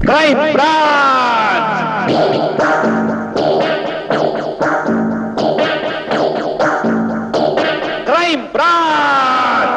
Crime Branch! Crime Branch!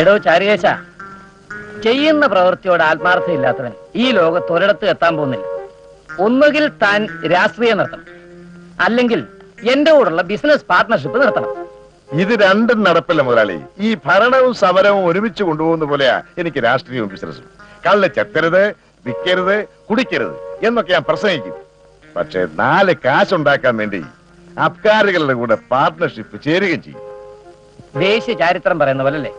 എടോ ചാരികേശ, ചെയ്യുന്ന പ്രവൃത്തിയോട് ആത്മാർത്ഥമില്ലാത്തവൻ ഈ ലോകത്ത് ഒരിടത്ത് എത്താൻ പോകുന്നില്ല. ഒന്നുകിൽ താൻ രാഷ്ട്രീയം നടത്തണം, അല്ലെങ്കിൽ എന്റെ കൂടെയുള്ള ബിസിനസ് പാർട്ട്ണർഷിപ്പ് നടത്തണം. ഇത് രണ്ടും നടപ്പില്ല മുതലാളി. ഈ ഭരണവും സമരവും ഒരുമിച്ച് കൊണ്ടുപോകുന്ന പോലെയാ എനിക്ക് രാഷ്ട്രീയവും ബിസിനസ്സും. കള്ള് ചെത്തരുത്, വിൽക്കരുത്, കുടിക്കരുത് എന്നൊക്കെ ഞാൻ പ്രസംഗിക്കും. പക്ഷെ 4 കാശുണ്ടാക്കാൻ വേണ്ടി അബ്കാരികളുടെ കൂടെ പാർട്ട്ണർഷിപ്പ് ചേരുകയും ചെയ്യും. ദേശീയ ചരിത്രം പറയുന്ന പോലെ അല്ലേ?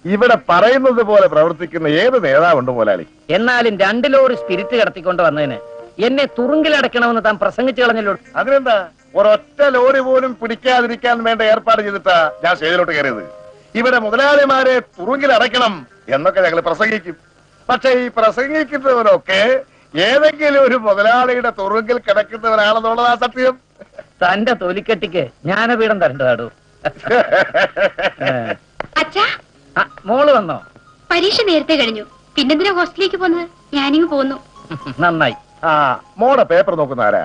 ഇവിടെ പറയുന്നത് പോലെ പ്രവർത്തിക്കുന്ന ഏത് നേതാവുണ്ട് മുതലാളി? എന്നാലും 2 ലോറി സ്പിരിറ്റ് കടത്തിക്കൊണ്ട് വന്നതിന് എന്നെ തുറുങ്കിലടക്കണമെന്ന് താൻ പ്രസംഗിച്ചു കളഞ്ഞല്ലോ. അതിനെന്താ, ഒരൊറ്റ ലോറി പോലും പിടിക്കാതിരിക്കാൻ വേണ്ട ഏർപ്പാട് ചെയ്തിട്ടാ ഞാൻ സ്റ്റേജിലോട്ട് കയറിയത്. ഇവിടെ മുതലാളിമാരെ തുറുങ്കിൽ അടയ്ക്കണം എന്നൊക്കെ ഞങ്ങൾ പ്രസംഗിക്കും. പക്ഷെ ഈ പ്രസംഗിക്കുന്നവരൊക്കെ ഏതെങ്കിലും ഒരു മുതലാളിയുടെ തുറുങ്കിൽ കിടക്കുന്നവരാണെന്നുള്ളതാ സത്യം. തന്റെ തൊലിക്കെട്ടിക്ക് ജ്ഞാനപീഠം തരേണ്ടതാടൂ. മോള് വന്നോ? പരീക്ഷ നേരത്തെ കഴിഞ്ഞു. പിന്നെന്തിനാ ഹോസ്റ്റലിലേക്ക് പോകുന്നത്? ഞാനിങ്ങ് പോന്നു. നന്നായി. ആ മോടെ പേപ്പർ നോക്കുന്ന ആരാ?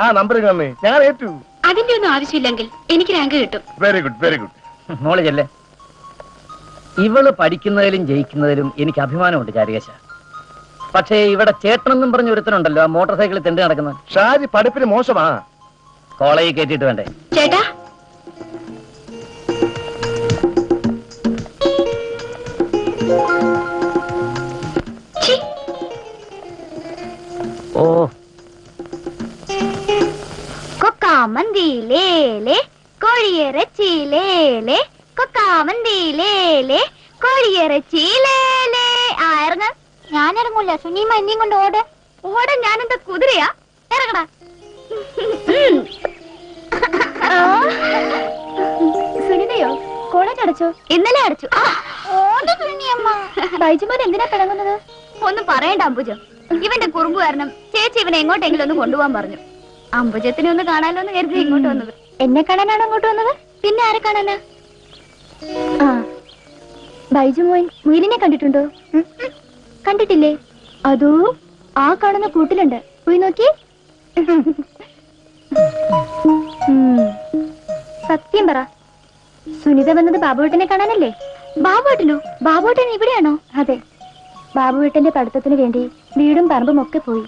ആ നമ്പർ തന്നെ ഞാൻ ഏറ്റു. അതിന്റെ ഒന്നും ആവശ്യമില്ലെങ്കിൽ എനിക്ക് റാങ്ക് കിട്ടും. Very good, very good. മോള് ചെല്ലേ. ഇവള് പഠിക്കുന്നതിലും ജയിക്കുന്നതിലും എനിക്ക് അഭിമാനമുണ്ട് ചാരികേശ. പക്ഷേ ഇവിടെ ചേട്ടനെന്നും പറഞ്ഞ ഒരുത്തനുണ്ടല്ലോ, ആ മോട്ടോർ സൈക്കിളിൽ തെണ്ടി നടക്കുന്നത്. ഷാജി പഠിപ്പിന് മോശമാ. കോളേജിൽ കയറ്റിട്ട് വേണ്ടേ? ചേട്ടാ, ഓ കൊക്കാമന്തിയിലേലെ കോഴിയിറച്ചിയിലേലെ കൊക്കാമന്തിയിലേലെ കോഴിയിറച്ചിയിലേലെ. ആ ഇറങ്ങ. ഞാൻ ഇറങ്ങൂല. സുനീമ എന്നെയും കൊണ്ട് ഓടാൻ ഞാനെന്താ കുതിരയാ? ഇറങ്ങടാ. സുനിതയോ? കോളേജ് അടച്ചോ? ഇന്നലെ അടച്ചു. ബൈജുമോൻ എന്തിനാ പിണങ്ങുന്നത്? ഒന്നും പറയണ്ട അംബുജം. ഇവന്റെ കുറുമ്പ് കാരണം ചേച്ചി ഇവനെ എങ്ങോട്ടെങ്കിലും ഒന്ന് കൊണ്ടുപോകാൻ പറഞ്ഞു. അംബുജത്തിനെ ഒന്ന് കാണാലോ എന്ന് കരുതി ഇങ്ങോട്ട് വന്നത്. എന്നെ കാണാനാണോ അങ്ങോട്ട് വന്നത്? പിന്നെ ആരെ കാണാനാ? ആ, ബൈജുമോൻ മുയലിനെ കണ്ടിട്ടുണ്ടോ? കണ്ടിട്ടില്ലേ? അതോ ആ കാണുന്ന കൂട്ടിലുണ്ട്. പോയി നോക്കി. സത്യം പറ, സുനിത വന്നത് ബാബുവേട്ടനെ കാണാനല്ലേ? ബാബുവേട്ടനോ? ബാബുവേട്ടൻ ഇവിടെയാണോ? അതെ, ബാബുവേട്ടന്റെ പഠിത്തത്തിന് വേണ്ടി വീടും പറമ്പും ഒക്കെ പോയി.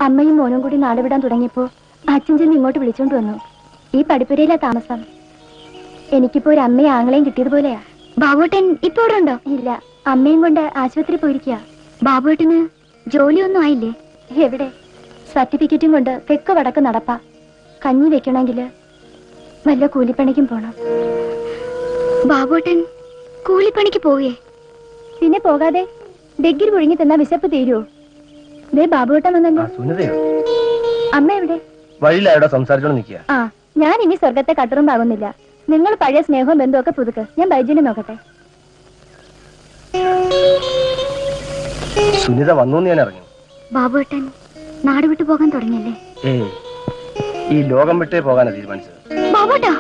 അമ്മയും മോനും കൂടി നാട് വിടാൻ തുടങ്ങിയപ്പോ അച്ഛൻ ചെന്ന് ഇങ്ങോട്ട് വിളിച്ചോണ്ട് വന്നു. ഈ പഠിപ്പുരയിലാ താമസം. എനിക്കിപ്പോ ഒരു അമ്മയും ആങ്ങളെയും കിട്ടിയതുപോലെയാ. ബാബുട്ടൻ ഇപ്പൊ ഇവിടെ ഉണ്ടോ? ഇല്ല, അമ്മയും കൊണ്ട് ആശുപത്രി പോയിരിക്കുക. ബാബുട്ടന് ജോലിയൊന്നും ആയില്ലേ? എവിടെ, സർട്ടിഫിക്കറ്റും കൊണ്ട് തെക്ക് വടക്ക് നടപ്പാ. കഞ്ഞി വെക്കണമെങ്കിൽ വല്ല കൂലിപ്പണിക്കും പോണം. ബാബുട്ടൻ കൂലിപ്പണിക്ക് പോവേ? പിന്നെ പോകാതെ ഡിഗ്രി പുഴുങ്ങി തന്നാ വിശപ്പ് തീരുവോ? ദേ ബാബുട്ടൻ വന്നല്ലോ. അമ്മ എവിടെ? വഴിയിലായോടെ സംസാരിച്ചോണ്ട് നിൽക്കുക. ആ, ഞാൻ ഇനി സ്വർഗത്തെ കട്ടറുമ്പാകുന്നില്ല. നിങ്ങൾ പഴയ സ്നേഹവും ബന്ധമൊക്കെ പുതുക്ക്. ഞാൻ ബൈജുനെ നോക്കട്ടെ. സുനിത വന്നു ഞാൻ അറിഞ്ഞു. ബാബുട്ടൻ നാട് വിട്ടു പോകാൻ തുടങ്ങിയല്ലേ? ഈ ലോകം വിട്ടേ പോകാനാണ് തീരുമാനിച്ചത്. ബാബുട്ടാ,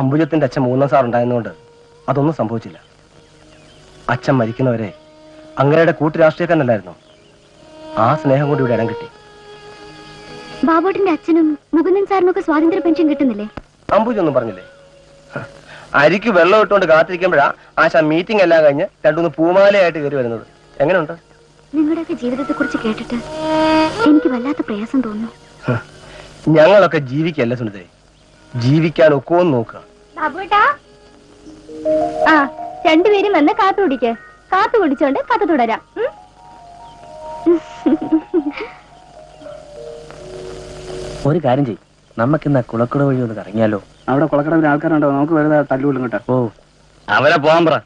അംബുജത്തിന്റെ അച്ഛൻ 3 സാർ ഉണ്ടായിരുന്നുകൊണ്ട് അതൊന്നും സംഭവിച്ചില്ല. അച്ഛൻ മരിക്കുന്നവരെ അങ്ങയുടെ കൂട്ടു രാഷ്ട്രീയക്കാരനല്ലായിരുന്നു. ആ സ്നേഹം കൊണ്ട് ഇവിടെ ഇടം കിട്ടി. ബാബുട്ടിന്റെ അച്ഛനും മുകുന്ദൻ സാറിനൊക്കെ സ്വാതന്ത്ര്യ പെൻഷൻ കിട്ടുന്നില്ലേ? അംബുജൊന്നും പറഞ്ഞില്ലേ? അരിക്ക് വെള്ളം ഇട്ടുകൊണ്ട് കാത്തിരിക്കുമ്പോഴാ ആശാ മീറ്റിംഗ് എല്ലാം കഴിഞ്ഞ് 2-3 പൂമാലയായിട്ട് കയറി വരുന്നത്. എങ്ങനെയുണ്ട്? നിങ്ങളുടെയൊക്കെ ജീവിതത്തെ കുറിച്ച് കേട്ടിട്ട് എനിക്ക് വല്ലാത്ത പ്രയാസം തോന്നുന്നു. ഞങ്ങളൊക്കെ ജീവിക്കല്ല സുനിതേ, ജീവിക്കാൻ ഒക്കുമെന്ന് നോക്കുക. ആ, രണ്ടുപേരും വന്ന് കാത്തു കുടിക്ക്. കാത്തു കുടിച്ചോണ്ട് കഥ തുടരാം. ഒരു കാര്യം ചെയ്യും, നമുക്കിന്ന് കുളക്കട വഴി ഒന്ന് കറങ്ങിയാലോ? അവിടെ കുളക്കടവിൽ ആൾക്കാരുണ്ടോ? നമുക്ക് വെറുതെ തല്ലുകൊള്ളും കേട്ടോ. ഓ, അവരെ പോവാൻ പറ.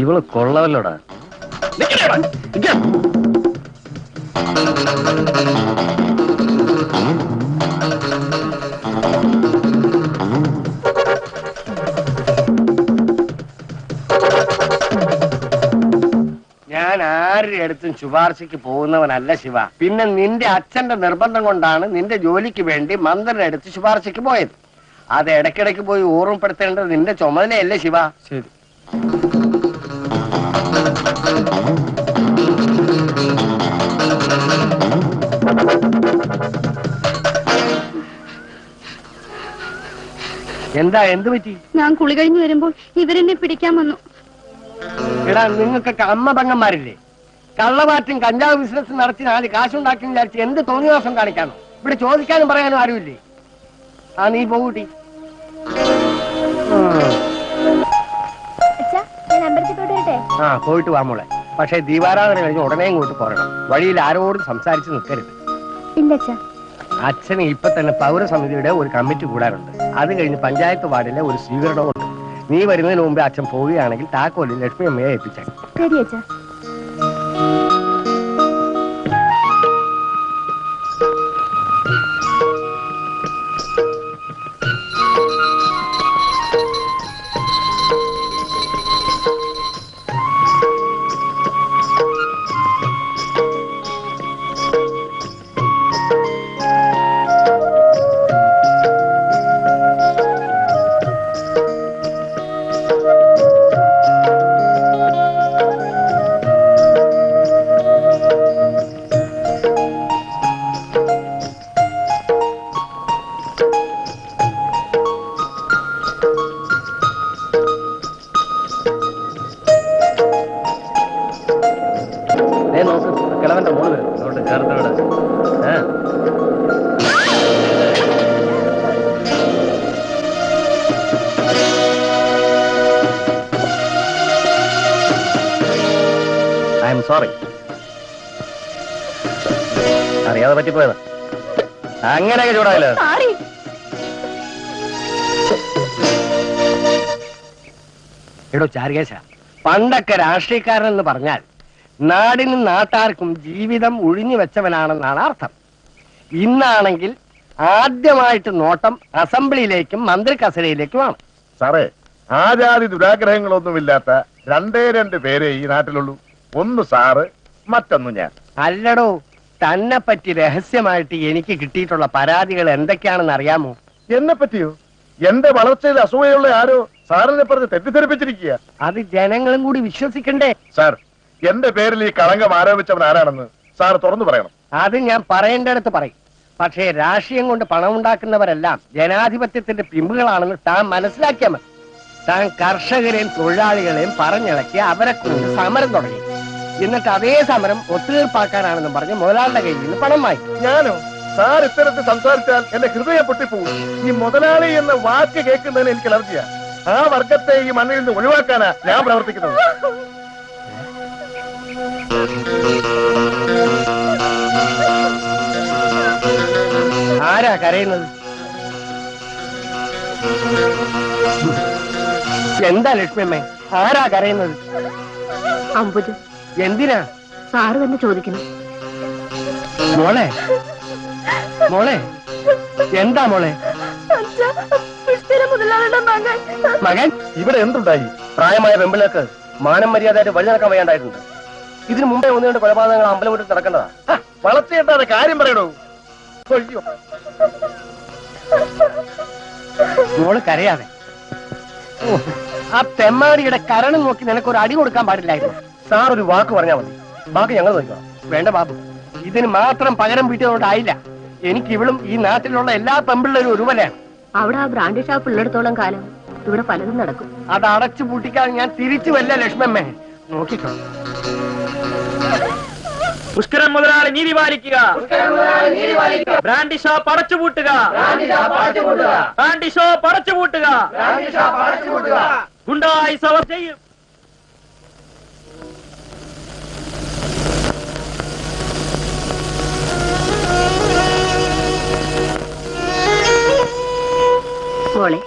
ഇവള് കൊള്ളവല്ലോടാ. ഞാൻ ആരുടെ അടുത്തും ശുപാർശയ്ക്ക് പോകുന്നവനല്ല ശിവ. പിന്നെ നിന്റെ അച്ഛന്റെ നിർബന്ധം കൊണ്ടാണ് നിന്റെ ജോലിക്ക് വേണ്ടി മന്ത്രിയുടെ അടുത്ത് ശുപാർശയ്ക്ക് പോയത്. അത് ഇടയ്ക്കിടയ്ക്ക് പോയി ഓർമ്മപ്പെടുത്തേണ്ടത് നിന്റെ ചുമതലയല്ലേ ശിവ? ശരി. എന്താ, എന്ത് പറ്റി? ഞാൻ കുളി കഴിഞ്ഞു വരുമ്പോൾ ഇവരെന്നെ പിടിക്കാൻ വന്നു. എടാ, നിങ്ങൾക്കൊക്കെ അമ്മ പെങ്ങന്മാരില്ലേ? കള്ളമാറ്റും കഞ്ചാവ് ബിസിനസ് നടത്തി 4 കാശുണ്ടാക്കി വിചാരിച്ച് എന്ത് തോന്നിവാസം കാണിക്കാനോ? ഇവിടെ ചോദിക്കാനും പറയാനും ആരുമില്ലേ? ആ, നീ പോകൂട്ടി. ആ, പോയിട്ട് വാ മോളെ. പക്ഷെ ദീപാരാധന കഴിഞ്ഞ് ഉടനെ ഇങ്ങോട്ട് പോരണം. വഴിയിൽ ആരോടും സംസാരിച്ച് നിൽക്കരുത്. ഇല്ല. അച്ഛന് ഇപ്പൊ തന്നെ പൗരസമിതിയുടെ ഒരു കമ്മിറ്റി കൂടാറുണ്ട്. അത് കഴിഞ്ഞ് പഞ്ചായത്ത് വാർഡിലെ ഒരു സ്വീകരണവും ഉണ്ട്. നീ വരുന്നതിന് മുമ്പേ അച്ഛൻ പോവുകയാണെങ്കിൽ താക്കോലിൽ ലക്ഷ്മി അമ്മയെ ഏൽപ്പിച്ചേ. ശരി അച്ഛാ. നോക്ക്, കിളവന്റെ മോള് വരും. അതുകൊണ്ട് ചേർത്തോടെ ഐ എം സോറി. അറിയാതെ പറ്റിപ്പോയത്. അങ്ങനെയൊക്കെ ചൂടായല്ലോ. എടോ ചാരുകേശ, പണ്ടൊക്കെ രാഷ്ട്രീയക്കാരൻ പറഞ്ഞാൽ നാടിനും നാട്ടാർക്കും ജീവിതം ഒഴിഞ്ഞു വെച്ചവനാണെന്നാണ് അർത്ഥം. ഇന്നാണെങ്കിൽ ആദ്യമായിട്ട് നോട്ടം അസംബ്ലിയിലേക്കും മന്ത്രി കസേരയിലേക്കുമാണ്. സാറേ, ആജാതി ദുരാഗ്രഹങ്ങളൊന്നുമില്ലാത്ത 2 പേരെ ഈ നാട്ടിലുള്ളൂ. ഒന്ന് സാറ്, മറ്റൊന്ന് ഞാൻ. അല്ലടോ, തന്നെ പറ്റി രഹസ്യമായിട്ട് എനിക്ക് കിട്ടിയിട്ടുള്ള പരാതികൾ എന്തൊക്കെയാണെന്ന് അറിയാമോ? എന്നെ പറ്റിയോ? എന്റെ വളർച്ചയിൽ അസൂയുള്ള ആരോ സാറിനെ പറഞ്ഞ് തെറ്റിദ്ധരിപ്പിച്ചിരിക്കുക. അത് ജനങ്ങളും കൂടി വിശ്വസിക്കണ്ടേ? സാർ, എന്റെ പേരിൽ ഈ കളങ്കം ആരോപിച്ചവൻ ആരാണെന്ന് സാർ തുറന്നു പറയണം. അത് ഞാൻ പറയേണ്ടടുത്ത് പറയും. പക്ഷേ രാഷ്ട്രീയം കൊണ്ട് പണം ഉണ്ടാക്കുന്നവരെല്ലാം ജനാധിപത്യത്തിന്റെ പിമ്പുകളാണെന്ന് താൻ മനസ്സിലാക്കിയാൽ മതി. താൻ കർഷകരെയും തൊഴിലാളികളെയും പറഞ്ഞിളക്കി അവരെ കൊണ്ട് സമരം തുടങ്ങി. എന്നിട്ട് അതേ സമരം ഒത്തുതീർപ്പാക്കാനാണെന്നും പറഞ്ഞ് മുതലാളിയുടെ കയ്യിൽ നിന്ന് പണം വാങ്ങി. ഞാനോ? സാർ ഇത്തരത്തിൽ സംസാരിച്ചാൽ എന്റെ ഹൃദയം പൊട്ടിപ്പോകും. ഈ മുതലാളി എന്ന വാക്ക് കേൾക്കുന്നതിന് എനിക്ക് അലർജിയാ. ആ വർഗത്തെ ഈ മണ്ണിൽ നിന്ന് ഒഴിവാക്കാനാ ഞാൻ പ്രവർത്തിക്കുന്നത്. ആരാ കരയുന്നത്? എന്താ ലക്ഷ്മിയമ്മേ, ആരാ കരയുന്നത്? അമ്പുജം, എന്തിനാ? സാറ് തന്നെ ചോദിക്കണം. മോളെ, മോളെ, എന്താ മോളെ? മകൻ, ഇവിടെ എന്തുണ്ടായി? പ്രായമായ പെമ്പിളേക്ക് മാനം മര്യാദയായിട്ട് വഴി നടക്കാൻ വയ്യാണ്ടായിട്ടുണ്ട്. ഇതിനു മുമ്പേ ഒന്ന് രണ്ട് കൊലപാതകങ്ങൾ അമ്പലം വിട്ട് നടക്കേണ്ടതാ. വളർത്തിയിട്ടാണ് കാര്യം പറയണോ? അയ്യോ, മോള് കരയാതെ. ആ തെമ്മാടിയുടെ കരണം നോക്കി നിനക്ക് ഒരു അടി കൊടുക്കാൻ പാടില്ലായിരുന്നു. സാർ ഒരു വാക്ക് പറഞ്ഞാൽ മതി, ബാക്കി ഞങ്ങൾ നോക്കണം. വേണ്ട ബാബു, ഇതിന് മാത്രം പകരം വീട്ടിയതുകൊണ്ടായില്ല. എനിക്ക് ഇവളും ഈ നാട്ടിലുള്ള എല്ലാ പെമ്പിള്ളേരും ഒരുവനെയാണ്. അവിടെ ആ ബ്രാൻഡി ഷാപ്പ് ഉള്ളിടത്തോളം കാലം ഇവിടെ പലതും നടക്കും. അത് അടച്ചു പൂട്ടിക്കാൻ ഞാൻ തിരിച്ചു വല്ല ലക്ഷ്മമ്മേ. നോക്കിക്കോ. പുഷ്കരൻ മുതലാളി നീതി പാലിക്കുക. ബ്രാൻഡി ഷോപ്പ് അടച്ചുപൂട്ടുക. ബ്രാൻഡി ഷോപ്പ് അടച്ചുപൂട്ടുക. ഗുണ്ടായി സവർ ചെയ്യും. മോളെ,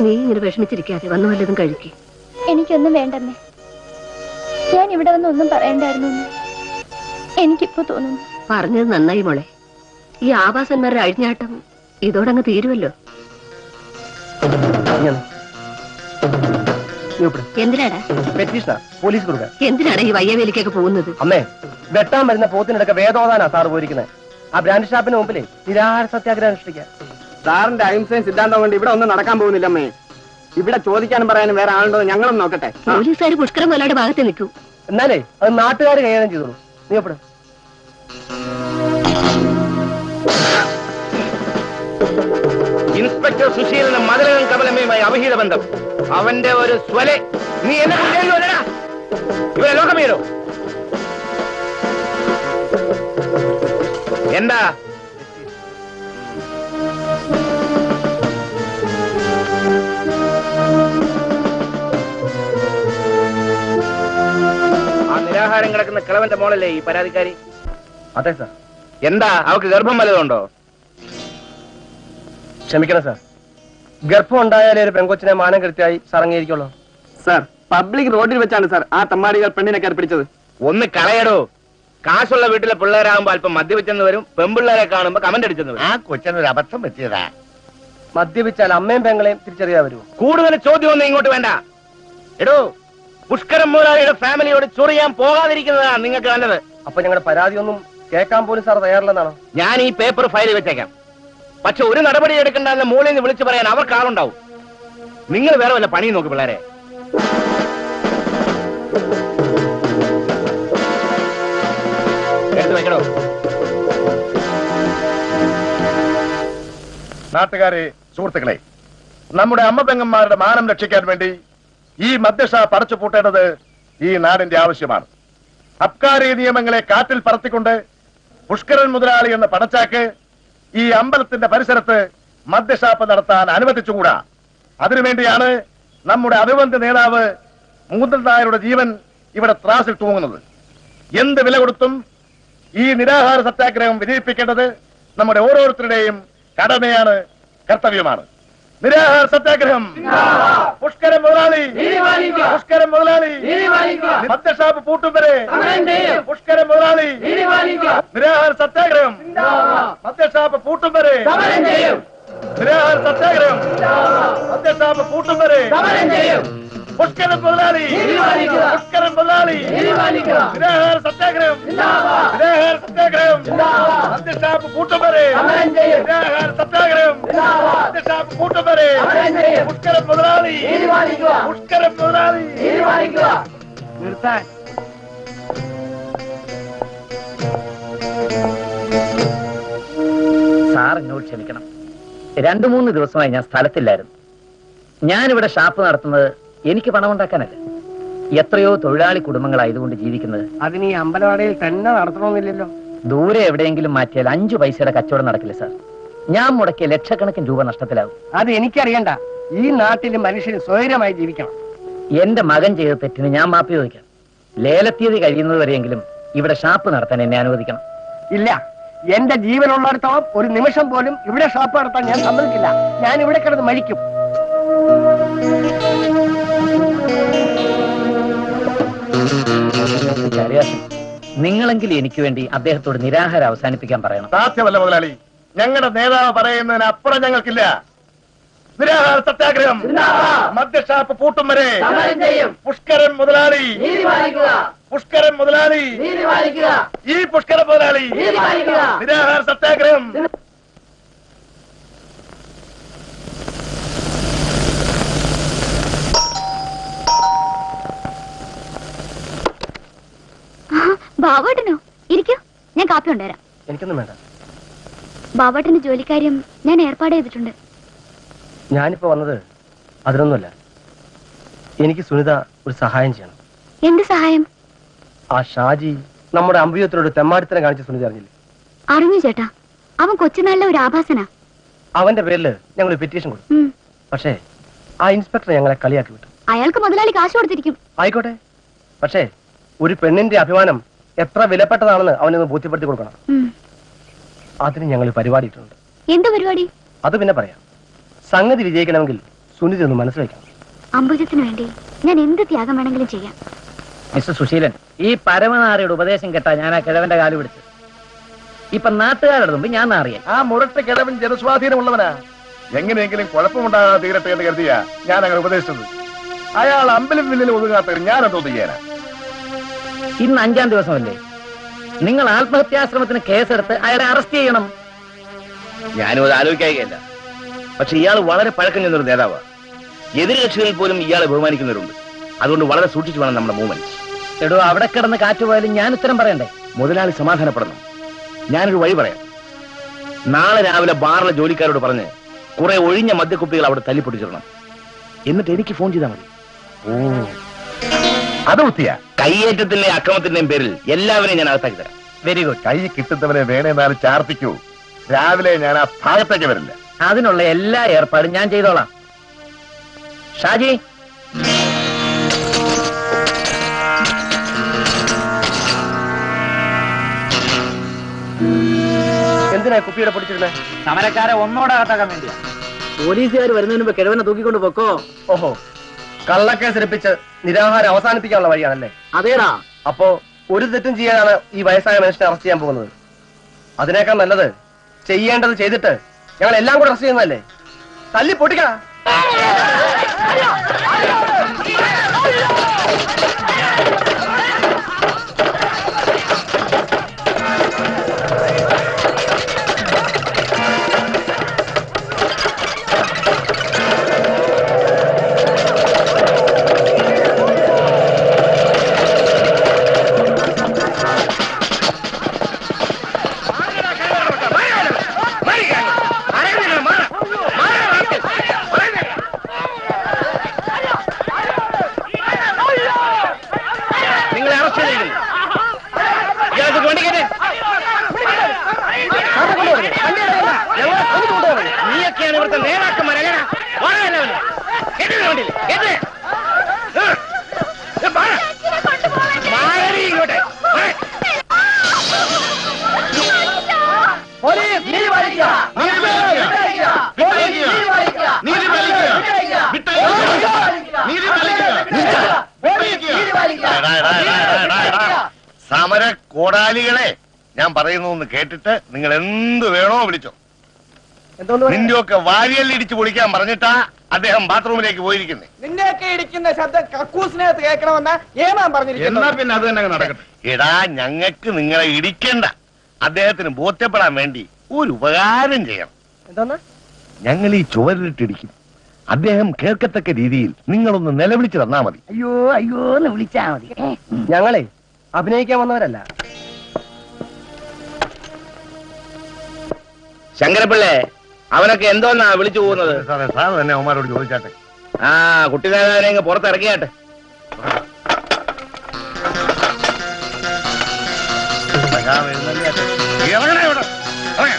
നീ ഇങ്ങനെ വിഷമിച്ചിരിക്കാതെ വന്നു വല്ലതും കഴിക്കും. എനിക്കൊന്നും വേണ്ടമ്മേ. ഞാൻ ഇവിടെ വന്ന് ഒന്നും പറയണ്ടായിരുന്നു എന്ന് എനിക്കിപ്പോ തോന്നുന്നു. പറഞ്ഞത് നന്നായി മോളെ. ഈ ആവാസന്മാരുടെ അഴിഞ്ഞാട്ടം ഇതോടങ്ങ് തീരുമല്ലോ. എന്തിനാടാ പോലീസ് കൊടുക്കാൻ? എന്തിനാടാ ഈ വയ്യവേലിക്കൊക്കെ പോകുന്നത്? അമ്മേ, വെട്ടാൻ വരുന്ന പോത്തിനിടക്ക് വേദോദാനാ സാർ പോയിരിക്കുന്നത്. ആ ബ്രാൻഡ് ഷാപ്പിന് മുമ്പിലേ നിരാഹാര സത്യാഗ്രഹം അനുഷ്ഠിക്കാൻ. സാറിന്റെ അഹിംസയും സിദ്ധാന്തം കൊണ്ട് ഇവിടെ ഒന്നും നടക്കാൻ പോകുന്നില്ല അമ്മേ. ഇവിടെ ചോദിക്കാനും പറയാനും വേറെ ആളുണ്ടോ ഞങ്ങളും നോക്കട്ടെ. പോലീസുകാർ പുഷ്കരം പോലാടെ ഭാഗത്ത് നിൽക്കൂ. എന്നാലേ അത് നാട്ടുകാർ കൈകാര്യം ചെയ്തോളൂ. നീ എപ്പോഴും ഇൻസ്പെക്ടർ സുശീലന് മതിലകം കമലമ്മയുമായി അവിഹിത ബന്ധം. അവന്റെ ഒരു സ്വലെ നീ എന്നെ ഇവരെ ലോകമേലോ എന്താ? ആ നിരാഹാരം കിടക്കുന്ന കിളവന്റെ മോളല്ലേ ഈ പരാതിക്കാരി? അതെ സാർ. എന്താ അവക്ക് ഗർഭം വല്ലതുണ്ടോ? ക്ഷമിക്കണം സാർ, ഗർഭം ഉണ്ടായാലേ ഒരു പെങ്കൊച്ചിനെ മാനം കൃത്യമായി സാർ അംഗീകരിക്കുള്ളൂ. സാർ, പബ്ലിക് റോഡിൽ വെച്ചാണ് സാർ ആ തമ്മാടികൾ പെണ്ണിനെ കയറി പിടിച്ചത്. ഒന്ന് കളയടോ. കാശുള്ള വീട്ടിലെ പിള്ളേരാകുമ്പോ അല്പം മദ്യപിച്ചെന്ന് വരും, പെമ്പിള്ളേരെ കാണുമ്പോ കമന്റ് അടിച്ചെന്ന് വരും. ആ കൊച്ചനൊരു അബദ്ധം പറ്റിയതാ. മദ്യപിച്ചാൽ അമ്മയും പെങ്ങളെയും തിരിച്ചറിയാൻ വരുമോ? കൂടുതൽ ചോദ്യമൊന്നും ഇങ്ങോട്ട് വേണ്ട. എടോ, പുഷ്കരൻ മുതലാളിയുടെ ഫാമിലിയോട് ചൊറിയാൻ പോകാതിരിക്കുന്നതാണ് നിങ്ങൾക്ക് നല്ലത്. അപ്പൊ ഞങ്ങളുടെ പരാതിയൊന്നും കേൾക്കാൻ പോലും സാർ തയ്യാറില്ലെന്നാണോ? ഞാൻ ഈ പേപ്പർ ഫയൽ വെച്ചേക്കാം. പക്ഷെ ഒരു നടപടി എടുക്കണ്ടെന്ന് മൂലയിൽ നിന്ന് വിളിച്ചു പറയാൻ അവർക്ക് ആളുണ്ടാവും. നിങ്ങൾ വേറെ വല്ല പണി നോക്ക് പിള്ളേരെ. എടുത്ത് വെക്കണോ? നാട്ടുകാരെ, സുഹൃത്തുക്കളെ, നമ്മുടെ അമ്മ പെങ്ങന്മാരുടെ മാനം രക്ഷിക്കാൻ വേണ്ടി ഈ മദ്യഷാപ്പ് അടച്ചു പൂട്ടേണ്ടത് ഈ നാടിന്റെ ആവശ്യമാണ്. അബ്കാരി നിയമങ്ങളെ കാറ്റിൽ പറത്തിക്കൊണ്ട് പുഷ്കരൻ മുതലാളി എന്ന പടച്ചാക്ക് ഈ അമ്പലത്തിന്റെ പരിസരത്ത് മദ്യഷാപ്പ് നടത്താൻ അനുവദിച്ചുകൂടാ. അതിനുവേണ്ടിയാണ് നമ്മുടെ അഭിവന്ദ്യ നേതാവ് മൂന്തൻ നായരുടെ ജീവൻ ഇവിടെ ത്രാസിൽ തൂങ്ങുന്നത്. എന്ത് വില കൊടുത്തും ഈ നിരാഹാര സത്യാഗ്രഹം വിജയിപ്പിക്കേണ്ടത് നമ്മുടെ ഓരോരുത്തരുടെയും കടമയാണ്, കർത്തവ്യമാണ്. നിരാഹാര സത്യാഗ്രഹം. പുഷ്കരൻ മുതലാളി, പുഷ്കരൻ മുതലാളി, മദ്യഷാപ്പ് പൂട്ടും വരെ പുഷ്കരൻ മുതലാളി. നിരാഹാര സത്യാഗ്രഹം. മദ്യഷാപ്പ് പൂട്ടും വരെ നിരാഹാര സത്യാഗ്രഹം. മദ്യഷാപ്പ് പൂട്ടും വരെ പുഷ്കരൻ മുതലാളി, പുഷ്കരൻ മുതലാളി. നിരാഹാര സത്യാഗ്രഹം. നിരാഹാര സത്യാഗ്രഹം. മദ്യഷാപ്പ് പൂട്ടും വരെ നിരാഹാര സത്യാഗ്രഹം. മദ്യഷാപ്പ് പൂട്ടും വരെ പുഷ്കരൻ മുതലാളി, പുഷ്കരൻ മുതലാളി. നിർത്താൻ. സാർ എന്നോട് ക്ഷമിക്കണം. 2-3 ദിവസമായി ഞാൻ സ്ഥലത്തില്ലായിരുന്നു. ഞാനിവിടെ ഷാപ്പ് നടത്തുന്നത് എനിക്ക് പണമുണ്ടാക്കാനല്ല, എത്രയോ തൊഴിലാളി കുടുംബങ്ങളായതുകൊണ്ട് ജീവിക്കുന്നത്. അതിന് ഈ അമ്പലവാടയിൽ തന്നെ നടത്തണമെന്നില്ലല്ലോ. ദൂരെ എവിടെയെങ്കിലും മാറ്റിയാൽ 5 പൈസയുടെ കച്ചവടം നടക്കില്ല സാർ. ഞാൻ മുടക്കിയ ലക്ഷക്കണക്കിന് രൂപ നഷ്ടത്തിലാവും. അത് എനിക്കറിയണ്ട. ഈ നാട്ടിൽ മനുഷ്യന് സ്വൈരമായി ജീവിക്കണം. എന്റെ മകൻ ചെയ്ത തെറ്റിന് ഞാൻ മാപ്പി ചോദിക്കാം. ലേലത്തീയതി കഴിയുന്നത് വരെയെങ്കിലും ഇവിടെ ഷാപ്പ് നടത്താൻ എന്നെ അനുവദിക്കണം. ഇല്ല, എന്റെ ജീവനുള്ളിടത്തോളം ഒരു നിമിഷം പോലും ഇവിടെ ഷോപ്പ് നടത്താൻ ഞാൻ സമ്മതിക്കില്ല. ഞാൻ ഇവിടെ കിടന്ന് മരിക്കും. നിങ്ങളെങ്കിലും എനിക്ക് വേണ്ടി അദ്ദേഹത്തോട് നിരാഹാരം അവസാനിപ്പിക്കാൻ പറയണം. സാധ്യമല്ല മുതലാളി. ഞങ്ങളുടെ നേതാവ് പറയുന്നതിനപ്പുറം ഞങ്ങൾക്കില്ല. നിരാഹാര സത്യാഗ്രഹം, മദ്യഷാപ്പ് പൂട്ടും വരെ. പുഷ്കരൻ മുതലാളി, പുഷ്കരൻ മുതലാളി, ഈ പുഷ്കരൻ മുതലാളി, നിരാഹാര സത്യാഗ്രഹം. ബാബുട്ടനോ? ഇരിക്കൂ, ഞാൻ കാപ്പി കൊണ്ടുവരാം. എനിക്കൊന്നും വേണ്ട. ബാബുട്ടന്റെ ജോലിക്കാര്യം ഞാൻ ഏർപ്പാട് ചെയ്തിട്ടുണ്ട്. ഞാനിപ്പോ വന്നത് അതിനൊന്നുമല്ല. എനിക്ക് സുനിത ഒരു സഹായം ചെയ്യണം. എന്ത് സഹായം? ആ ഷാജി നമ്മുടെ അമ്പയത്തിനോട് തെമ്മാടിത്തരം കാണിച്ച സുനിത അറിഞ്ഞില്ലേ? അറിഞ്ഞു ചേട്ടാ. അവൻ കൊച്ചുനാളിലെ ഒരു ആഭാസനാ. അവന്റെ പേരില് ഞങ്ങൾ പെറ്റീഷൻ കൊടുത്തു. പക്ഷേ ആ ഇൻസ്പെക്ടർ ഞങ്ങളെ കളിയാക്കി വിട്ടു. അയാൾക്ക് മുതലാളി കാശ് കൊടുത്തിരിക്കും. ആയിക്കോട്ടെ, പക്ഷേ ഒരു പെണ്ണിന്റെ അഭിമാനം എത്ര വിലപ്പെട്ടതാണെന്ന് അവനൊന്ന് ബോധ്യപ്പെടുത്തി കൊടുക്കണം. അതിന് ഞങ്ങൾ പരിപാടി ഇട്ടുണ്ട്. എന്ത് പരിപാടി? അത് പിന്നെ പറയാം. സംഗതി വിജയിക്കണമെങ്കിൽ സുനിത ഒന്ന് മനസ്സിലാക്കണം. അമ്പുജത്തിന് വേണ്ടി ഞാൻ എന്ത് ത്യാഗം വേണമെങ്കിലും ചെയ്യാം. മിസ്റ്റർ സുശീലൻ, ഈ പരമനാറിയുടെ ഉപദേശം കേട്ടാ ഞാൻ ആ കിഴവന്റെ കാല് പിടിച്ച്. ഇപ്പൊ നാട്ടുകാരുടെ മുമ്പ് ഞാൻ നാറിയാൻ. ആ മുരട്ട് കിഴവൻ ജനസ്വാധീനമുള്ളവനാ. എങ്ങനെയെങ്കിലും കുഴപ്പമുണ്ടാകാതെ തീരട്ടെ എന്ന് കരുതിയാ ഞാൻ അങ്ങനെ ഉപദേശിച്ചത്. അയാൾ അമ്പലം വില്ലിൽ ഒതുങ്ങാത്ത ഞാൻ എന്തോ ചെയ്യാനാ? ഇന്ന് 5-ാം ദിവസമല്ലേ? നിങ്ങൾ ആത്മഹത്യാശ്രമത്തിന് കേസെടുത്ത് അയാളെ അറസ്റ്റ് ചെയ്യണം. ഞാനും അത് ആലോചിക്കുകയല്ല. പക്ഷെ ഇയാൾ വളരെ പഴക്കം ചെന്നൊരു നേതാവാണ്. എതിർകക്ഷികളിൽ പോലും ഇയാളെ ബഹുമാനിക്കുന്നവരുണ്ട്. അതുകൊണ്ട് വളരെ സൂക്ഷിച്ചു വേണം നമ്മുടെ മൂവ്മെന്റ്. എടോ, അവിടെ കിടന്ന് കാറ്റ് പോയാലും ഞാൻ ഉത്തരം പറയണ്ടേ? മുതലാളി സമാധാനപ്പെടണം. ഞാനൊരു വഴി പറയാം. നാളെ രാവിലെ ബാറിലെ ജോലിക്കാരോട് പറഞ്ഞ് കുറെ ഒഴിഞ്ഞ മദ്യക്കുപ്പികൾ അവിടെ തല്ലിപ്പൊട്ടിച്ചിടണം. എന്നിട്ട് എനിക്ക് ഫോൺ ചെയ്താൽ മതി. അത് വൃത്തിയാ. കയ്യേറ്റത്തിന്റെ അക്രമത്തിന്റെയും പേരിൽ എല്ലാവരെയും ഞാൻ അകത്താക്കി തരാം. Very good. കൈ കിട്ടുന്നവനെ വേണേന്നാലും ചാർത്തിക്കൂ. രാവിലെ ഞാൻ ആ ഭാഗത്തേക്ക് വരില്ല. അതിനുള്ള എല്ലാ ഏർപ്പാടും ഞാൻ ചെയ്തോളാം. ഷാജി, എന്തിനാ കുപ്പിയുടെ പൊടിച്ചിരുന്നേ? സമരക്കാരെ ഒന്നോടെ അകത്താക്കാൻ വേണ്ടിയാ. പോലീസുകാർ വരുന്നതിന് മുമ്പ് കിഴവനെ തൂക്കിക്കൊണ്ട് പൊക്കോ. ഓഹോ, കള്ളക്കേസരിപ്പിച്ച് നിരാഹാരം അവസാനിപ്പിക്കാനുള്ള വഴിയാണല്ലേ? അതേടാ. അപ്പോ ഒരു തെറ്റും ചെയ്യാനാണ് ഈ വയസ്സായ മനുഷ്യനെ അറസ്റ്റ് ചെയ്യാൻ പോകുന്നത്. അതിനേക്കാൾ നല്ലത് ചെയ്യേണ്ടത് ചെയ്തിട്ട് ഞങ്ങൾ എല്ലാം കൂടെ അറസ്റ്റ് ചെയ്യുന്നതല്ലേ? തല്ലി പൊട്ടിക്ക. നീയൊക്കെയാണ് ഇവിടുത്തെ നേതാക്കന്മാരല്ല. സമര കോടാലികളെ, ഞാൻ പറയുന്നു കേട്ടിട്ട് നിങ്ങൾ എന്ത് വേണോ വിളിച്ചോ. നിന്റെയൊക്കെ വാരിയല്ലിടിച്ച് പൊളിക്കാൻ പറഞ്ഞിട്ടാ അദ്ദേഹം ബാത്റൂമിലേക്ക് പോയിരിക്കുന്നത്. നിന്നെയൊക്കെ ഇടിക്കുന്ന ശബ്ദം കക്കൂസിനകത്ത് കേൾക്കണമെന്ന് ഏമാൻ പറഞ്ഞിരിക്കുന്നു. എന്നാ പിന്നെ അത് തന്നെ നടക്കട്ടെ. എടാ, ഞങ്ങൾക്ക് നിങ്ങളെ ഇടിക്കണ്ട. അദ്ദേഹത്തിന് ബോധ്യപ്പെടാൻ വേണ്ടി ഒരു ഉപകാരം ചെയ്യണം. എന്തോന്ന്? ഞങ്ങൾ ഈ ചുവരിലിട്ടിടിക്കും. അദ്ദേഹം കേൾക്കത്തക്ക രീതിയിൽ നിങ്ങളൊന്ന് നിലവിളിച്ചു തന്നാ മതി. അയ്യോ അയ്യോ എന്ന് വിളിച്ചാ മതി. ഞങ്ങളെ അഭിനയിക്കാൻ വന്നവരല്ല. ശങ്കരപ്പിള്ളേ, അവനൊക്കെ എന്തോന്നാ വിളിച്ചു പോകുന്നത്? സാറേ, സാർ തന്നെ അവന്മാരോട് ചോദിച്ചാട്ടെ. ആ കുട്ടി നേതാവിനെ പുറത്തിറക്കിയാട്ടെ. ഇറങ്ങണേ ഇവിടെ. ഇറങ്ങ്.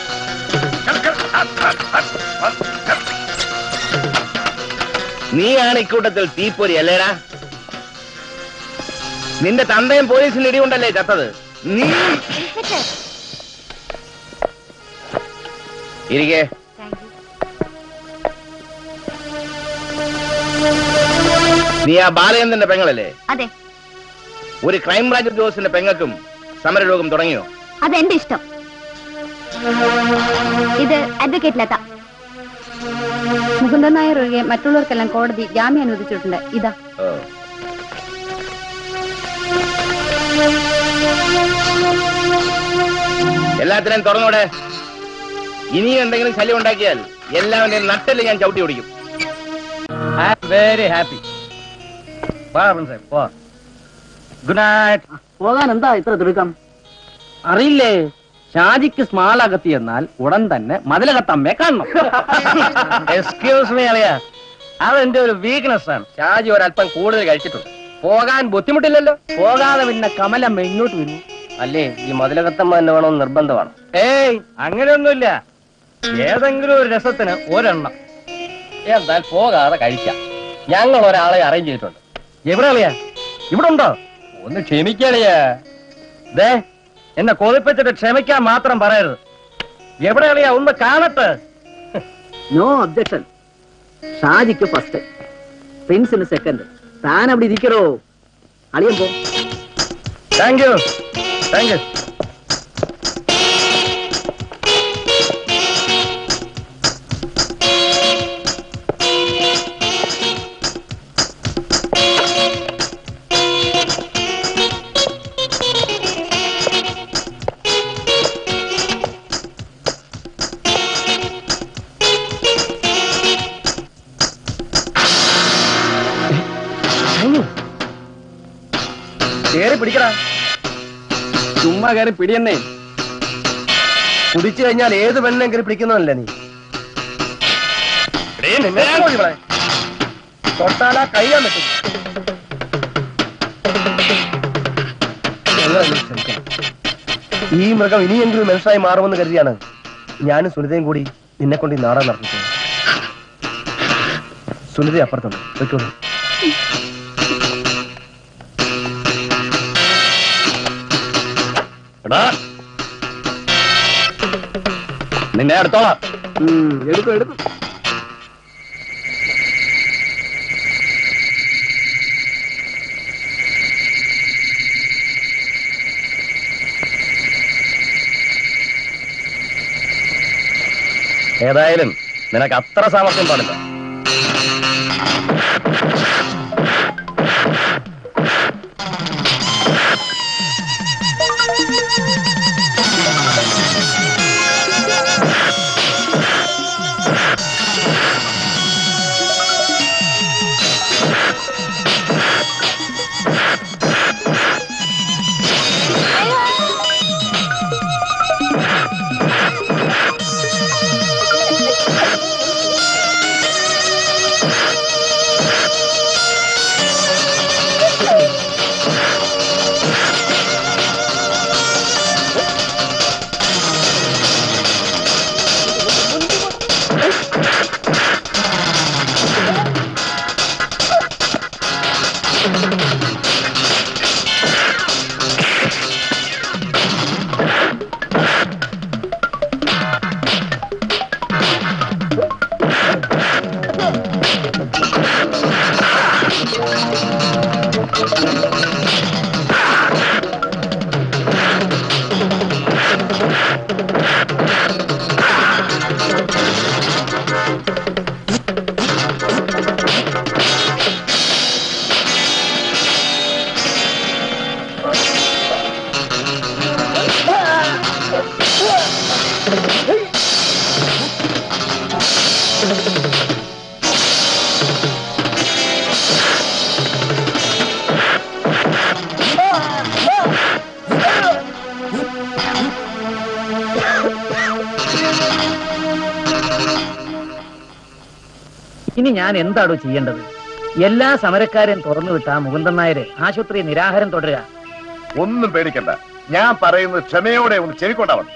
നീയാണ് ഇക്കൂട്ടത്തിൽ തീപ്പൊരി അല്ലേടാ? നിന്റെ തന്തയും പോലീസിന് ഇടികൊണ്ടല്ലേ ചത്തത്? നീ ഇരിക്കേ. നീ ആ ബാലചന്ദ്രന്റെ പെങ്ങളല്ലേ? അതെ, ഒരു ക്രൈംബ്രാഞ്ച് ഉദ്യോഗസ്ഥന്റെ പെങ്ങൾക്കും സമരരോഗം തുടങ്ങിയോ? അതെന്റെ ഇഷ്ടം. ഇത് അഡ്വക്കേറ്റ് ലത. മുകുന്ദൻ നായർ ഒഴികെ മറ്റുള്ളവർക്കെല്ലാം കോടതി ജാമ്യം അനുവദിച്ചിട്ടുണ്ട്. ഇതാ. ഓ. എല്ലാത്തിനെയും തുറന്നോടെ. ഇനിയും എന്തെങ്കിലും ശല്യം ഉണ്ടാക്കിയാൽ എല്ലാവരുടെയും നട്ടല് ഞാൻ ചവിട്ടി ഓടിക്കും. Very happy. Good night. പോകാൻ എന്താ ഇത്ര തിടുക്കം? അറിയില്ലേ, ഷാജിക്ക് സ്മാളകത്തി എന്നാൽ ഉടൻ തന്നെ മതിലകത്തമ്മയെ കാണണം. എക്സ്ക്യൂസ് മീ അളിയ, അതെന്റെ ഒരു വീക്ക്നെസ് ആണ്. ഷാജി ഒരല്പം കൂടുതൽ കഴിച്ചിട്ടുണ്ട്. പോകാൻ ബുദ്ധിമുട്ടില്ലല്ലോ. പോകാതെ പിന്നെ കമലമ്മ ഇങ്ങോട്ട് വരൂ. അല്ലേ, ഈ മതിലകത്തമ്മ തന്നെ വേണമെന്ന് നിർബന്ധമാണ്. ഏയ്, അങ്ങനെയൊന്നുമില്ല. ഏതെങ്കിലും ഒരു രസത്തിന് ഒരെണ്ണം. എന്നാൽ പോകാതെ കഴിക്കാം. ഞങ്ങൾ ഒരാളെ അറേഞ്ച് ചെയ്തിട്ടുണ്ട്. എവിടെ അളിയാ? ഇവിടെ ഉണ്ടോ? ഒന്ന് ക്ഷമിക്കളിയാ. ദേ, എന്നെ കൊതിപ്പിച്ചിട്ട് ക്ഷമിക്കാൻ മാത്രം പറയരുത്. എവിടെ അളിയാ? ഒന്ന് കാണട്ടെ. No objection. ഷാജിക്ക് ഫസ്റ്റ്, പ്രിൻസിന് സെക്കൻഡ്. താൻ അവിടെ ഇരിക്കണോ? അളിയൻ പോ. Thank you, thank you. കേറി പിടിക്കടാ. ചുമ്മാ കയറി പിടിയെന്നേ. കുടിച്ചു കഴിഞ്ഞാൽ ഏത് പെണ്ണെ കയറി പിടിക്കുന്നതല്ലേ നീ? തൊട്ടാലാ കഴിയാൻ പറ്റും. ഈ മൃഗം ഇനിയെങ്കിലും മനുഷ്യനായി മാറുമെന്ന് കരുതിയാണ് ഞാനും സുനിതയും കൂടി നിന്നെ കൊണ്ട് ഈ നാടകം നടത്തിച്ചത്. സുനിത അപ്പുറത്തുണ്ട്, വെച്ചോളൂ. നിന്നെ അടുത്തോളാം. എടുക്കും എടുക്കും. ഏതായാലും നിനക്ക് അത്ര സാമർത്ഥ്യം പാടില്ല. ഇനി ഞാൻ എന്താണോ ചെയ്യേണ്ടത്? എല്ലാ സമരക്കാരെയും തുറന്നുവിട്ട മുകുന്ദൻ നായരെ ആശുപത്രി നിരാഹാരം തുടരുക. ഒന്നും പേടിക്കണ്ട, ഞാൻ പറയുന്നത് ക്ഷമയോടെ ഒന്ന് ചെവിക്കൊണ്ടാവണം.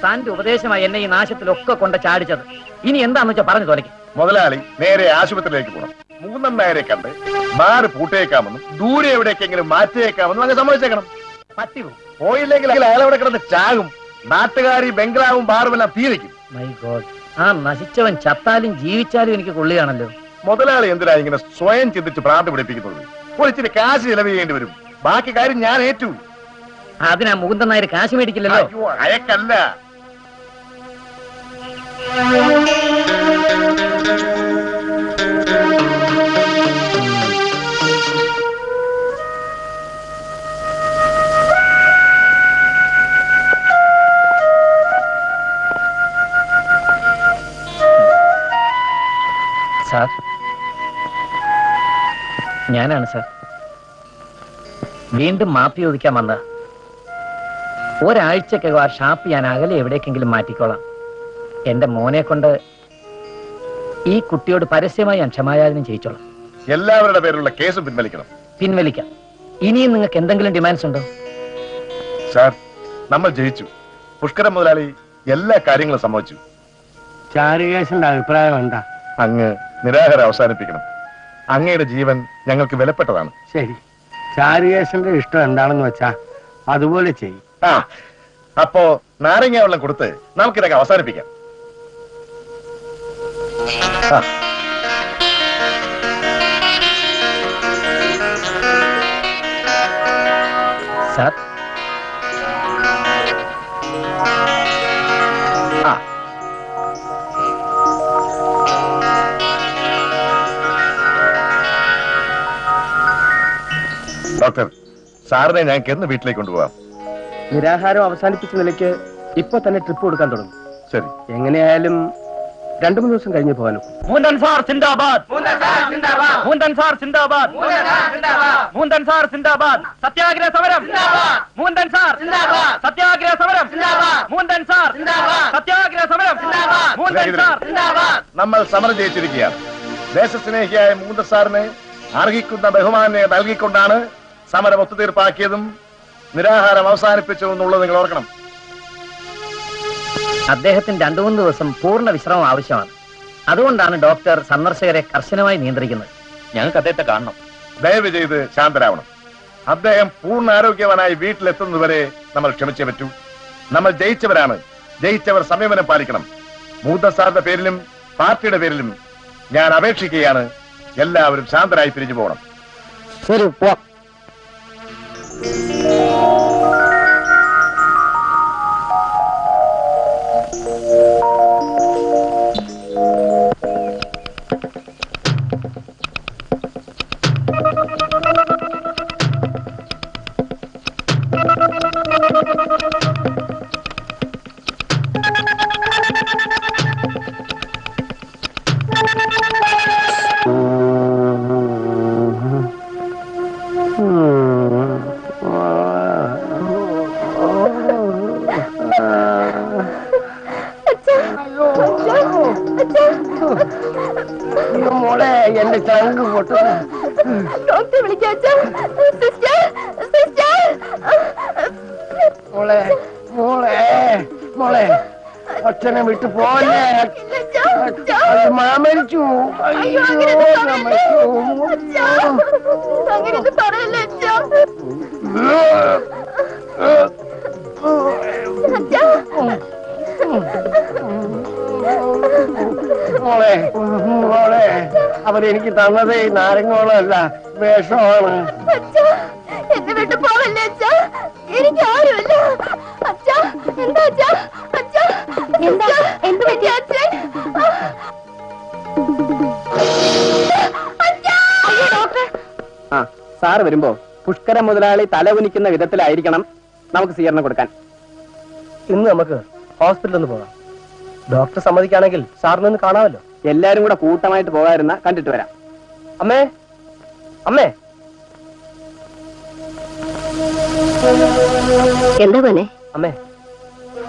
താന്റെ ഉപദേശമായി എന്നെ ഈ നാശത്തിലൊക്കെ കൊണ്ട് ചാടിച്ചത്. ഇനി എന്താന്ന് വെച്ചാ പറഞ്ഞു തോന്നിക്ക്. മുതലാളി നേരെ ആശുപത്രിയിലേക്ക് പോകണം. മൂന്നന്നായരെ കണ്ട് ബാറ് പൂട്ടേക്കാമെന്നും ദൂരെ എവിടേക്കെങ്കിലും മാറ്റിയേക്കാമെന്നും അങ്ങ് സമ്മതിച്ചേക്കണം. പറ്റി പോകും. പോയില്ലെങ്കിൽ അയാൾ അവിടെ കിടന്ന് ചാകും. നാട്ടുകാരി ബംഗ്ലാവും ബാറുമെല്ലാം തീരയ്ക്കും. മൈ ഗോഡ്, ആ നശിച്ചവൻ ചത്താലും ജീവിച്ചാലും എനിക്ക് കൊള്ളിയാണല്ലോ. മുതലാളി എന്തിനാ ഇങ്ങനെ സ്വയം ചിന്തിച്ച് പ്രാന്ത് പിടിപ്പിക്കുന്നത്? ഒരിച്ചിരി കാശ് ചെലവ് ചെയ്യേണ്ടി വരും. ബാക്കി കാര്യം ഞാൻ ഏറ്റു. അതിനാ മുകുന്ദൻ നായർ കാശ് മേടിക്കില്ലല്ലോ. അയ്യോ, അയക്കല്ല. സാർ, ഞാനാണ് സാർ. വീണ്ടും മാപ്പി ചോദിക്കാൻ വന്ന. ഒരാഴ്ചക്കകം ആ ഷാപ്പ് ഞാൻ അകലെ എവിടേക്കെങ്കിലും മാറ്റിക്കോളാം. എന്റെ മോനെ കൊണ്ട് ഈ കുട്ടിയോട് പരസ്യമായി ഞാൻ ക്ഷമായാചനം ചെയ്യിച്ചോളാം. എല്ലാവരുടെ പേരിലുള്ള കേസും പിൻവലിക്കണം. പിൻവലിക്കാം. ഇനിയും നിങ്ങൾക്ക് എന്തെങ്കിലും ഡിമാൻഡ്സ് ഉണ്ടോ? സാർ, നമ്മൾ ജയിച്ചു. പുഷ്കരൻ മുതലാളി എല്ലാ കാര്യങ്ങളും സമ്മതിച്ചു. ചാരുകേശന്റെ അഭിപ്രായം എന്താ? അങ്ങ് നിരാഹാരം അവസാനിപ്പിക്കണം. അങ്ങയുടെ ജീവൻ ഞങ്ങൾക്ക് വിലപ്പെട്ടതാണ്. ശരി, ചാരുകേശന്റെ ഇഷ്ടം എന്താണെന്ന് വെച്ചാ അതുപോലെ ചെയ്യും. ആ, അപ്പോ നാരങ്ങ വെള്ളം കൊടുത്ത് നമുക്കിതൊക്കെ അവസാനിപ്പിക്കാം. ആ, സാർ, ആ. ഡോക്ടർ, സാറിനെ ഞങ്ങൾക്ക് എന്ന് വീട്ടിലേക്ക് കൊണ്ടുപോകാം? നിരാഹാരം അവസാനിപ്പിച്ച നിലയ്ക്ക് ഇപ്പൊ തന്നെ ട്രിപ്പ് കൊടുക്കാൻ തുടങ്ങും. ശരി. എങ്ങനെയായാലും 2-3 ദിവസം കഴിഞ്ഞ് പോകാനും. മൂന്തൻ സാർ സിന്ദാബാദ്! മൂന്തൻ സാർ സിന്ദാബാദ്! മൂന്തൻ സാർ സിന്ദാബാദ്! സത്യാഗ്രഹ സമരം! മൂന്തൻ സാർ സത്യാഗ്രഹ സമരം! മൂന്തൻ സാർ സത്യാഗ്രഹ സമരം! മൂന്തൻ സാർ! നമ്മൾ സമരം ജയിച്ചിരിക്കുകയാണ്. ദേശസ്നേഹിയായ മൂന്തൻ സാറിന് അർഹിക്കുന്ന ബഹുമാനെ നൽകിക്കൊണ്ടാണ് സമരം ഒത്തുതീർപ്പാക്കിയതും നിരാഹാരം അവസാനിപ്പിച്ചതെന്നുള്ളത് നിങ്ങൾ ഓർക്കണം. അദ്ദേഹത്തിന് 2-3 ദിവസം പൂർണ്ണ വിശ്രമം ആവശ്യമാണ്. അതുകൊണ്ടാണ് ഡോക്ടർ സന്ദർശകരെ കർശനമായി നിയന്ത്രിക്കുന്നത്. ഞങ്ങൾക്ക് അദ്ദേഹത്തെ കാണണം. ദയവ് ചെയ്ത് ശാന്തരാവണം. അദ്ദേഹം പൂർണ്ണ ആരോഗ്യവാനായി വീട്ടിലെത്തുന്നതുവരെ നമ്മൾ ക്ഷമിച്ചേ പറ്റൂ. നമ്മൾ ജയിച്ചവരാണ്. ജയിച്ചവർ സംയമനം പാലിക്കണം. മൂന്തൻ സാറിന്റെ പേരിലും പാർട്ടിയുടെ പേരിലും ഞാൻ അപേക്ഷിക്കുകയാണ്. എല്ലാവരും ശാന്തരായി പിരിഞ്ഞു പോകണം. ശരി, പോ. മോളെ, എന്റെ ചങ്ക് പൊട്ടുന്നു. ഡോക്ടറെ വിളിക്കാച്ചാ. Sister, sister. മോളെ, മോളെ, മോളെ, അച്ഛനെ വിട്ടു പോലെ. മരിച്ചു. അയ്യോ, അങ്ങനെയൊന്നും പറയല്ലേ അച്ഛാ. മോളെ, മോളെ, അവരെനിക്ക് തന്നത് നാരങ്ങോളമല്ല, വിഷമാണ്. അച്ഛാ, എന്നെ വിട്ടു പോവല്ലേ അച്ഛാ. എനിക്ക് ആരുമില്ല അച്ഛാ. എന്താ അച്ഛാ? അച്ഛാ, എന്താ എന്ത് പറ്റി അച്ഛൻ? ആ, സാറ് വരുമ്പോ പുഷ്കര മുതലാളി തല കുനിക്കുന്ന വിധത്തിലായിരിക്കണം നമുക്ക് സ്വീകരണം കൊടുക്കാൻ. ഇന്ന് നമുക്ക് ഹോസ്പിറ്റലിൽ ഒന്ന് പോകാം. ഡോക്ടർ സമ്മതിക്കുകയാണെങ്കിൽ സാറിനൊന്ന് കാണാമല്ലോ. എല്ലാരും കൂടെ കൂട്ടമായിട്ട് പോകാതിരുന്ന കണ്ടിട്ട് വരാം. അമ്മേ, അമ്മേ. എന്താ മോനെ? അമ്മേ,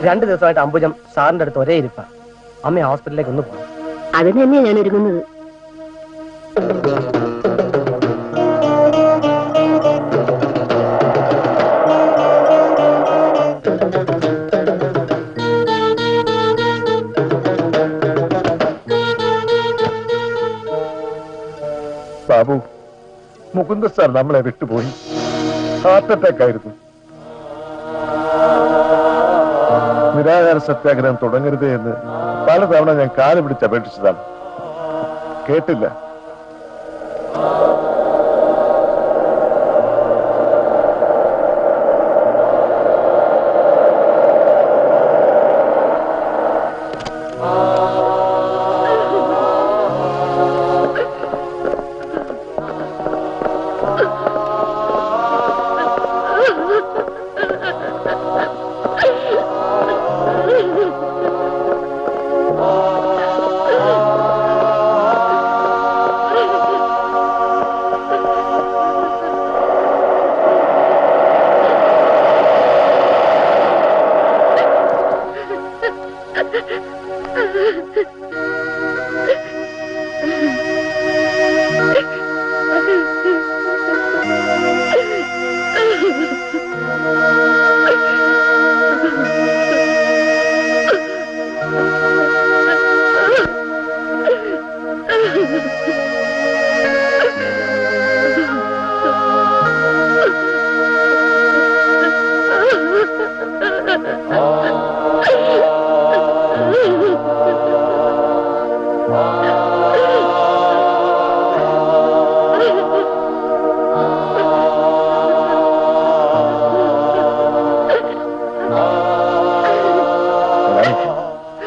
2 ദിവസമായിട്ട് അംബുജം സാറിന്റെ അടുത്ത് ഒരേ ഇരിപ്പാ. അമ്മ ഹോസ്പിറ്റലിലേക്ക് ഒന്ന് പോകാം. അതിന് തന്നെയാ ഞാൻ ഒരുങ്ങുന്നത്. മുകുന്ദ സാർ നമ്മളെ വിട്ടുപോയി. ഹാർട്ട് അറ്റാക്ക് ആയിരുന്നു. നിരാഹാര സത്യാഗ്രഹം തുടങ്ങരുതേ എന്ന് പലതവണ ഞാൻ കാല് പിടിച്ച് അപേക്ഷിച്ചതാണ്. കേട്ടില്ല.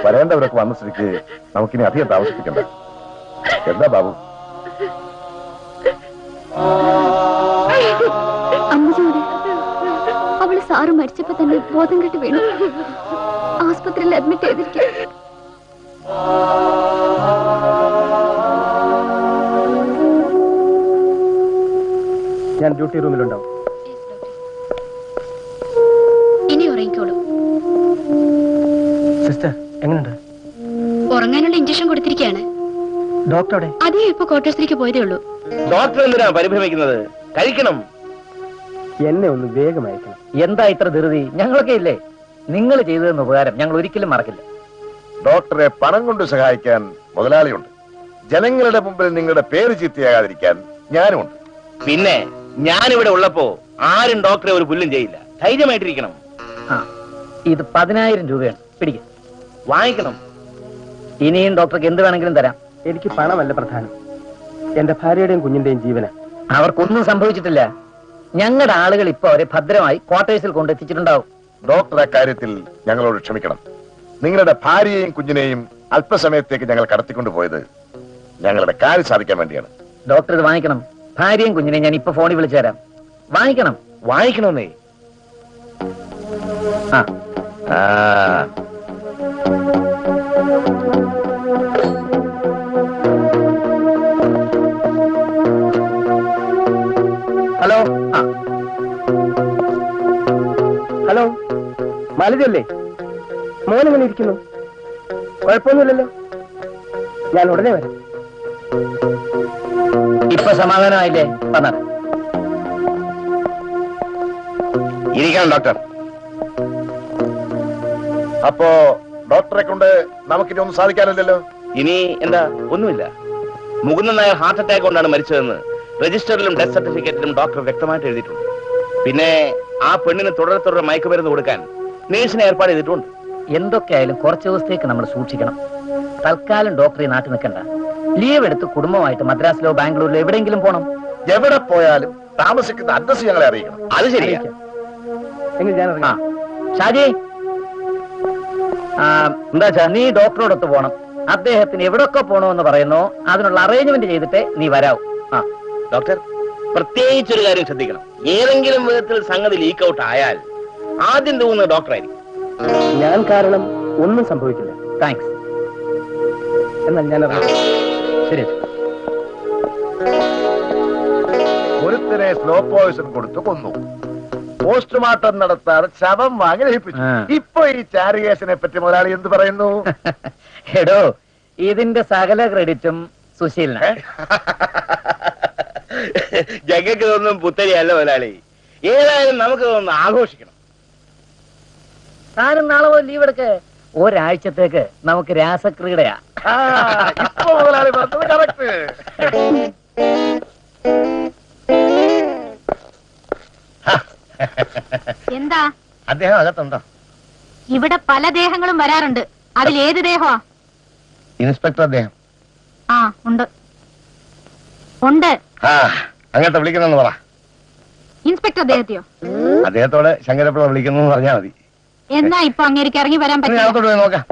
വരേണ്ടവരൊക്കെ വന്ന സ്ഥിതിക്ക് നമുക്കിനി അധികം താമസിപ്പിക്കണ്ട. എന്താ ബാബു? അമ്മയോട് അവള് സാറ് മരിച്ചപ്പോ തന്നെ ബോധം കെട്ട് വീണു. ആസ്പത്രിയിൽ അഡ്മിറ്റ് ചെയ്തിരിക്കും. ഞാൻ ഡ്യൂട്ടി റൂമിലുണ്ടാവും. ഇനി ഉറങ്ങിക്കോളൂ. സിസ്റ്റർ എങ്ങനെയുണ്ട്? ഉറങ്ങാനുള്ള ഇഞ്ചക്ഷൻ കൊടുത്തിരിക്കുകയാണ്. ഡോക്ടറെ അതേ ഇപ്പൊ ക്വാർട്ടേഴ്സിലേക്ക് പോയതേ ഉള്ളൂ. ഡോക്ടർ എന്തിനാ പരിഭ്രമിക്കുന്നത്? കഴിക്കണം. എന്നെ ഒന്ന് വേഗം അയക്കണം. എന്താ ഇത്ര ധൃതി? ഞങ്ങളൊക്കെ ഇല്ലേ? നിങ്ങൾ ചെയ്തതെന്ന് ഉപകാരം ഞങ്ങൾ ഒരിക്കലും മറക്കില്ല. ഡോക്ടറെ പണം കൊണ്ട് സഹായിക്കാൻ മുതലാളിയുണ്ട്. ജനങ്ങളുടെ മുമ്പിൽ നിങ്ങളുടെ പേര് ചീത്തയാകാതിരിക്കാൻ ഞാനുമുണ്ട്. പിന്നെ ഞാനിവിടെ ഉള്ളപ്പോ ആരും ഡോക്ടറെ ഒരു പുല്ലും ചെയ്യില്ല. ധൈര്യമായിട്ടിരിക്കണം. ആ, ഇത് 10,000 രൂപയാണ്. പിടിക്കും. വാങ്ങിക്കണം. ഇനിയും ഡോക്ടർക്ക് എന്ത് വേണമെങ്കിലും തരാം. എനിക്ക് പണമല്ല പ്രധാനം, എന്റെ ഭാര്യയുടെയും കുഞ്ഞിന്റെയും ജീവന. അവർക്കൊന്നും സംഭവിച്ചിട്ടില്ല. ഞങ്ങളുടെ ആളുകൾ ഇപ്പൊ അവരെ ഭദ്രമായി ക്വാർട്ടേഴ്സിൽ കൊണ്ടെത്തിച്ചിട്ടുണ്ടാവും. ഡോക്ടർ അക്കാര്യത്തിൽ ഞങ്ങളോട് ക്ഷമിക്കണം. നിങ്ങളുടെ ഭാര്യയെയും കുഞ്ഞിനെയും അല്പസമയത്തേക്ക് ഞങ്ങൾ കടത്തിക്കൊണ്ടുപോയത് ഞങ്ങളുടെ കാര്യം സാധിക്കാൻ വേണ്ടിയാണ്. ഡോക്ടർ ഇത് വാങ്ങിക്കണം. ഭാര്യയും കുഞ്ഞിനെയും ഞാൻ ഇപ്പൊ ഫോണിൽ വിളിച്ചു തരാം. വാങ്ങിക്കണം. വാങ്ങിക്കണമെന്നേ. ആ, ആ, ഹലോ. ആ, ഹലോ, മാലതിയല്ലേ? മോനെങ്ങനെ ഇരിക്കുന്നു? കുഴപ്പമൊന്നുമില്ലല്ലോ. ഞാൻ ഉടനെ വരാം. ഇപ്പൊ സമാധാനമായില്ലേ? വന്ന ഇരിക്കണം ഡോക്ടർ. അപ്പോ ഡോക്ടറെ കൊണ്ട് നമുക്കിനി ഒന്നും സാധിക്കാനില്ലല്ലോ. ഇനി എന്താ? ഒന്നുമില്ല. മുകുന്ദൻ നായർ ഹാർട്ട് അറ്റാക്ക് കൊണ്ടാണ് മരിച്ചതെന്ന് രജിസ്റ്ററിലും ഡെത്ത് സർട്ടിഫിക്കറ്റിലും ഡോക്ടർ വ്യക്തമായിട്ട് എഴുതിയിട്ടുണ്ട്. പിന്നെ ആ പെണ്ണിന് തുടരെ മയക്കുമരുന്ന് കൊടുക്കാൻ നേഴ്സിനെ ഏർപ്പാട് ചെയ്തിട്ടുണ്ട്. എന്തൊക്കെയായാലും കുറച്ച് ദിവസത്തേക്ക് നമ്മൾ സൂക്ഷിക്കണം. തൽക്കാലം ഡോക്ടറെ നാട്ടിൽ നിൽക്കണ്ട. ലീവ് എടുത്ത് കുടുംബമായിട്ട് മദ്രാസിലോ ബാംഗ്ലൂരിലോ എവിടെയെങ്കിലും പോണം. എവിടെ പോയാലും താമസിക്കുന്ന അഡ്രസ് ഞങ്ങളെ അറിയിക്കണം. അത് ശരിയാ. എങ്കിൽ ഞാൻ ആ, ഇറങ്ങാം. ഷാജി, എന്താ നീ ഡോക്ടറോടൊത്ത് പോണം. അദ്ദേഹത്തിന് എവിടൊക്കെ പോണോന്ന് പറയുന്നോ അതിനുള്ള അറേഞ്ച്മെന്റ് ചെയ്തിട്ട് നീ വരാവൂ. ആ, ഡോക്ടർ, പ്രത്യേകിച്ചൊരു കാര്യം ശ്രദ്ധിക്കണം. ഏതെങ്കിലും വിധത്തിൽ സംഗതി ലീക്ക് ഔട്ട് ആയാൽ ആദ്യം തോന്നുന്നത് ഡോക്ടറായിരിക്കും. ഞാൻ കാരണം ഒന്നും സംഭവിക്കില്ല. താങ്ക്സ്. എന്നാൽ ഞാൻ ഇറങ്ങാം. ശരി. ഒരുത്തരെ സ്ലോ പോയിസൺ കൊടുത്തു കൊന്നു. പോസ്റ്റ്മോർട്ടം നടത്താതെ ശവം വാങ്ങി ലഭിച്ചു. ആ. ഇപ്പൊ ഈ ചാരുകേസിനെ പറ്റി മുതലാളി എന്ത് പറയുന്നു? എടോ, ഇതിന്റെ സകല ക്രെഡിറ്റും സുശീലിന്. ജഗക്ക് ഇതൊന്നും പുത്തരിയല്ല മുതലാളി. ഏതായാലും നമുക്ക് ഇതൊന്ന് ആഘോഷിക്കണം. താനും നാളെ പോയി ലീവ് എടുക്ക്. ഒരാഴ്ചത്തേക്ക് നമുക്ക് രാസക്രീഡയാ. ഇപ്പൊ മുതലാളി പറഞ്ഞത് കറക്റ്റ്. എന്താ? അദ്ദേഹം അകത്തുണ്ടോ? ഇവിടെ പല ദേഹങ്ങളും വരാറുണ്ട്. അതിലേത് ദേഹമാ? ഇൻസ്പെക്ടർ അദ്ദേഹം. ആ ഉണ്ട് ഉണ്ട്. ആ അങ്ങനത്തെ വിളിക്കുന്നെന്ന് പറ. ഇൻസ്പെക്ടർ ദേഹത്തെയോ? അദ്ദേഹത്തോട് ശങ്കരപ്പിള്ള വിളിക്കുന്നു പറഞ്ഞാൽ മതി. എന്നാ ഇപ്പൊ അങ്ങേർക്ക് ഇറങ്ങി വരാൻ പറ്റില്ല. അകത്തോട്ട് പോയി നോക്കാം.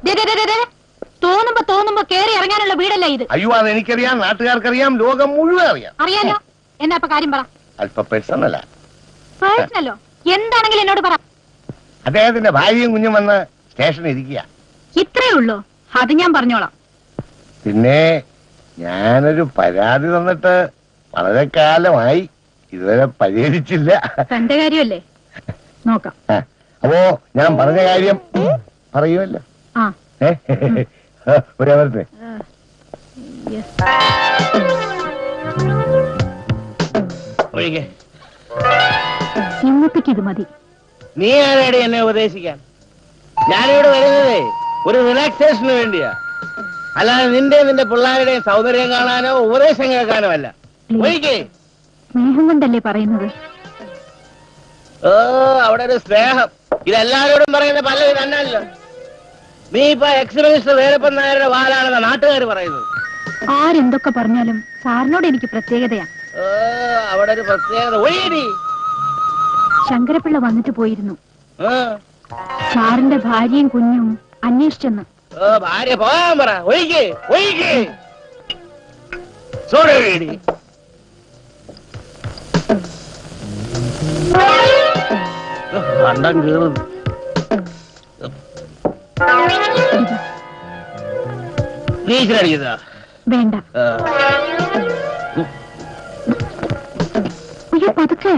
തോന്നുമ്പോ കേറി ഇറങ്ങാനുള്ള വീടല്ല ഇത്. അയ്യോ അത് എനിക്കറിയാം, നാട്ടുകാർക്കറിയാം, ലോകം മുഴുവൻ അറിയാം. അറിയാലോ. എന്നാ ഇപ്പൊ കാര്യം പറ. അല്പ പേഴ്സണല്ല. പേഴ്സണലോ? എന്താണെങ്കിലും എന്നോട് പറ. അദ്ദേഹത്തിന്റെ ഭാര്യയും കുഞ്ഞും വന്ന് സ്റ്റേഷനിൽ ഇരിക്കുക. ഇത്രേ ഉള്ളൂ? അത് ഞാൻ പറഞ്ഞോളാം. പിന്നെ ഞാനൊരു പരാതി തന്നിട്ട് വളരെ കാലമായി, ഇതുവരെ പരിഹരിച്ചില്ല. തന്റെ കാര്യമല്ലേ, നോക്കാം. അപ്പോ ഞാൻ പറഞ്ഞ കാര്യം പറയുമല്ലോ. ആ ഒരു അവരുടെ ഇന്നത്തേക്ക് ഇത് മതി. നീ ആരാടി എന്നെ ഉപദേശിക്കാൻ? ഞാനിവിടെ വരുന്നതേ ഒരു റിലാക്സേഷന് വേണ്ടിയാ, അല്ലാതെ നിന്റെ പിള്ളേരുടെയും സൗന്ദര്യം കാണാനോ ഉപദേശം കേൾക്കാനോ അല്ല. ഒഴിക്കേ. സ്നേഹം കൊണ്ടല്ലേ പറയുന്നത്? ഓ അവിടെ ഒരു സ്നേഹം, ഇതെല്ലാരോടും പറയുന്ന പല്ലവി തന്നല്ലോ. നീ ഇപ്പൊ എക്സ് മിനിസ്റ്റർ വേലപ്പൻ നായരുടെ വാലാണെന്ന നാട്ടുകാർ പറയുന്നത്. ആരെന്തൊക്കെ പറഞ്ഞാലും സാറിനോട് എനിക്ക് പ്രത്യേകതയാ. ഓ അവിടെ ഒരു പ്രത്യേകത. ഒഴിയടി. ശങ്കരപ്പിള്ള വന്നിട്ട് പോയിരുന്നു. സാറിന്റെ ഭാര്യയും കുഞ്ഞും അന്വേഷിച്ചെന്ന്. ഓ ഭാര്യ പോകാൻ പറ. ഒഴിക്കേ ഒഴിക്കേ. സോറി. കണ്ടം കീറുന്നു. നീച്ചടിച്ചതാ? വേണ്ട. അയ്യോ പതുക്കെ.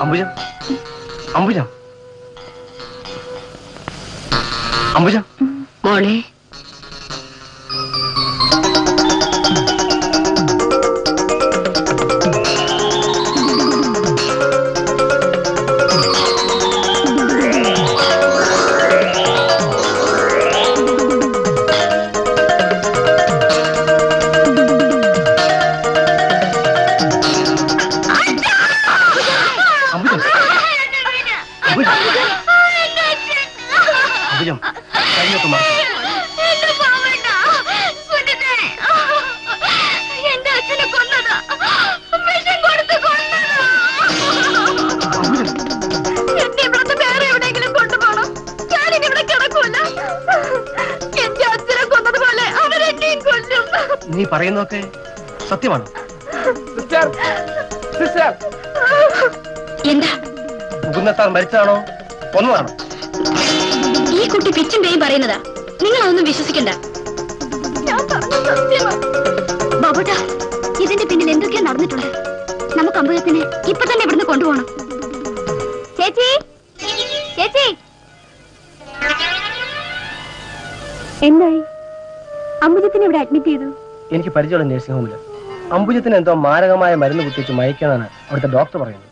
അംബുജം, അംബുജം, അംബുജം. മോളെ, അംബുജം, കൈയൊക്കെ മാറി. എന്റെ അച്ഛനെ കൊന്നതാ. വിഷം കൊടുത്ത് കൊന്നതാ. എന്നെ ഇവിടുന്ന് വേറെ എവിടെയെങ്കിലും കൊണ്ടുപോകണം. ഞാനിനി ഇവിടെ കിടക്കൂല. എന്റെ അച്ഛനെ കൊന്നതുപോലെ അവരെന്നെയും കൊല്ലും. നീ പറയുന്നതൊക്കെ സത്യമാണോ? എന്താ മുകുന്ദത്താൻ മരിച്ചതാണോ കൊന്നതാണോ? ഈ കുട്ടി പിച്ചും പേയും പറയുന്നതാ, നിങ്ങളൊന്നും വിശ്വസിക്കണ്ട. ഞാൻ പറഞ്ഞ സത്യമാ. ബാബുട്ടാ, ഇതിന്റെ പിന്നിൽ എന്തൊക്കെയാ നടന്നിട്ടുണ്ട്. നമുക്ക് അമ്പലത്തിന് ഇപ്പൊ തന്നെ ഇവിടുന്ന് കൊണ്ടുപോകണം. ചേച്ചി, ചേച്ചി. എന്തായി? അമ്പുജത്തിനെ ഇവിടെ അഡ്മിറ്റ് ചെയ്തു. എനിക്ക് പരിചയമുള്ള നഴ്സിംഗ് ഹോമില് അംബുജത്തിന് എന്തോ മാരകമായ മരുന്ന് കുത്തിച്ച് മയക്കാന്നാണ് അവിടുത്തെ ഡോക്ടർ പറയുന്നത്.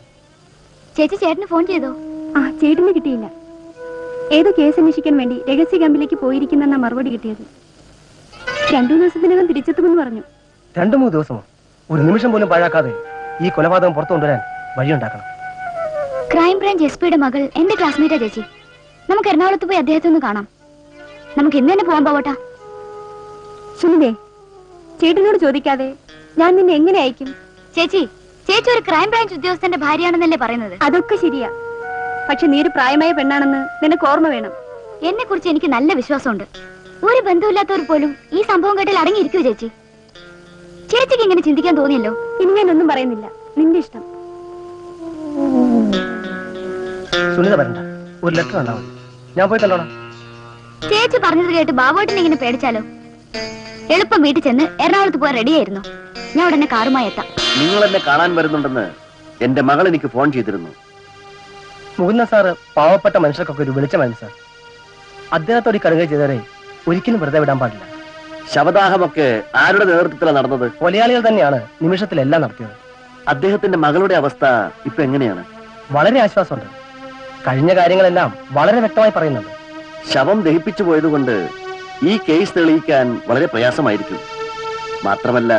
ചേച്ചി ചേട്ടന് ഫോൺ ചെയ്തോ? ആ ചേട്ടന് കിട്ടിയില്ല. ഏതോ കേസ് അന്വേഷിക്കാൻ വേണ്ടി രഹസ്യ ക്യാമ്പിലേക്ക് പോയിരിക്കുന്ന മറുപടി കിട്ടിയത്. 2 ദിവസത്തിനകം തിരിച്ചെത്തുമെന്ന് പറഞ്ഞു. 2-3 ദിവസമോ? ഒരു നിമിഷം പോലും പാഴാക്കാതെ ഈ കൊലപാതകം പുറത്തു കൊണ്ടുവരാൻ വഴിയുണ്ടാക്കണം. ക്രൈംബ്രാഞ്ച് എസ്പിയുടെ മകൾ എന്റെ ക്ലാസ്മേറ്റാ ചേച്ചി. നമുക്ക് എറണാകുളത്ത് പോയി അദ്ദേഹത്തെ ഒന്ന് കാണാം. നമുക്ക് ഇന്ന് തന്നെ പോകാൻ പോവട്ടാ. സുനിതേ, ചേട്ടനോട് ചോദിക്കാതെ ഞാൻ നിന്നെ എങ്ങനെ അയക്കും? ചേച്ചി, ചേച്ചി ഒരു ക്രൈംബ്രാഞ്ച് ഉദ്യോഗസ്ഥന്റെ ഭാര്യയാണെന്നല്ലേ പറയുന്നത്? അതൊക്കെ ശരിയാ. പക്ഷെ നീ ഒരു പ്രായമായ പെണ്ണാണെന്ന് നിനക്ക് ഓർമ്മ വേണം. എന്നെ കുറിച്ച് എനിക്ക് നല്ല വിശ്വാസമുണ്ട്. ഒരു ബന്ധമില്ലാത്തവർ പോലും ഈ സംഭവം കേട്ടാൽ അടങ്ങിയിരിക്കൂ ചേച്ചി. ചേച്ചിക്ക് ഇങ്ങനെ ചിന്തിക്കാൻ തോന്നിയല്ലോ. ഇനി ഞാനൊന്നും പറയുന്നില്ല, നിന്റെ ഇഷ്ടം. സുനിത വരണ്ട, ഒരു ലെറ്റർ ഉണ്ടാവും. ഞാൻ പോയി കണ്ടോളാം. ചേച്ചി പറഞ്ഞത് കേട്ട് ബാബുവേട്ടനെ ഇങ്ങനെ പേടിച്ചാലോ? എളുപ്പം വീട്ടിൽ ചെന്ന് എറണാകുളത്ത് പോകാൻ റെഡിയായിരുന്നു. ഞാൻ ഉടനെ കാറുമായി എത്താം. നിങ്ങൾ എന്നെ കാണാൻ വരുന്നുണ്ടെന്ന് എന്റെ മകൾ എനിക്ക് ഫോൺ ചെയ്തിരുന്നു. മുകുന്ദ സാറ് പാവപ്പെട്ട മനുഷ്യർക്കൊക്കെ ഒരു വെളിച്ചമായിരുന്നു സാർ. അദ്ദേഹത്തോട് ഈ കടുകை ചെയ്തവരെ ഒരിക്കലും വെറുതെ വിടാൻ പാടില്ല. ശവദാഹമൊക്കെ ആരുടെ നേതൃത്വത്തിലാണ് നടന്നത്? കൊലയാളികൾ തന്നെയാണ് നിമിഷത്തിലെല്ലാം നടത്തിയത്. അദ്ദേഹത്തിന്റെ മകളുടെ അവസ്ഥ ഇപ്പൊ എങ്ങനെയാണ്? വളരെ ആശ്വാസമുണ്ട്. കഴിഞ്ഞ കാര്യങ്ങളെല്ലാം വളരെ വ്യക്തമായി പറയുന്നുണ്ട്. ശവം ദഹിപ്പിച്ചു പോയതുകൊണ്ട് ഈ കേസ് തെളിയിക്കാൻ വളരെ പ്രയാസമായിരിക്കും. മാത്രമല്ല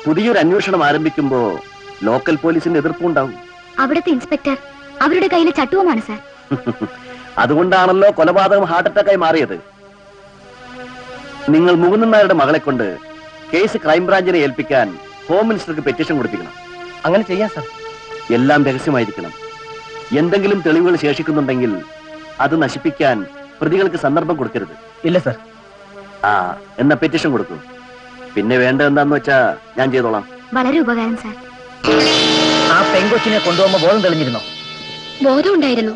പുതിയൊരു അന്വേഷണം ആരംഭിക്കുമ്പോ ലോക്കൽ പോലീസിന്റെ എതിർപ്പുണ്ടാവും. അവിടുത്തെ ഇൻസ്പെക്ടർ അവരുടെ കയ്യിലെ ചട്ടുവമാണ് സാർ. അതുകൊണ്ടാണല്ലോ കൊലപാതകം ഹാർട്ട് അറ്റാക്കായി മാറിയത്. നിങ്ങൾ മുകുന്ദൻ നായരുടെ മകളെ കൊണ്ട് കേസ് ക്രൈംബ്രാഞ്ചിനെ ഏൽപ്പിക്കാൻ ഹോം മിനിസ്റ്റർക്ക് പെറ്റീഷൻ കൊടുപ്പിക്കണം. അങ്ങനെ ചെയ്യാം സാർ. എല്ലാം രഹസ്യമായിരിക്കണം. എന്തെങ്കിലും തെളിവുകൾ ശേഷിക്കുന്നുണ്ടെങ്കിൽ അത് നശിപ്പിക്കാൻ പ്രതികൾക്ക് സന്ദർഭം കൊടുക്കരുത്. ഇല്ല സാർ. എന്നാ പെറ്റീഷൻ കൊടുക്കൂ. പിന്നെ വേണ്ടത് എന്താന്ന് വെച്ചാ ഞാൻ ചെയ്തോളാം. വളരെ ഉപകാരം സാർ. ആ പെങ്കൊച്ചിനെ കൊണ്ടുപോകുമ്പോ ബോധം തെളിഞ്ഞിരുന്നോ? ബോധം ഉണ്ടായിരുന്നു.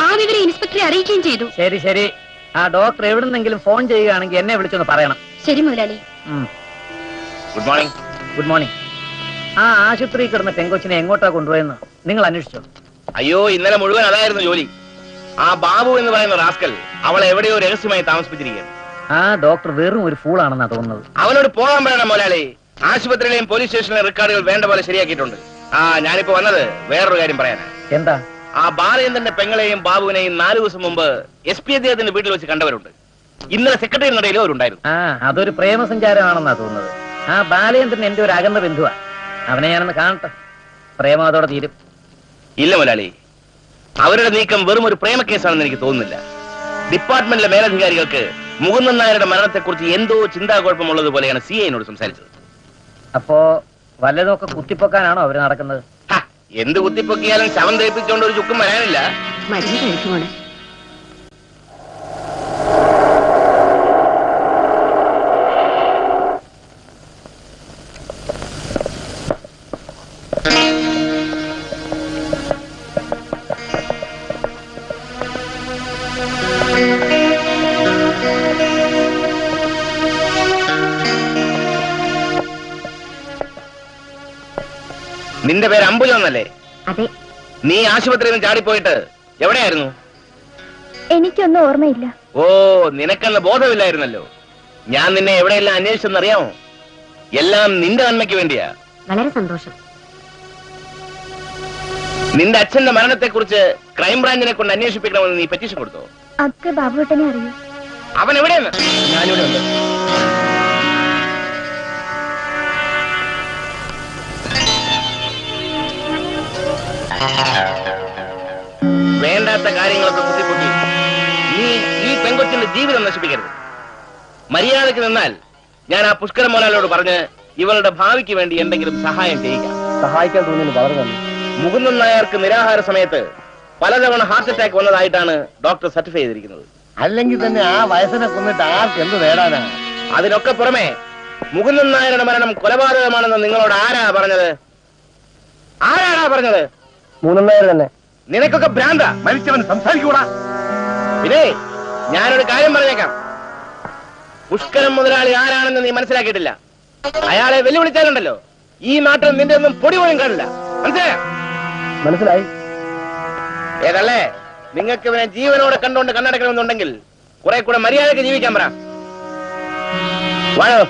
ആ വിവരം ഇൻസ്പെക്ടറെ അറിയിക്കുകയും ചെയ്തു. ശരി ശരി. ആ ഡോക്ടർ എവിടുന്നെങ്കിലും ഫോൺ ചെയ്യുകയാണെങ്കിൽ എന്നെ വിളിച്ചൊന്ന് പറയണം. ശരി മുതലാളി. Good morning. Good morning. ആ ആശുപത്രി കിടന്ന പെങ്കൊച്ചിനെ എങ്ങോട്ടാ കൊണ്ടുപോയെന്ന് നിങ്ങൾ അന്വേഷിച്ചോ? അയ്യോ, ഇന്നലെ മുഴുവൻ അതായിരുന്നു ജോലി. ആ ബാബു എന്ന് പറയുന്ന റാസ്കൽ അവളെ എവിടെയോ രഹസ്യമായി താമസിപ്പിച്ചിരിക്കുകയാണ്. ആ ഡോക്ടർ വെറും ഒരു ഫൂളാണെന്നാ തോന്നുന്നത്. അവനോട് പോകാൻ പറയണം മുതലാളി. ആശുപത്രിയിലെയും പോലീസ് സ്റ്റേഷനിലെയും റെക്കോർഡുകൾ വേണ്ട പോലെ ശരിയാക്കിയിട്ടുണ്ട്. ഞാനിപ്പോ വന്നത് വേറൊരു കാര്യം പറയാനാ. എന്താ? ആ ബാലചന്ദ്രന്റെ പെങ്ങളെയും ബാബുവിനെയും 4 ദിവസം മുമ്പ് SP അദ്ദേഹത്തിന്റെ വീട്ടിൽ വെച്ച് കണ്ടവരുണ്ട്. ഇന്നലെ സെക്രട്ടറിയിലും അവരുണ്ടായിരുന്നു. അതൊരു പ്രേമസഞ്ചാരമാണെന്നാ തോന്നുന്നത്. ആ ബാലചന്ദ്രൻ എന്റെ ഒരു അകന്ന ബന്ധുവാ. അവനെ ഞാനൊന്ന് കാണട്ടെ. പ്രേമം അതോടെ തീരും. ഇല്ല മുതലാളി, അവരുടെ നീക്കം വെറും ഒരു പ്രേമ കേസാണെന്ന് എനിക്ക് തോന്നുന്നില്ല. ഡിപ്പാർട്ട്മെന്റിലെ മേലധികാരികൾക്ക് മുകുന്ദൻ നായരുടെ മരണത്തെക്കുറിച്ച് എന്തോ ചിന്താകുഴപ്പമുള്ളത് പോലെയാണ് CIനോട് സംസാരിച്ചത്. അപ്പോ വല്ലതൊക്കെ കുത്തിപ്പൊക്കാനാണോ അവര് നടക്കുന്നത്? എന്ത് കുത്തിപ്പൊക്കിയാലും ശവം തേപ്പിച്ചുകൊണ്ട് ഒരു ചുക്കും വരാനില്ല. മരുന്ന് കഴിക്കുവാണ്. നിന്റെ പേര് അംബുജ എന്നല്ലേ? അതെ. നീ ആശുപത്രിയിൽ നിന്ന് ചാടിപ്പോയിട്ട് എവിടെയായിരുന്നു? എനിക്കൊന്നും ഓർമ്മയില്ല. ഓ, നിനക്കന്ന് ബോധമില്ലായിരുന്നല്ലോ. ഞാൻ നിന്നെ എവിടെയെല്ലാം അന്വേഷിച്ചെന്നറിയാമോ? എല്ലാം നിന്റെ നന്മയ്ക്ക് വേണ്ടിയാ. വളരെ സന്തോഷം. നിന്റെ അച്ഛന്റെ മരണത്തെക്കുറിച്ച് ക്രൈംബ്രാഞ്ചിനെ കൊണ്ട് അന്വേഷിപ്പിക്കണമെന്ന് നീ പെറ്റീഷൻ കൊടുത്തോ? അതൊക്കെ ബാബുവേട്ടനെ അറിയൂ. അവൻ എവിടെയാണ്? ഞാനിവിടെ ഉണ്ട്. വേണ്ടാത്ത കാര്യങ്ങളൊക്കെ കുത്തിപ്പൊക്കി നീ ഈ പെങ്കൊച്ചിന്റെ ജീവിതം നശിപ്പിക്കരുത്. മര്യാദയ്ക്ക് നിന്നാൽ ഞാൻ ആ പുഷ്കര മോനാലോട് പറഞ്ഞ് ഇവളുടെ ഭാവിക്ക് വേണ്ടി എന്തെങ്കിലും സഹായം ചെയ്യുക. സഹായിക്കാൻ തോന്നുന്നു. വളരെ നന്ദി. മുകുന്ദൻ നായർക്ക് നിരാഹാര സമയത്ത് പലതവണ ഹാർട്ട് അറ്റാക്ക് വന്നതായിട്ടാണ് ഡോക്ടർ സർട്ടിഫൈ ചെയ്തിരിക്കുന്നത്. അല്ലെങ്കിൽ തന്നെ ആ വയസ്സിനെ കൊന്നിട്ട് ആർക്ക് എന്ത് നേടാനാ? അതിനൊക്കെ പുറമെ മുകുന്ദൻ നായരുടെ മരണം കൊലപാതകമാണെന്ന് നിങ്ങളോട് ആരാ പറഞ്ഞത്? ആരാടാ പറഞ്ഞത്? മുകുന്ദൻ നായർ തന്നെ. നിനക്കൊക്കെ ഭ്രാന്ത. മരിച്ചവൻ സംസാരിക്കൂടാ. പിന്നെ ഞാനൊരു കാര്യം പറഞ്ഞേക്കാം. പുഷ്കരം മുതലാളി ആരാണെന്ന് നീ മനസ്സിലാക്കിയിട്ടില്ല. അയാളെ വെല്ലുവിളിച്ചാലുണ്ടല്ലോ ഈ നാട്ടിൽ നിന്റെ ഒന്നും പൊടി പോലും കാണില്ല. മനസ്സിലായോ? മനസ്സിലായി. ഏതല്ലേ, നിങ്ങൾക്ക് ഇവനെ ജീവനോടെ കണ്ടുകൊണ്ട് കണ്ണടക്കണമെന്നുണ്ടെങ്കിൽ കുറെ കൂടെ മര്യാദയ്ക്ക് ജീവിക്കാൻ പറ. വാഴോ.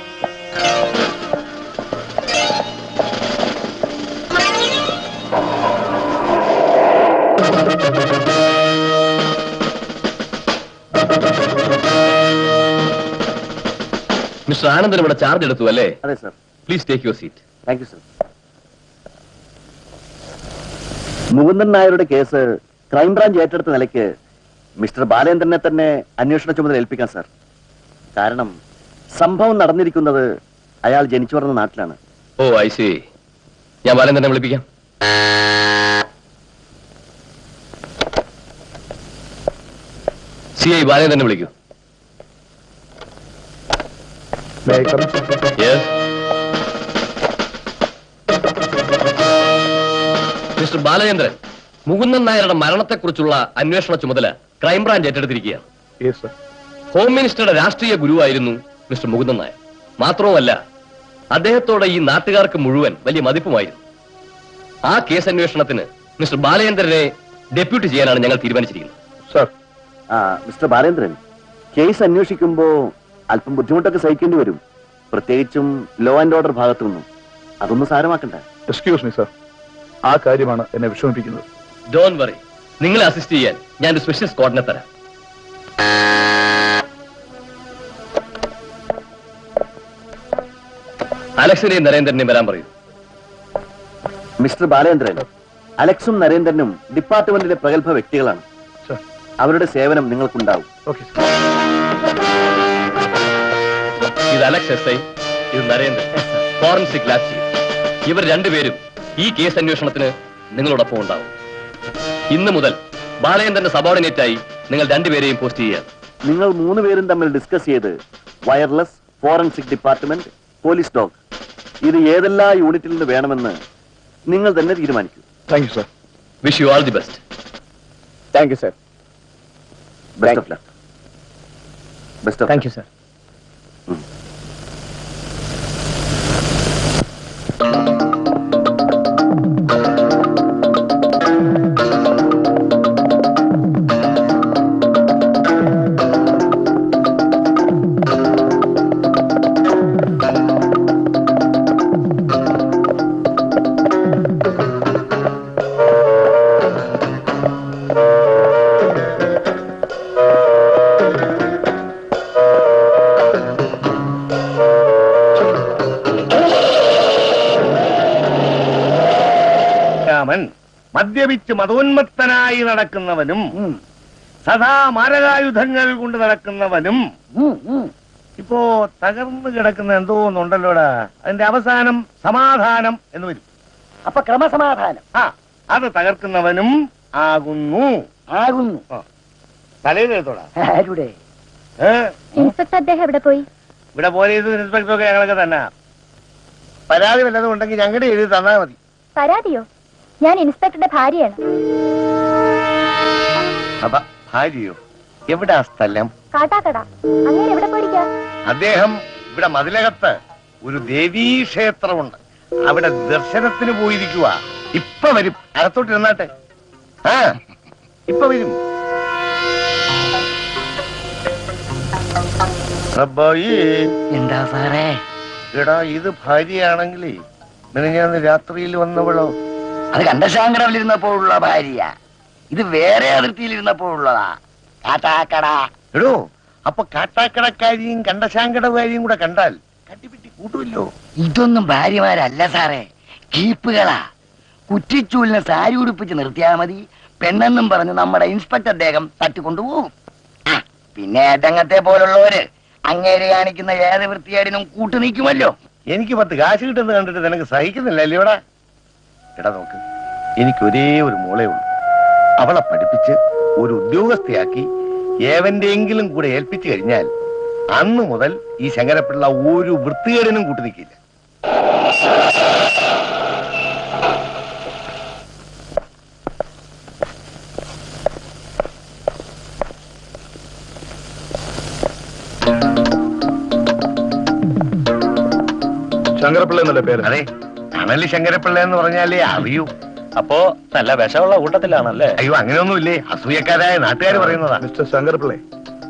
മിസ്റ്റർ ആനന്ദൻ ഇവിടെ ചാർജ് എടുത്തു അല്ലേ? അതെ sir. Please take your seat. Thank you sir. Mukundan നായരുടെ കേസ് ക്രൈംബ്രാഞ്ച് ഏറ്റെടുത്ത നിലയ്ക്ക് മിസ്റ്റർ ബാലേന്ദ്രനെ തന്നെ അന്വേഷണ ചുമതല ഏൽപ്പിക്കാം സർ. കാരണം സംഭവം നടന്നിരിക്കുന്നത് അയാൾ ജനിച്ചു വളർന്ന നാട്ടിലാണ്. ഓ, ഐ സി. ഞാൻ ബാലേന്ദ്രനെ വിളിപ്പിക്കാം. CI ബാലേന്ദ്രനെ വിളിക്കൂ. Yes. മിസ്റ്റർ ബാലചന്ദ്രൻ, മുകുന്ദൻ നായരുടെ മരണത്തെക്കുറിച്ചുള്ള അന്വേഷണ ചുമതല ക്രൈംബ്രാഞ്ച് ഏറ്റെടുത്തിരിക്കുകയാണ്. ഹോം മിനിസ്റ്ററുടെ രാഷ്ട്രീയ ഗുരുവായിരുന്നു മിസ്റ്റർ മുകുന്ദൻ നായർ. മാത്രവുമല്ല, അദ്ദേഹത്തോടെ ഈ നാട്ടുകാർക്ക് മുഴുവൻ വലിയ മതിപ്പുമായിരുന്നു. ആ കേസ് അന്വേഷണത്തിന് മിസ്റ്റർ ബാലചന്ദ്രനെ ഡെപ്യൂട്ടി ചെയ്യാനാണ് ഞങ്ങൾ തീരുമാനിച്ചിരിക്കുന്നത്. മിസ്റ്റർ ബാലേന്ദ്രൻ, കേസ് അന്വേഷിക്കുമ്പോ അല്പം ബുദ്ധിമുട്ടൊക്കെ സഹിക്കേണ്ടി വരും. പ്രത്യേകിച്ചും ലോ ആൻഡ് ഓർഡർ ഭാഗത്തു നിന്നും. അതൊന്നും സാരമാക്കണ്ട. എക്സ്ക്യൂസ് മീ സർ, ആ കാര്യമാണ് എന്നെ വിഷമിപ്പിക്കുന്നത്. ഡോൺ വറി, നിങ്ങളെ അസിസ്റ്റ് ചെയ്യാൻ ഞാൻ ഒരു സ്പെഷ്യൽ സ്ക്വാഡിനെ തരാം. അലക്സിനെയും നരേന്ദ്രനെയും വരാൻ പറയൂ. മിസ്റ്റർ ബാലേന്ദ്രൻ, അലക്സും നരേന്ദ്രനും ഡിപ്പാർട്ട്മെന്റിലെ പ്രഗത്ഭ വ്യക്തികളാണ്. അവരുടെ സേവനം നിങ്ങൾക്കുണ്ടാവും. ഇത് അലക്സ് എസ് ഐ, ഇത് നരേന്ദ്രൻ ഫോറൻസിക് ലാബ് ചീഫ്. ഇവർ രണ്ടുപേരും ഈ കേസ് അന്വേഷണത്തിന് നിങ്ങളോടൊപ്പം ഉണ്ടാവും. ഇന്ന് മുതൽ ബാലചന്ദ്രന്റെ സബോർഡിനേറ്റായി നിങ്ങൾ രണ്ടുപേരെയും പോസ്റ്റ് ചെയ്യുക. നിങ്ങൾ 3 പേരും തമ്മിൽ ഡിസ്കസ് ചെയ്ത് wireless, forensic department, police dog ഇത് ഏതെല്ലാം യൂണിറ്റിൽ നിന്ന് വേണമെന്ന് നിങ്ങൾ തന്നെ തീരുമാനിക്കൂ. Thank you sir. Wish you all the best. Thank you sir. Best of luck. Best of thank you sir. Raman മദ്യപിച്ച് മതോന്മത്തനായി നടക്കുന്നവനും സദാ മാരകായുധങ്ങൾ കൊണ്ട് നടക്കുന്നവനും ഇപ്പോ തകർന്നു കിടക്കുന്ന എന്തോ ഒന്നുണ്ടല്ലോടാ. അതിന്റെ അവസാനം സമാധാനം എന്ന് വരും. അപ്പൊ ക്രമസമാധാനം അത് തകർക്കുന്നവനും ആകുന്നു. തലയിൽ എഴുത്തോടാ. ആരുടെ? ഇൻസ്പെക്ടർ അദ്ദേഹം എവിടെ പോയി? ഇവിടെ പോലീസും ഇൻസ്പെക്ടറൊക്കെ ഞങ്ങളൊക്കെ തന്നെ. പരാതി വല്ലതും ഉണ്ടെങ്കിൽ ഞങ്ങളുടെ എഴുതി തന്നാ മതി. പരാതിയോ? ഞാൻ ഇൻസ്പെക്ടറുടെ ഭാര്യയാണ്. അപ്പൊ ഭാര്യയോ? എവിടാ സ്ഥലം? കാട്ടാക്കട. അങ്ങനെ എവിടെ പോയിരിക്കാ? അദ്ദേഹം ഇവിടെ മതിലകത്ത് ഒരു ദേവീക്ഷേത്രമുണ്ട്, അവിടെ ദർശനത്തിന് പോയിരിക്കുക. ഇപ്പൊ വരും. അകത്തോട്ട് ഇരുന്നാട്ടെ. ഇപ്പൊ വരും. എന്താ സാറേ? എടാ, ഇത് ഭാര്യയാണെങ്കിലേ ഞാൻ രാത്രിയിൽ വന്നവളോ? അത് കണ്ടശാങ്കടവിലിരുന്നപ്പോഴുള്ള ഭാര്യ. ഇത് വേറെ അതിർത്തിയിലിരുന്നപ്പോഴുള്ളതാ. കാട്ടാക്കട. എടോ, അപ്പൊ കാട്ടാക്കടക്കാരിയും കണ്ടശാങ്കടക്കാരിയും കൂടെ കണ്ടാൽ കട്ടിപ്പിട്ടി കൂട്ടുമല്ലോ. ഇതൊന്നും ഭാര്യമാരല്ല സാറേ, കീപ്പുകളാ. കുറ്റിച്ചൂലിനെ സാരി ഉടുപ്പിച്ച് നിർത്തിയാൽ മതി, പെണ്ണെന്നും പറഞ്ഞ് നമ്മുടെ ഇൻസ്പെക്ടർ അദ്ദേഹം തട്ടിക്കൊണ്ടുപോകും. പിന്നെ ഏട്ടങ്ങത്തെ പോലുള്ളവര് അങ്ങേര് കാണിക്കുന്ന ഏത് വൃത്തിയേടിനും കൂട്ടു നിൽക്കുമല്ലോ. എനിക്ക് 10 കാശ് കിട്ടുന്നത് കണ്ടിട്ട് നിനക്ക് സഹിക്കുന്നില്ല അല്ലയോടാ? എടാ നോക്ക്, എനിക്ക് ഒരേ ഒരു മോളേ ഉള്ളൂ. അവളെ പഠിപ്പിച്ച് ഒരു ഉദ്യോഗസ്ഥയാക്കി ഏവന്റെയെങ്കിലും കൂടെ ഏൽപ്പിച്ചു കഴിഞ്ഞാൽ അന്നു മുതൽ ഈ ശങ്കരപ്പിള്ള ഒരു വൃത്തികേടിനും കൂട്ടു നിൽക്കില്ല. ശങ്കരപ്പിള്ള എന്നല്ലേ പേര്? അതെ, അണലി ശങ്കരപ്പിള്ള എന്ന് പറഞ്ഞാലേ അറിയൂ. അപ്പോ നല്ല വിഷമുള്ള കൂട്ടത്തിലാണല്ലേ? അയ്യോ, അങ്ങനെയൊന്നുമില്ലേ, അസൂയക്കാരായ നാട്ടുകാർ പറയുന്നതാ. മിസ്റ്റർ ശങ്കരപ്പിള്ളെ,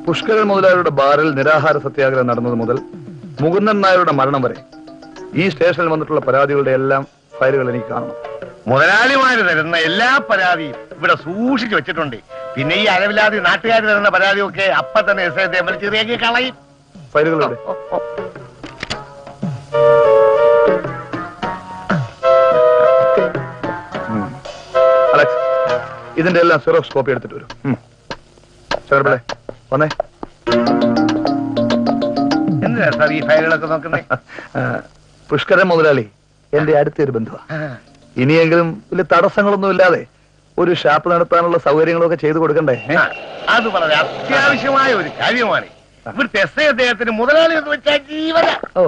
പുഷ്കരൻ മുതലാളിയുടെ ബാറിൽ നിരാഹാര സത്യാഗ്രഹം നടന്നത് മുതൽ മുകുന്ദൻ നായരുടെ മരണം വരെ ഈ സ്റ്റേഷനിൽ വന്നിട്ടുള്ള പരാതികളുടെ എല്ലാം ഫയലുകൾ എനിക്ക് കാണണം. മുതലാളിമാര് തരുന്ന എല്ലാ പരാതിയും ഇവിടെ സൂക്ഷിച്ചു വെച്ചിട്ടുണ്ട്. പിന്നെ ഈ അലവിലാതി നാട്ടുകാർ തരുന്ന പരാതിയൊക്കെ അപ്പൊ തന്നെ ചെറിയാക്കി കളയും. ഫയലുകളുടെ അലക്സ്, ഇതിന്റെ എല്ലാം സിറോക്സ് കോപ്പി എടുത്തിട്ട് വരും. ശങ്കരപ്പിള്ളെ വന്നേ. എന്തിനാ സാർ ഈ ഫയലുകളൊക്കെ നോക്കുന്നേ? പുഷ്കരൻ മുതലാളി എന്റെ അടുത്തൊരു ബന്ധുവാ. ഇനിയെങ്കിലും വലിയ തടസ്സങ്ങളൊന്നും ഇല്ലാതെ ഒരു ഷാപ്പ് നടത്താനുള്ള സൗകര്യങ്ങളൊക്കെ ചെയ്തു കൊടുക്കണ്ടേ? അത് വളരെ അത്യാവശ്യമായ ഒരു കാര്യമാണ്. ഇവിടുത്തെ എസ് ഐ അദ്ദേഹത്തിന് മുതലാളി എന്ന് വെച്ചാൽ ജീവന. ഓ,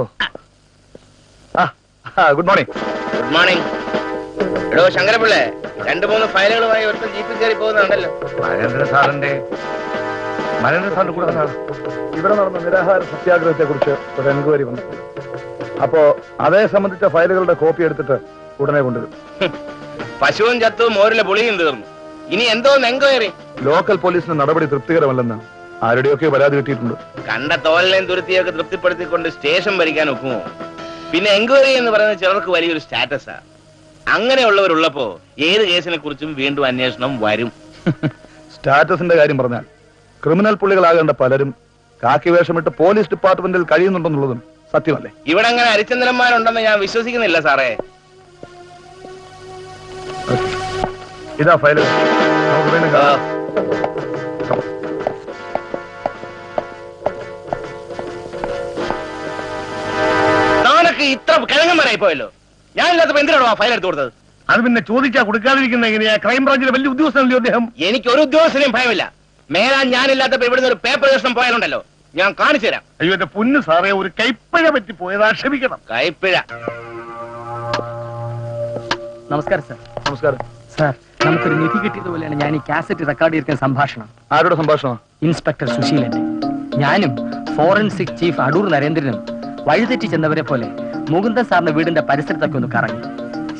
ഗുഡ് മോർണിംഗ്. Good morning. എടോ ശങ്കരപ്പിള്ളേ, 2-3 ഫയലുകളുമായി ഒരുത്തൻ ജീപ്പിൽ കയറി പോകുന്നുണ്ടല്ലോ. മഹേന്ദ്ര സാറിന്റെ കൂടെ വന്നാണ്. ഇവിടെ നടന്ന നിരാഹാര സത്യാഗ്രഹത്തെ കുറിച്ച് ഒരു എൻക്വയറി വന്നു. അപ്പോ അതേ സംബന്ധിച്ച ഫയലുകളുടെ കോപ്പി എടുത്തിട്ട് ഉടനെ കൊണ്ടുവരും. പശുവും ചത്തു, മോരിലെ പുളിയും തീർന്നു. ഇനി എന്തോ എൻക്വയറി? ലോക്കൽ പോലീസിന് നടപടി തൃപ്തികരമല്ലെന്ന് ആരുടെയൊക്കെ പരാതി കിട്ടിയിട്ടുണ്ട്. കണ്ട തോലിനെയും തുരുത്തിയൊക്കെ തൃപ്തിപ്പെടുത്തിക്കൊണ്ട് സ്റ്റേഷൻ ഭരിക്കാൻ ഒക്കുമോ? പിന്നെ എൻക്വയറി എന്ന് പറയുന്നത് ചിലർക്ക് വലിയൊരു സ്റ്റാറ്റസാ. അങ്ങനെയുള്ളവരുള്ളപ്പോ ഏത് കേസിനെ കുറിച്ചും വീണ്ടും അന്വേഷണം വരും. സ്റ്റാറ്റസിന്റെ കാര്യം പറഞ്ഞാൽ ക്രിമിനൽ പുള്ളികളാകേണ്ട പലരും കാക്കി വേഷമിട്ട് പോലീസ് ഡിപ്പാർട്ട്മെന്റിൽ കഴിയുന്നുണ്ടെന്നുള്ളതും സത്യമല്ലേ? ഇവിടെ അങ്ങനെ അരിച്ചന്ദ്രന്മാരുണ്ടെന്ന് ഞാൻ വിശ്വസിക്കുന്നില്ല സാറേ. ഇതാ ഫയല്. നമുക്ക് വീണ്ടും കാണാം. താനൊക്കെ ഇത്ര കിഴങ്ങന്മാരായി പോയല്ലോ. ഞാനില്ലാത്തപ്പോ എന്തിനാണോ ആ ഫയൽ എടുത്ത് കൊടുത്തത്? അത് പിന്നെ ചോദിച്ചാ കൊടുക്കാതിരിക്കുന്ന എങ്ങനെയാ? ക്രൈംബ്രാഞ്ചിലെ വലിയ ഉദ്യോഗസ്ഥനല്ലോ അദ്ദേഹം. എനിക്ക് ഒരു ഉദ്യോഗസ്ഥനെയും ഭയമില്ല. മേലാൻ ഞാനില്ലാത്തപ്പോ ഇവിടുന്ന് ഒരു പേപ്പർ കഷ്ണം പോയാലുണ്ടല്ലോ, ഞാൻ കാണിച്ചു തരാം. അയ്യോ എന്റെ പൊന്നു സാറേ, ഒരു കൈപ്പഴ പറ്റി പോയതാ, ക്ഷമിക്കണം. കൈപ്പിഴ. നമസ്കാരം സാർ. നമസ്കാരം സാർ, നമുക്കൊരു നിധി കിട്ടിയതുപോലെയാണ് ഞാൻ ഈ കാസറ്റ് റെക്കോർഡ് ചെയ്തിരിക്കുന്ന സംഭാഷണം. ആരുടെ സംഭാഷണം? ഇൻസ്പെക്ടർ സുശീലന്റെ. ഞാനും ഫോറൻസിക് ചീഫ് അടൂർ നരേന്ദ്രനും വഴിതെറ്റി ചെന്നവരെ പോലെ മുകുന്ദൻ സാറിന്റെ വീടിന്റെ പരിസരത്തൊക്കെ ഒന്ന് കറങ്ങി.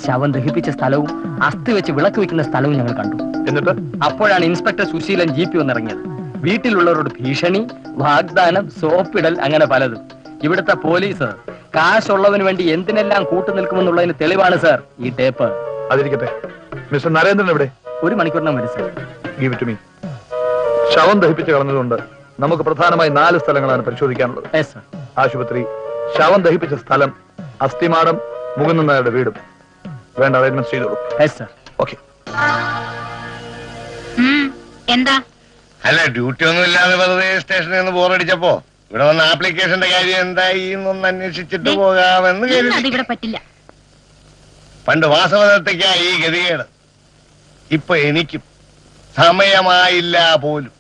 ശവം ദഹിപ്പിച്ച സ്ഥലവും അസ്ഥി വെച്ച് വിളക്ക് വെക്കുന്ന സ്ഥലവും ഞങ്ങൾ കണ്ടു. എന്നിട്ട് അപ്പോഴാണ് ഇൻസ്പെക്ടർ സുശീലൻ ജീപ്പ് വന്നിറങ്ങിയത്. വീട്ടിലുള്ളവരോട് ഭീഷണി, വാഗ്ദാനം, സോപ്പിടൽ, അങ്ങനെ പലതും. ഇവിടുത്തെ പോലീസ് കാശുള്ളവന് വേണ്ടി എന്തിനെല്ലാം കൂട്ടുനിൽക്കുമെന്നുള്ളതിന് തെളിവാണ് സാർ ഈ ടേപ്പ്. അതിരിക്കട്ടെ, മിസ്റ്റർ നരേന്ദ്രൻ എവിടെ? 1 മണിക്കൂറിനും വരും സാർ. Give it me. ശവം ദഹിപ്പിച്ച് കളഞ്ഞതുകൊണ്ട് നമുക്ക് പ്രധാനമായി 4 സ്ഥലങ്ങളാണ് പരിശോധിക്കാനുള്ളത്. Yes sir. ആശുപത്രി, ശവം ദഹിപ്പിച്ച സ്ഥലം, അസ്ഥിമാടം, മുകുന്ദൻ നായരുടെ വീടും. വേണ്ട അറേഞ്ച്മെന്റ് ചെയ്തോളൂ. Yes sir. ഓക്കെ. എന്താ? അല്ല, ഡ്യൂട്ടി ഒന്നും ഇല്ലാതെ വെറുതെ സ്റ്റേഷനിൽ നിന്ന് ബോറടിച്ചപ്പോ ഇവിടെ വന്ന ആപ്ലിക്കേഷന്റെ കാര്യം എന്തായി എന്നൊന്ന് അന്വേഷിച്ചിട്ട് പോകാമെന്ന് കരുതി. അതിവിടെ പറ്റില്ല. പണ്ട് വാസവദത്തയ്ക്കാ ഈ ഗതികേട്. ഇപ്പൊ എനിക്കും സമയമായില്ല പോലും.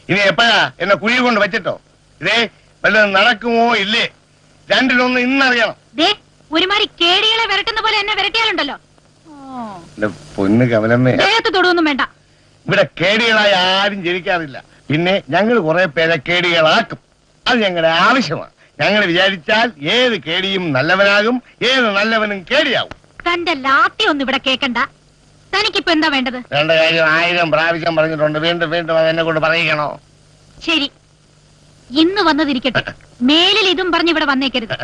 ഇനി എപ്പോഴാ എന്നെ കുഴി കൊണ്ട് വെച്ചിട്ടോ? ഇതേ വല്ലതും നടക്കുമോ ഇല്ലേ, രണ്ടിലൊന്ന് ഇന്നറിയണം. ഒരുമാതിരി കേടികളെ വിരട്ടുന്ന പോലെ എന്നെ വിരട്ടിയാലുണ്ടല്ലോ. എന്റെ പൊന്ന് കമലമ്മേ, ദേഹത്ത് തൊടുവൊന്നും വേണ്ട. ഇവിടെ കേടികളായി ആരും ജനിക്കാറില്ല. പിന്നെ ഞങ്ങൾ കുറെ പേരെ കേടികളാക്കും. അത് ഞങ്ങളുടെ ആവശ്യമാണ്. ഞങ്ങൾ വിചാരിച്ചാൽ ഏത് കേടിയും നല്ലവനാകും, ഏത് നല്ലവനും കേടിയാവും. തന്റെ ലാത്തി ഒന്നും ഇവിടെ കേക്കണ്ട. തനിക്കിപ്പോ എന്താ വേണ്ടത്? വേണ്ട കാര്യം 1000 പ്രാവശ്യം പറഞ്ഞിട്ടുണ്ട്. വീണ്ടും വീണ്ടും അത് എന്നെ കൊണ്ട് പറയിക്കണോ? ശരി, ഇന്ന് വന്നതിരിക്കട്ടെ. മേലിൽ ഇതും പറഞ്ഞ് ഇവിടെ വന്നേക്കരുത്.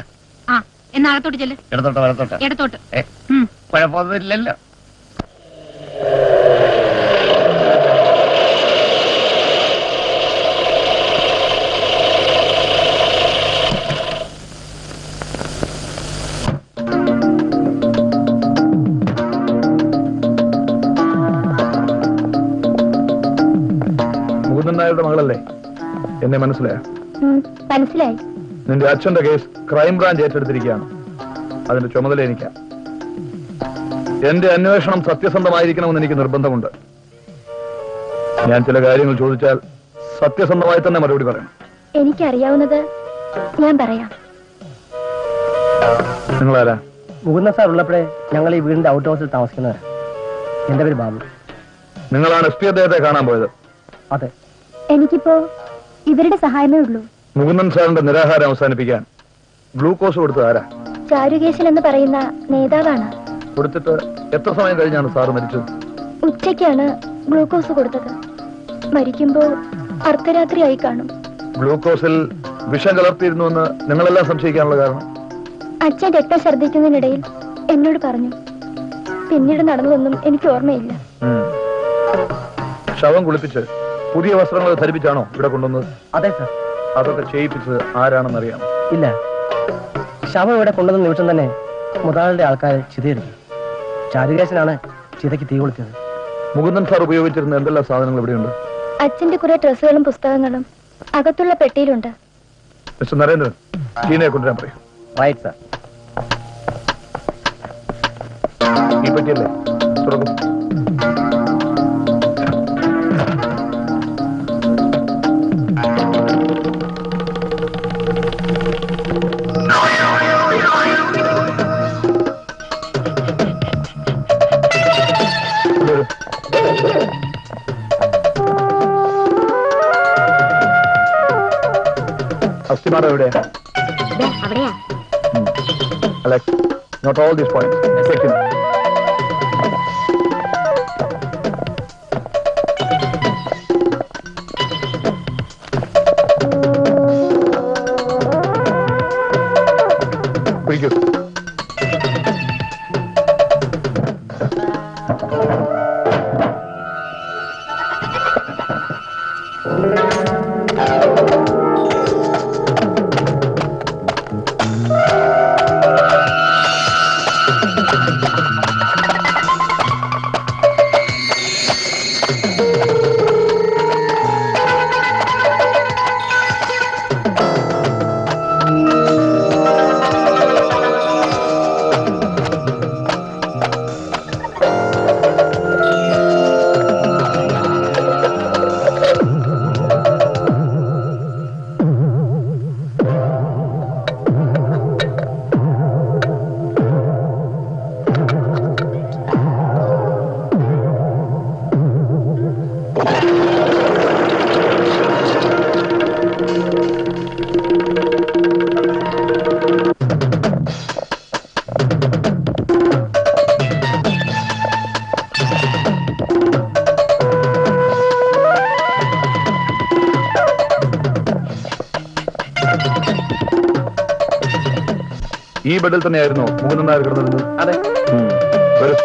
ആ, എന്നാ അകത്തോട്ട് ചെല്ല്. ഇടത്തോട്ട് വലത്തോട്ട്? ഇടത്തോട്ട്. കുഴപ്പമൊന്നുമില്ലല്ലോ. മുകുന്ദൻ നായരുടെ മകളല്ലേ? എന്നെ മനസ്സിലായോ? മനസ്സിലായി. നിന്റെ അച്ഛന്റെ കേസ് ക്രൈംബ്രാഞ്ച് ഏറ്റെടുത്തിരിക്കുകയാണ്. അതിന്റെ ചുമതല എനിക്കാ. എന്റെ അന്വേഷണം സത്യസന്ധമായിരിക്കണമെന്ന് എനിക്ക് നിർബന്ധമുണ്ട്. ഞാൻ ചില കാര്യങ്ങൾ ചോദിച്ചാൽ സത്യസന്ധമായി തന്നെ മറുപടി പറയണം. എനിക്കറിയാവുന്നത് ഞാൻ പറയാം. നിങ്ങളാരാ? മുകുന്ദൻ സാർ ഉള്ളപ്പോഴേ ഞങ്ങൾ ഈ വീടിന്റെ ഔട്ട് ഹൗസിൽ താമസിക്കുന്നവരാ. എന്റെ പേര് ബാബു. നിങ്ങളാണ് എസ് പി അദ്ദേഹത്തെ കാണാൻ പോയത്? അതെ. എനിക്കിപ്പോ ഇവരുടെ സഹായമേ ഉള്ളൂ. മുകുന്ദൻ സാറിന്റെ നിരാഹാരം അവസാനിപ്പിക്കാൻ ഗ്ലൂക്കോസ് കൊടുത്തത് ആരാ? ചാരുകേശൻ എന്ന് പറയുന്ന നേതാവാണ്. കൊടുത്തിട്ട് എത്ര സമയം കഴിഞ്ഞാണ് സാറ് മരിച്ചത്? ഉച്ചയ്ക്കാണ് ഗ്ലൂക്കോസ് കൊടുത്തത്. മരിക്കുമ്പോ അർദ്ധരാത്രിയായി കാണും. ഗ്ലൂക്കോസിൽ വിഷം കലർത്തിയിരുന്നുവെന്ന് നിങ്ങളെല്ലാം സംശയിക്കാനുള്ള കാരണം? അച്ഛൻ രക്തം ഛർദ്ദിക്കുന്നതിനിടയിൽ എന്നോട് പറഞ്ഞു. പിന്നീട് നടന്നതൊന്നും എനിക്ക് ഓർമ്മയില്ല. ശവം കുളിപ്പിച്ച് പുതിയ വസ്ത്രങ്ങൾ ധരിപ്പിച്ചാണോ ഇവിടെ കൊണ്ടുവന്നത്? അതെ സാർ. അതൊക്കെ ചെയ്യിപ്പിച്ചത് ആരാണെന്നറിയാമോ? ഇല്ല, ശവം ഇവിടെ കൊണ്ടുവന്ന നിമിഷം തന്നെ മുതലാളിയുടെ ആൾക്കാർ ചിതയെടുക്കും. ചാരുകേശനാണ് ചിതയ്ക്ക് തീ കൊളുത്തിയത്. മുകുന്ദൻ സാർ ഉപയോഗിച്ചിരുന്ന എന്തെല്ലാം സാധനങ്ങൾ ഇവിടെയുണ്ട്? അച്ഛന്റെ കുറെ ഡ്രസ്സുകളും പുസ്തകങ്ങളും അകത്തുള്ള പെട്ടിയിലുണ്ട്. മിസ്റ്റർ നരേന്ദ്രൻ, ടീനയെ കൊണ്ടുവരാൻ പറയൂ. Right sir. ഈ പറ്റിയല്ലേ? തുറക്കും. അസ്ഥിമാടം എവിടെയാ? അവിടെയാ. Alex, not all these points. Take him. Thank you. ഈ ബെഡിൽ തന്നെയായിരുന്നു മുകുന്ദൻ നായർ കിടന്നിരുന്നത്? അതെ. വരൂ.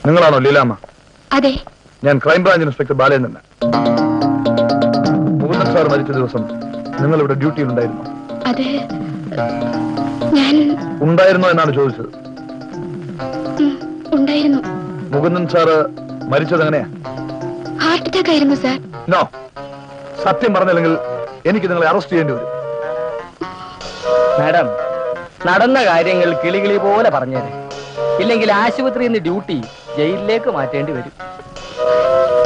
നിങ്ങളാണോ ലീലാമ്മ? അതെ. ഞാൻ crime branch inspector Balendran. Mukundan sir മരിച്ച ദിവസം നിങ്ങൾ ഇവിടെ ഡ്യൂട്ടിയിലുണ്ടായിരുന്നു? അത് ഞാൻ ഉണ്ടായിരുന്നോ എന്നാണ് ചോദിച്ചത്. ഉണ്ടായിരുന്നു. മുകുന്ദൻ സാറ് മരിച്ചത് എങ്ങനെയാ? ഹാർട്ട് അറ്റാക്ക് ആയിരുന്നു സാർ. നോ, സത്യം പറഞ്ഞില്ലെങ്കിൽ എനിക്ക് നിങ്ങളെ അറസ്റ്റ് ചെയ്യേണ്ടി വരും. മാഡം, നടന്ന കാര്യങ്ങൾ കിളികിളി പോലെ പറഞ്ഞേരെ, ഇല്ലെങ്കിൽ ആശുപത്രിയിൽ നിന്ന് ഡ്യൂട്ടി ജയിലിലേക്ക് മാറ്റേണ്ടി വരും.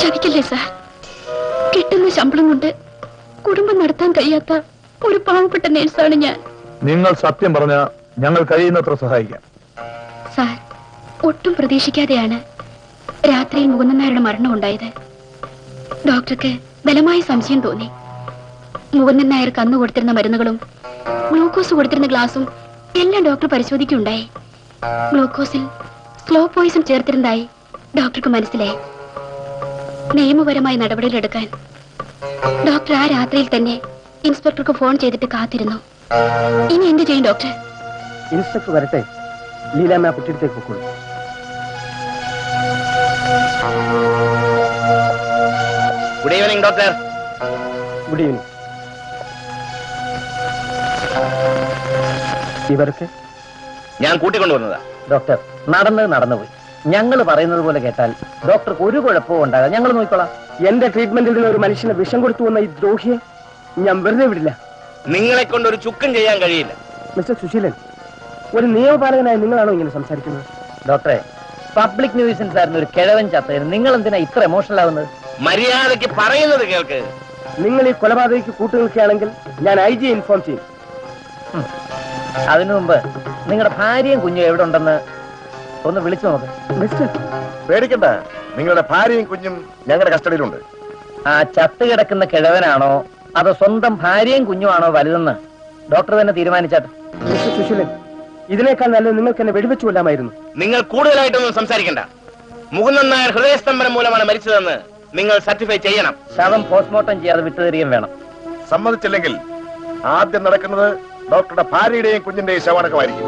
ചതിക്കല്ലേ സാർ? കിട്ടുന്ന ശമ്പളം കൊണ്ട് കുടുംബം നടത്താൻ കഴിയാത്ത ഒരു പാവപ്പെട്ട നേഴ്സാണ് ഞാൻ. നിങ്ങൾ സത്യം പറഞ്ഞ ഞങ്ങൾ കഴിയുന്നത്ര സഹായിക്കാം. സാർ, ഒട്ടും പ്രതീക്ഷിക്കാതെയാണ് രാത്രിയിൽ മുകുന്ദൻ നായരുടെ മരണം ഉണ്ടായത്. ഡോക്ടർക്ക് ബലമായ സംശയം തോന്നി. മുകുന്ദൻ നായർ കന്നു കൊടുത്തിരുന്ന മരുന്നുകളും ഗ്ലൂക്കോസ് കൊടുത്തിരുന്ന ഗ്ലാസും എല്ലാം ഡോക്ടർ പരിശോധിക്കുകയുണ്ടായി. ഗ്ലൂക്കോസിൽ സ്ലോ പോയിസൺ ചേർത്തിരുന്നതായി ഡോക്ടർക്ക് മനസ്സിലായി. നിയമപരമായ നടപടികളെടുക്കാൻ ഡോക്ടർ ആ രാത്രിയിൽ തന്നെ ഇൻസ്പെക്ടർക്ക് ഫോൺ ചെയ്തിട്ട് കാത്തിരുന്നു. ഇനി എന്ത് ചെയ്യും ഡോക്ടർ? ഇൻസ്പെക്ടർ വരട്ടെ, ലീലാമ്മ കുട്ടിയിടത്തേക്ക് പൊക്കോളൂ. Good evening doctor. Good evening. ഇവർക്ക് ഞാൻ കൂട്ടിക്കൊണ്ടുവന്നതാ. ഡോക്ടർ, നടന്നത് നടന്നുപോയി. ഞങ്ങൾ പറയുന്നത് പോലെ കേട്ടാൽ ഡോക്ടർക്ക് ഒരു കുഴപ്പവും ഉണ്ടാകാം. ഞങ്ങൾ നോക്കിക്കോളാം. എന്റെ ട്രീറ്റ്മെന്റിൽ നിന്ന് ഒരു മനുഷ്യനെ വിഷം കൊടുത്തു വന്ന ഈ ദ്രോഹിയെ ഞാൻ വെറുതെ വിടില്ല. നിങ്ങളെ കൊണ്ട് ഒരു ചുക്കും ചെയ്യാൻ കഴിയില്ല. മിസ്റ്റർ സുശീലൻ, ഒരു നിയമപാലകനായ നിങ്ങളാണോ ഇങ്ങനെ സംസാരിക്കുന്നത്? ഡോക്ടറെ, പബ്ലിക് ന്യൂസൻസ് ആയിരുന്ന ഒരു കിഴവൻ ചത്തതിന് നിങ്ങൾ എന്തിനാ ഇത്ര എമോഷണൽ ആവുന്നത്? മര്യാദയ്ക്ക് പറയുന്നത് കേൾക്ക്. നിങ്ങൾ ഈ കൊലപാതകയ്ക്ക് കൂട്ടുനിൽക്കുകയാണെങ്കിൽ ഞാൻ IG ഇൻഫോം ചെയ്യും. അതിനു മുമ്പ് നിങ്ങളുടെ ഭാര്യയും കുഞ്ഞും എവിടെ ഉണ്ടെന്ന് ഒന്ന് വിളിച്ചു നോക്ക്. മിസ്റ്റർ, പേടിക്കണ്ട, നിങ്ങളുടെ ഭാര്യയും കുഞ്ഞും ഞങ്ങളുടെ കസ്റ്റഡിയിലുണ്ട്. ആ ചത്ത് കിടക്കുന്ന കിഴവനാണോ അതോ സ്വന്തം ഭാര്യയും കുഞ്ഞുമാണോ വലുതെന്ന് ഡോക്ടർ തന്നെ തീരുമാനിച്ചാട്ടെ. മിസ്റ്റർ സുശീലൻ, ഇതിനേക്കാൾ നല്ലത് നിങ്ങൾക്ക് എന്നെ വെടിവെച്ചു കൊല്ലാമായിരുന്നു. നിങ്ങൾ കൂടുതലായിട്ടൊന്നും സംസാരിക്കണ്ട. മുകുന്ദൻ നായർ ഹൃദയസ്തംഭനം മൂലമാണ് മരിച്ചതെന്ന് നിങ്ങൾ സർട്ടിഫൈ ചെയ്യണം. ശവം പോസ്റ്റ്മോർട്ടം ചെയ്യാതെ വിട്ടുതരികയും വേണം. സമ്മതിച്ചില്ലെങ്കിൽ ആദ്യം നടക്കുന്നത് ഡോക്ടറുടെ ഭാര്യയുടെയും കുഞ്ഞിന്റെയും ശവടക്കമായിരിക്കും.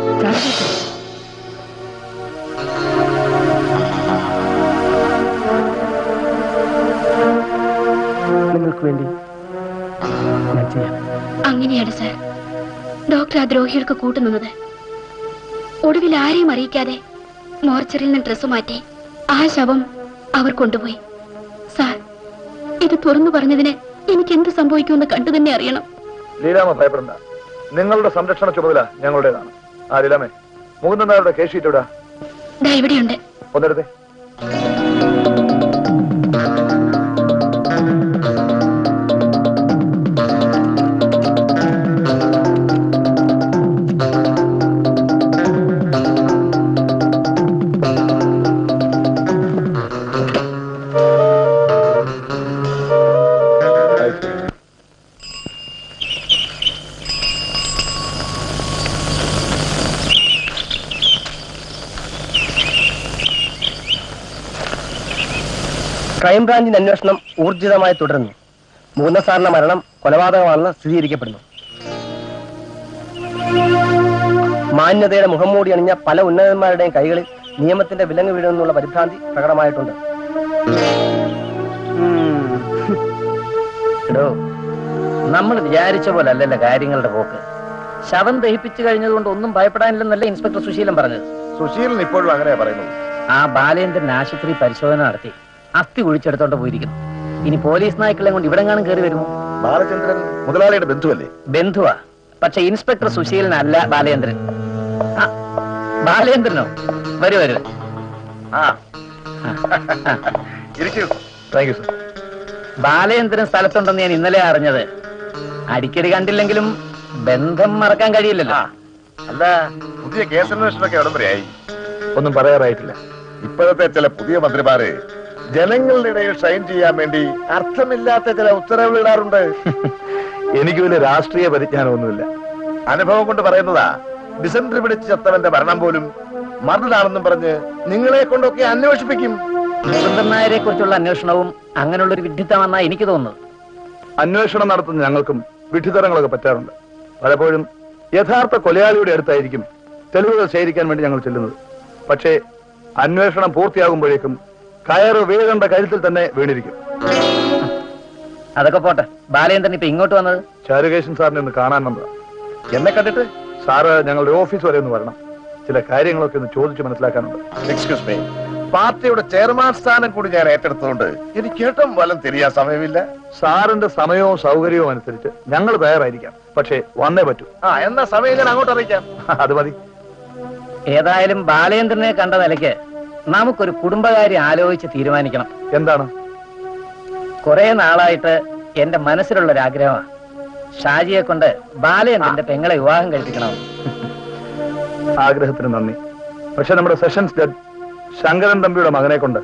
നിങ്ങൾക്ക് വേണ്ടി ഞാൻ ചെയ്യാം. അങ്ങനെയാണ് സാർ ഡോക്ടർ ആ ദ്രോഹികൾക്ക് കൂട്ടുനിന്നത്. ഒടുവിൽ ആരെയും അറിയിക്കാതെ മോർച്ചറിയിൽ നിന്ന് ഡ്രസ്സ് മാറ്റി ആ ശവം അവർ കൊണ്ടുപോയി. സാർ, ഇത് തുറന്നു പറഞ്ഞതിന് എനിക്ക് എന്ത് സംഭവിക്കുമെന്ന് കണ്ടു തന്നെ അറിയണം. ലീലാമ്മ ഭയപ്പെടണ്ട, നിങ്ങളുടെ സംരക്ഷണ ചുമതല ഞങ്ങളുടേതാണ്. ആ ലീലാമ്മേ, മുകുന്ദൻ നായരുടെ കേസ് ഷീറ്റ് ഇടാ. ദാ ഇവിടെയുണ്ട്. ഒന്നെടുത്തേ. ക്രൈംബ്രാഞ്ചിന്റെ അന്വേഷണം ഊർജിതമായി തുടരുന്നു. മുകുന്ദൻ സാറിന്റെ മരണം കൊലപാതകമാണെന്ന് സ്ഥിരീകരിക്കപ്പെടുന്നു. മാന്യതയുടെ മുഖംമൂടി അണിഞ്ഞ പല ഉന്നതന്മാരുടെയും കൈകളിൽ നിയമത്തിന്റെ വിലങ്ങ് വീഴുമെന്നുള്ള പരിഭ്രാന്തി പ്രകടമായിട്ടുണ്ട്. എടോ, നമ്മൾ വിചാരിച്ച പോലെ അല്ലല്ലോ കാര്യങ്ങളുടെ പോക്ക്. ശവം ദഹിപ്പിച്ചു കഴിഞ്ഞതുകൊണ്ട് ഒന്നും ഭയപ്പെടാനില്ലെന്നല്ല ഇൻസ്പെക്ടർ സുശീലൻ പറഞ്ഞത്. സുശീലൻ ഇപ്പോഴും അങ്ങനെയാ പറയുന്നത്. ആ ബാലേന്ദ്രൻ ആശുപത്രി പരിശോധന നടത്തി അസ്ഥി കുഴിച്ചെടുത്തോണ്ട് പോയിരിക്കുന്നു. ഇനി പോലീസ് നായ്ക്കളെ കൊണ്ട് ഇവിടെ കാണും കയറി വരുമോ? ബാലചന്ദ്രൻ മുതലാളിയുടെ ബന്ധുവല്ലേ? ബന്ധുവാ, പക്ഷെ ഇൻസ്പെക്ടർ സുശീലനല്ല ബാലേന്ദ്രൻ. ആ, ബാലേന്ദ്രനോ? വരൂ വരൂ. ഇരിക്കൂ. Thank you sir. ബാലേന്ദ്രൻ സ്ഥലത്തുണ്ടെന്ന് ഞാൻ ഇന്നലെ അറിഞ്ഞത്. അടിക്കടി കണ്ടില്ലെങ്കിലും ബന്ധം മറക്കാൻ കഴിയില്ലല്ലോ. അല്ല, പുതിയ കേസന്വേഷണമൊക്കെ എവിടം വരെയായി? ഒന്നും പറയാറായിട്ടില്ല. ഇപ്പോഴത്തെ ചില പുതിയ മന്ത്രിമാര് ജനങ്ങളുടെ ഇടയിൽ ഷൈൻ ചെയ്യാൻ വേണ്ടി അർത്ഥമില്ലാത്ത ചില ഉത്തരവുകൾ ഇടാറുണ്ട്. എനിക്ക് വലിയ രാഷ്ട്രീയ പരിജ്ഞാനമൊന്നുമില്ല. അനുഭവം കൊണ്ട് പറയുന്നതാ. ഡിസംബർ പിടിച്ച് ചത്തവന്റെ ഭരണം പോലും മർദ്ദനാണെന്നും പറഞ്ഞ് നിങ്ങളെ കൊണ്ടൊക്കെ അന്വേഷിപ്പിക്കും. മുകുന്ദൻ നായരെ കുറിച്ചുള്ള അന്വേഷണവും അങ്ങനെയുള്ള ഒരു വിഡ്ഢിത്തമാണെന്നാ എനിക്ക് തോന്നുന്നത്. അന്വേഷണം നടത്തുന്ന ഞങ്ങൾക്കും വിഡ്ഢിത്തരങ്ങളൊക്കെ പറ്റാറുണ്ട്. പലപ്പോഴും യഥാർത്ഥ കൊലയാളിയുടെ അടുത്തായിരിക്കും തെളിവുകൾ ശേഖരിക്കാൻ വേണ്ടി ഞങ്ങൾ ചെല്ലുന്നത്. പക്ഷേ അന്വേഷണം പൂർത്തിയാകുമ്പോഴേക്കും കയറ് വീഴേണ്ട കരുത്തിൽ തന്നെ വീണിരിക്കും. അതൊക്കെ പോട്ടെ, ബാലേന്ദ്രൻ ഇപ്പൊ ഇങ്ങോട്ട് വന്നത്? ചാരുകേശൻ സാറിനെ ഒന്ന് കാണാൻ വന്നതാ. എന്നെ കണ്ടിട്ട്? സാറ് ഞങ്ങളുടെ ഓഫീസ് വരെ ഒന്ന് വരണം. ചില കാര്യങ്ങളൊക്കെ ഒന്ന് ചോദിച്ച് മനസ്സിലാക്കാനുണ്ട്. എക്സ്ക്യൂസ് മീ, പാർട്ടിയുടെ ചെയർമാൻ സ്ഥാനം കൂടി ഞാൻ ഏറ്റെടുത്തതുകൊണ്ട് എനിക്ക് കേട്ടും വല്ലം തിരിയാൻ സമയമില്ല. സാറിന്റെ സമയവും സൗകര്യവും അനുസരിച്ച് ഞങ്ങൾ തയ്യാറായിരിക്കാം. പക്ഷേ വന്നേ പറ്റൂ. എന്നാ സമയം ഞാൻ അങ്ങോട്ട് അറിയിക്കാം. അത് മതി. ഏതായാലും ബാലേന്ദ്രനെ കണ്ട നിലയ്ക്ക് നമുക്കൊരു കുടുംബകാര്യം ആലോചിച്ച് തീരുമാനിക്കണം. എന്താണ്? കുറെ നാളായിട്ട് എന്റെ മനസ്സിലുള്ള ഒരു ആഗ്രഹമാണ്. ഷാജിയെ കൊണ്ട് ബാലേന്ദ്രന്റെ പെങ്ങളെ വിവാഹം കഴിപ്പിക്കണം. ആഗ്രഹത്തിന് നന്ദി. പക്ഷെ നമ്മുടെ സെഷൻസ് ജഡ്ജ് ശങ്കരൻ തമ്പിയുടെ മകനെ കൊണ്ട്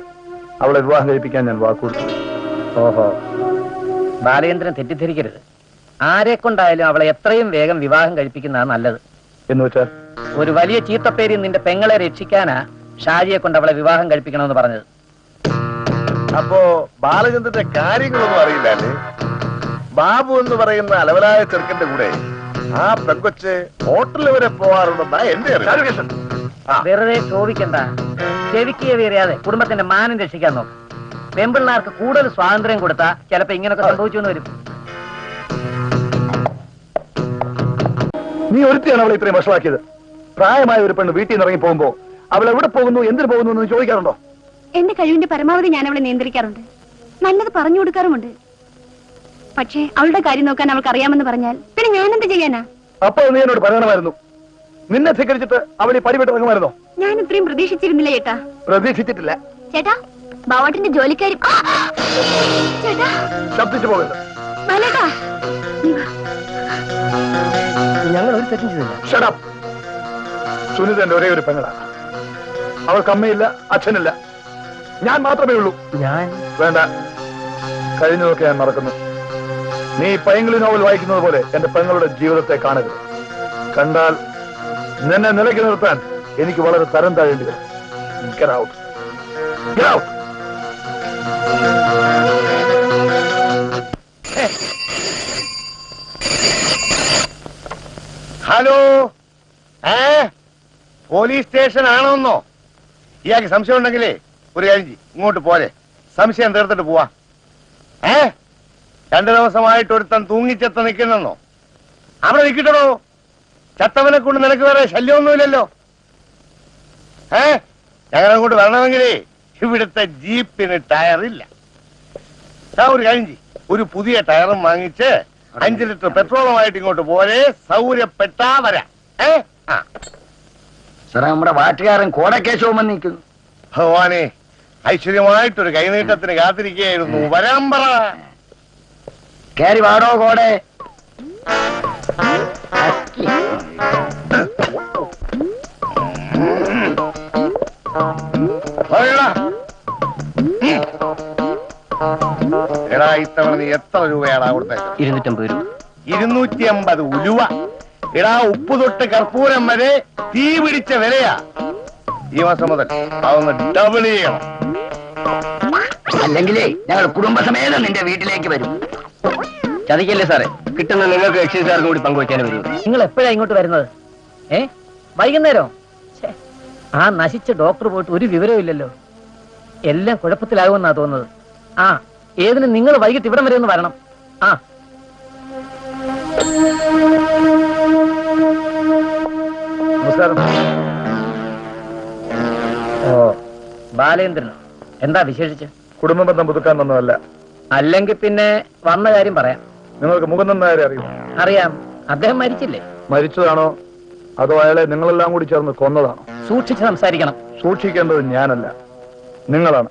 അവളെ വിവാഹം കഴിപ്പിക്കാൻ ഞാൻ വാക്കുകൊടുത്തു. ഓഹോ, ബാലേന്ദ്രൻ തെറ്റിദ്ധരിക്കരുത്. ആരെ കൊണ്ടായാലും അവളെ എത്രയും വേഗം വിവാഹം കഴിപ്പിക്കുന്നതാണ് നല്ലത്. എന്ന് വെച്ചാൽ ഒരു വലിയ ചീത്തപ്പേരിൽ നിന്റെ പെങ്ങളെ രക്ഷിക്കാനാ ഷാജിയെ കൊണ്ട് അവളെ വിവാഹം കഴിപ്പിക്കണമെന്ന് പറഞ്ഞത്. അപ്പോ ബാലചന്ദ്രന്റെ കാര്യങ്ങളൊന്നും അറിയില്ലേ? ബാബു എന്ന് പറയുന്ന അലവലായ ചെറുക്കന്റെ കൂടെ ആ പെങ്കൊച്ച് ഹോട്ടലിൽ വരെ പോവാറുണ്ടെന്നാ എന്റെ അറിവ്. വെറുതെ ചോദിക്കണ്ട, ചെവിക്കിയ വീറിയാതെ കുടുംബത്തിന്റെ മാനം രക്ഷിക്കാൻ നോക്കും. പെമ്പിള്ളാർക്ക് കൂടുതൽ സ്വാതന്ത്ര്യം കൊടുത്താ ചിലപ്പോ ഇങ്ങനൊക്കെ സംഭവിച്ചു എന്ന് വരും. നീ ഒരുത്തിയാണ് അവളെ ഇത്രയും വഷളാക്കിയത്. പ്രായമായ ഒരു പെണ്ണ് വീട്ടിൽ നിന്ന് ഇറങ്ങി പോകുമ്പോ അവൾ എവിടെ പോകുന്നു, എന്തിനു പോകുന്നു എന്ന് ചോദിക്കാറുണ്ടോ? എന്റെ കഴിവിന്റെ പരമാവധി ഞാൻ അവളെ നിയന്ത്രിക്കാറുണ്ട്, നല്ലത് പറഞ്ഞു കൊടുക്കാറുമുണ്ട്. പക്ഷേ അവളുടെ കാര്യം നോക്കാൻ അവൾക്ക് അറിയാമെന്ന് പറഞ്ഞാൽ പിന്നെ ഞാൻ എന്ത് ചെയ്യാനാ? അപ്പോൾ നീ എന്നോട് പറയണമായിരുന്നു. നിന്നെ ധിക്കരിച്ചിട്ട് അവൾ ഈ പടിവിട്ട് ഇറങ്ങുമായിരുന്നോ? ഞാൻ ഇത്രയും പ്രതീക്ഷിച്ചിരുന്നില്ല ചേട്ടാ. പ്രതീക്ഷിച്ചിട്ടില്ല. ചേട്ടാ, ബാവാട്ടിന്റെ ജോലിക്കാരി. ചേട്ടാ, ശബ്ദിച്ചു പോകരുത്. ബാലേട്ടാ, ഞങ്ങൾ ഒരു തെറ്റും ചെയ്തില്ല. Shut up. സുനിത എന്റെ ഒരേ ഒരു പെങ്ങളാണ്. അവൾക്ക് അമ്മയില്ല, അച്ഛനില്ല. ഞാൻ മാത്രമേ ഉള്ളൂ. വേണ്ട, കഴിഞ്ഞതൊക്കെ ഞാൻ മറക്കുന്നു. നീ പൈങ്കിളി നോവൽ വായിക്കുന്നത് പോലെ എന്റെ പെങ്ങളുടെ ജീവിതത്തെ കാണരുത്. കണ്ടാൽ നിന്നെ നിലയ്ക്ക് നിർത്താൻ എനിക്ക് വളരെ തരം താഴേണ്ടി വരും. Get out. Get out. Hello, police station ആണോന്നോ? ഇയാൾക്ക് സംശയം ഉണ്ടെങ്കിലേ ഒരു കാര്യം ഇങ്ങോട്ട് പോരെ, സംശയം തീർത്തിട്ട് പോവാ. 2 ദിവസമായിട്ട് ഒരുത്തൻ തൂങ്ങിച്ചെത്ത നിൽക്കുന്നെന്നോ? അവിടെ നിൽക്കട്ടോ. ചത്തവനെ കൊണ്ട് നിനക്ക് വേറെ ശല്യമൊന്നുമില്ലല്ലോ. ഞങ്ങൾ അങ്ങോട്ട് വരണമെങ്കിലേ ഇവിടുത്തെ ജീപ്പിന് ടയറില്ല. ഒരു കാര്യം ഒരു പുതിയ ടയറും വാങ്ങിച്ച് 5 ലിറ്റർ പെട്രോളുമായിട്ട് ഇങ്ങോട്ട് പോരെ, സൗകര്യപ്പെട്ടാ വരാം. സാറേ, നമ്മുടെ വാറ്റുകാരൻ കോടക്കേശവും വന്നിരിക്കുന്നു. ഭഗവാനെ, ഐശ്വര്യമായിട്ടൊരു കൈനീട്ടത്തിന് കാത്തിരിക്കുകയായിരുന്നു. വരാൻ പറ. കേറി വാടോ കോടെ. എടാ, ഇത്തവണ നീ എത്ര രൂപയാടാ കൊടുത്തത്? 250 രൂപ. 250 ഉലുവ. എടാ, ഉപ്പ് തൊട്ട് കർപ്പൂരം വരെ തീ പിടിച്ച വിലയാ. ഈ മാസം മുതൽ അതൊന്ന് ഡബിൾ ചെയ്യണം. അല്ലെങ്കിലേ ഞങ്ങൾ കുടുംബസമേതം നിന്റെ വീട്ടിലേക്ക് വരും. ചതിക്കല്ലേ സാറേ, കിട്ടുന്ന നിങ്ങൾക്ക് എക്സൈസുകാർക്കും കൂടി പങ്കുവയ്ക്കാൻ വരും. നിങ്ങൾ എപ്പോഴാ ഇങ്ങോട്ട് വരുന്നത്? വൈകുന്നേരം? ആ നശിച്ച ഡോക്ടർ പോയിട്ട് ഒരു വിവരവും ഇല്ലല്ലോ. എല്ലാം കുഴപ്പത്തിലാകുമെന്നാ തോന്നുന്നത്. ഏതിനും നിങ്ങൾ വൈകിട്ട് ഇവിടം വരെ ഒന്ന് വരണം. നമസ്കാരം. ബാലേന്ദ്രനോ? എന്താ വിശേഷിച്ച്? കുടുംബ ബന്ധം പുതുക്കാൻ വന്നതല്ല. അല്ലെങ്കിൽ പിന്നെ വന്ന കാര്യം പറയാം. നിങ്ങൾക്ക് മുകുന്ദൻ നായരെ അറിയുമോ? അറിയാം. അദ്ദേഹം മരിച്ചില്ലേ? മരിച്ചതാണോ അതോ അയാളെ നിങ്ങളെല്ലാം കൂടി ചേർന്ന് കൊന്നതാണോ? സൂക്ഷിച്ച് സംസാരിക്കണം. സൂക്ഷിക്കേണ്ടത് ഞാനല്ല, നിങ്ങളാണ്.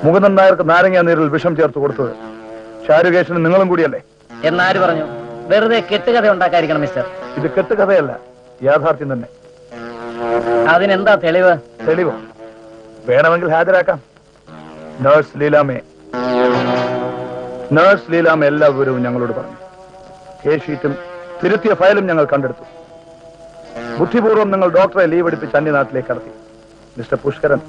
മുകുന്ദൻ നായർക്ക് നാരങ്ങ നീരിൽ വിഷം ചേർത്ത് കൊടുത്തത് ഷാരുകേശനും നിങ്ങളും കൂടിയല്ലേ? എന്നാര് പറഞ്ഞു? വെറുതെ കെട്ടുകഥ ഉണ്ടാക്കാതിരിക്കണം മിസ്റ്റർ. ഇത് കെട്ടുകഥയല്ല, യാഥാർത്ഥ്യം തന്നെ. അതിനെന്താ തെളിവ്? തെളിവ് വേണമെങ്കിൽ ഹാജരാക്കാം. നഴ്സ് ലീലാമ എല്ലാ വിവരവും ഞങ്ങളോട് പറഞ്ഞു. കേസ് ഷീറ്റും തിരുത്തിയ ഫയലും ഞങ്ങൾ കണ്ടെടുത്തു. ബുദ്ധിപൂർവ്വം നിങ്ങൾ ഡോക്ടറെ ലീവ് എടുപ്പിച്ച് അന്യനാട്ടിലേക്ക് കടത്തി. മിസ്റ്റർ പുഷ്കരൻ,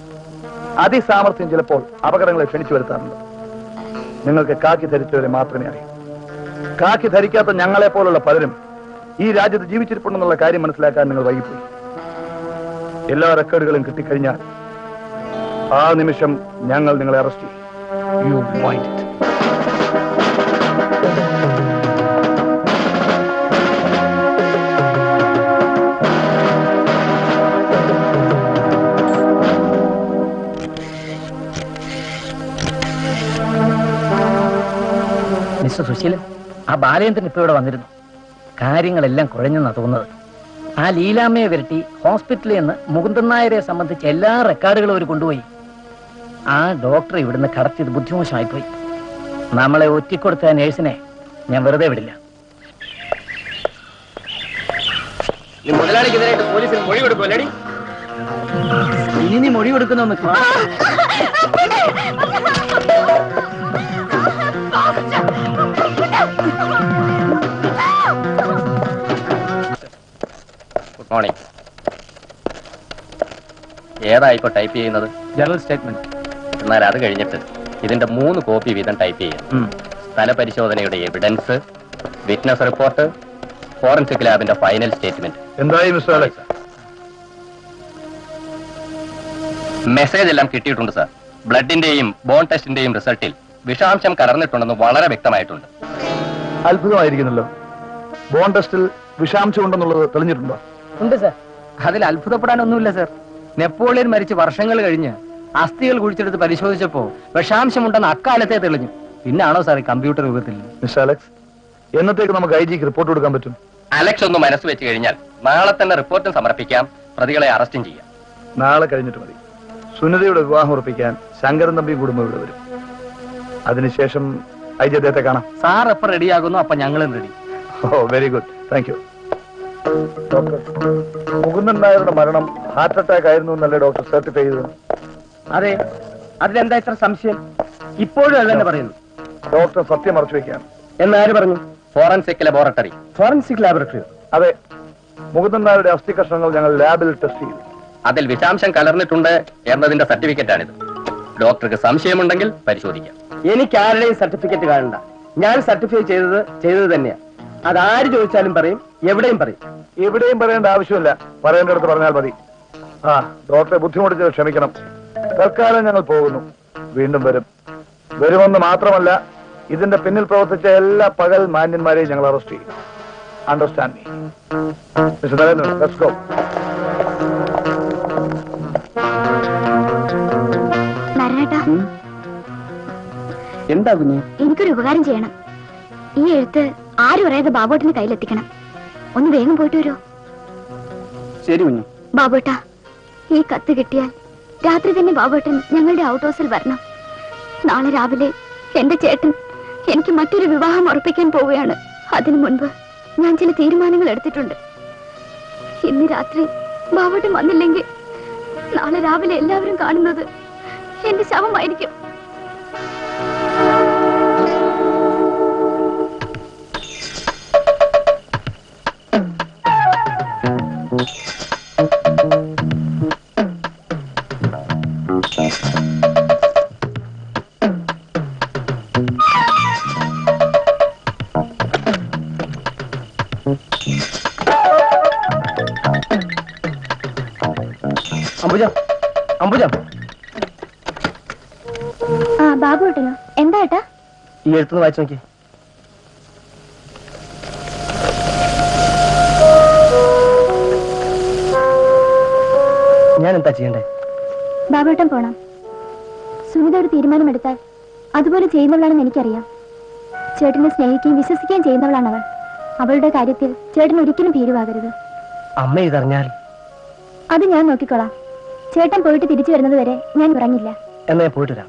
അതിസാമർഥ്യം ചിലപ്പോൾ അപകടങ്ങളെ ക്ഷണിച്ചു വരുത്താറുണ്ട്. നിങ്ങൾക്ക് കാക്കി ധരിച്ചവരെ മാത്രമേ അറിയൂ. കാക്കി ധരിക്കാത്ത ഞങ്ങളെ പോലുള്ള പലരും ഈ രാജ്യത്ത് ജീവിച്ചിരിപ്പുണ്ടെന്നുള്ള കാര്യം മനസ്സിലാക്കാൻ നിങ്ങൾ വൈകിപ്പോയി. എല്ലാ റെക്കോർഡുകളും കിട്ടിക്കഴിഞ്ഞാൽ ആ നിമിഷം ഞങ്ങൾ നിങ്ങളെ അറസ്റ്റ് ചെയ്യും. You mind it. Mister Suseelan, ആ ബാലേന്ദ്രൻ ഇപ്പൊ ഇവിടെ വന്നിരുന്നു. കാര്യങ്ങളെല്ലാം കുഴഞ്ഞെന്നാ തോന്നുന്നത്. ആ ലീലാമ്മയെ വിരട്ടി ഹോസ്പിറ്റലിൽ നിന്ന് മുകുന്ദൻ നായരെ സംബന്ധിച്ച് എല്ലാ റെക്കോർഡുകളും അവർ കൊണ്ടുപോയി. ആ ഡോക്ടറെ ഇവിടുന്ന് കടത്തിയത് ബുദ്ധിമോശമായിപ്പോയി. നമ്മളെ ഒറ്റിക്കൊടുത്ത നേഴ്സിനെ ഞാൻ വെറുതെ വിടില്ല. മുതലാളിക്കെതിരായിട്ട് പോലീസിന് മൊഴി കൊടുക്കുമല്ലേടി? ഇനി നീ മൊഴി കൊടുക്കുന്ന ഗുഡ് മോർണിംഗ്. ഏതായിപ്പോ ടൈപ്പ് ചെയ്യുന്നത്? General statement. എന്നാൽ അത് കഴിഞ്ഞിട്ട് ഇതിന്റെ 3 കോപ്പി വീതം ടൈപ്പ് ചെയ്യാം. സ്ഥലപരിശോധനയുടെ എവിഡൻസ്, വിറ്റ്നസ് റിപ്പോർട്ട്, ഫോറൻസിക് ലാബിന്റെ ഫൈനൽ സ്റ്റേറ്റ്മെന്റ്. എന്തായി മിസ്റ്റർ അലക്സ്? മെസ്സേജ് എല്ലാം കിട്ടിയിട്ടുണ്ട് സാർ. ബ്ലഡിന്റെയും ബോൺ ടെസ്റ്റിന്റെയും റിസൾട്ടിൽ വിഷാംശം കലർന്നിട്ടുണ്ടെന്ന് വളരെ വ്യക്തമായിട്ടുണ്ട്. അത്ഭുതമായിരിക്കുന്നല്ലോ. ബോൺ ടെസ്റ്റിൽ വിഷാംശം ഉണ്ടെന്നുള്ളത് തെളിഞ്ഞിട്ടുണ്ടോ? ഉണ്ട് സാർ. അതിൽ അത്ഭുതപ്പെടാനൊന്നുമില്ല സാർ. നെപ്പോളിയൻ മരിച്ച് വർഷങ്ങൾ കഴിഞ്ഞ് അസ്ഥികൾ കുഴിച്ചെടുത്ത് പരിശോധിച്ചപ്പോ വിഷാംശമുണ്ടെന്ന് അക്കാലത്തെ തെളിഞ്ഞു. പിന്നാണോ സാർ കമ്പ്യൂട്ടർ രൂപത്തിൽ? മിസ്റ്റർ അലക്സ്, എന്നത്തേക്ക് നമുക്ക് ഐജിക്ക് റിപ്പോർട്ട് കൊടുക്കാൻ പറ്റും? അലക്സ് ഒന്ന് മനസ്സ് വെച്ച് കഴിഞ്ഞാൽ നാളെ തന്നെ റിപ്പോർട്ടും സമർപ്പിക്കാം, പ്രതികളെ അറസ്റ്റും ചെയ്യാം. നാളെ കഴിഞ്ഞിട്ട് മതി. സുനിതയുടെ വിവാഹം ഉറപ്പിക്കാൻ ശങ്കരൻ തമ്പിയും കുടുംബം ഇവിടെ വരും. അതിനുശേഷം ഐ ജി അദ്ദേഹത്തെ കാണാം. സാർ എപ്പോ റെഡിയാകുന്നു അപ്പൊ ഞങ്ങളും ready. Oh very good, thank you. Doctor, Mukundan നായരുടെ മരണം ഹാർട്ട് അറ്റാക്ക് ആയിരുന്നു എന്നല്ലേ ഡോക്ടർ സർട്ടിഫൈ ചെയ്തത്? അതെ. അതിലെന്താ ഇത്ര സംശയം? ഇപ്പോഴും അത് തന്നെ പറയുന്നു. ഡോക്ടർ സത്യം മറച്ചു വെക്കുകയാണ്. എന്നാര് പറഞ്ഞു? Forensic laboratory. Forensic laboratory? അതെ, മുകുന്ദൻ നായരുടെ അസ്ഥി കഷ്ണങ്ങൾ ഞങ്ങൾ ലാബിൽ ടെസ്റ്റ് ചെയ്തു. അതിൽ വിഷാംശം കലർന്നിട്ടുണ്ട് എന്നതിന്റെ സർട്ടിഫിക്കറ്റ് ആണിത്. ഡോക്ടർക്ക് സംശയമുണ്ടെങ്കിൽ പരിശോധിക്കാം. എനിക്ക് ആരുടെയും സർട്ടിഫിക്കറ്റ് കാണണ്ട. ഞാൻ സർട്ടിഫൈ ചെയ്തത് തന്നെയാ. അതാര് ചോദിച്ചാലും പറയും, എവിടെയും പറയും. എവിടെയും പറയേണ്ട ആവശ്യമില്ല, പറയേണ്ടടുത്ത് പറഞ്ഞാൽ മതി. ആ, ഡോക്ടറെ ബുദ്ധിമുട്ടിച്ചത് ക്ഷമിക്കണം. തൽക്കാലം ഞങ്ങൾ പോകുന്നു. വീണ്ടും വരുമെന്ന് മാത്രമല്ല, ഇതിന്റെ പിന്നിൽ പ്രവർത്തിച്ച എല്ലാ പകൽ മാന്യന്മാരെയും ഞങ്ങൾ അറസ്റ്റ് ചെയ്യും. Understand me mister Narendran. Let's go. എന്താ കുഞ്ഞ്? എനിക്കൊരു ഉപകാരം ചെയ്യണം. ഈ എഴുത്ത് ആരും അറിയാതെ ബാബോട്ടിന് കയ്യിലെത്തിക്കണം. ഒന്ന് വേഗം പോയിട്ട് വരുമോ? ശരി കുഞ്ഞു. ബാബോട്ടാ, ഈ കത്ത് കിട്ടിയാൽ രാത്രി തന്നെ ബാബോട്ടൻ ഞങ്ങളുടെ ഔട്ട് ഹൗസിൽ വരണം. നാളെ രാവിലെ എന്റെ ചേട്ടൻ എനിക്ക് മറ്റൊരു വിവാഹം ഉറപ്പിക്കാൻ പോവുകയാണ്. അതിനു മുൻപ് ഞാൻ ചില തീരുമാനങ്ങൾ എടുത്തിട്ടുണ്ട്. ഇന്ന് രാത്രി ബാബോട്ടൻ വന്നില്ലെങ്കിൽ നാളെ രാവിലെ എല്ലാവരും കാണുന്നത് എന്റെ ശവമായിരിക്കും. അംബുജം. ആ ബാബുട്ടനോ? എന്താ ഏട്ടാ? ഈ എഴുത്തുനിന്ന് വായിച്ചു നോക്കി. ഞാൻ എന്താ ചെയ്യണ്ടേ? ബാബുട്ടൻ പോണം. സുനിത ഒരു തീരുമാനമെടുത്താൽ അതുപോലെ ചെയ്യുന്നവളാണെന്ന് എനിക്കറിയാം. ചേട്ടനെ സ്നേഹിക്കുകയും വിശ്വസിക്കുകയും ചെയ്യുന്നവളാണ് അവൾ. അവളുടെ കാര്യത്തിൽ ചേട്ടൻ ഒരിക്കലും ഭീരുവാകരുത്. അമ്മ ഇതറിഞ്ഞാൽ? അത് ഞാൻ നോക്കിക്കോളാം. ചേട്ടൻ പോയിട്ട് തിരിച്ചു വരുന്നത് വരെ ഞാൻ ഉറങ്ങില്ല. എന്നാ പോയിട്ട് വരാം.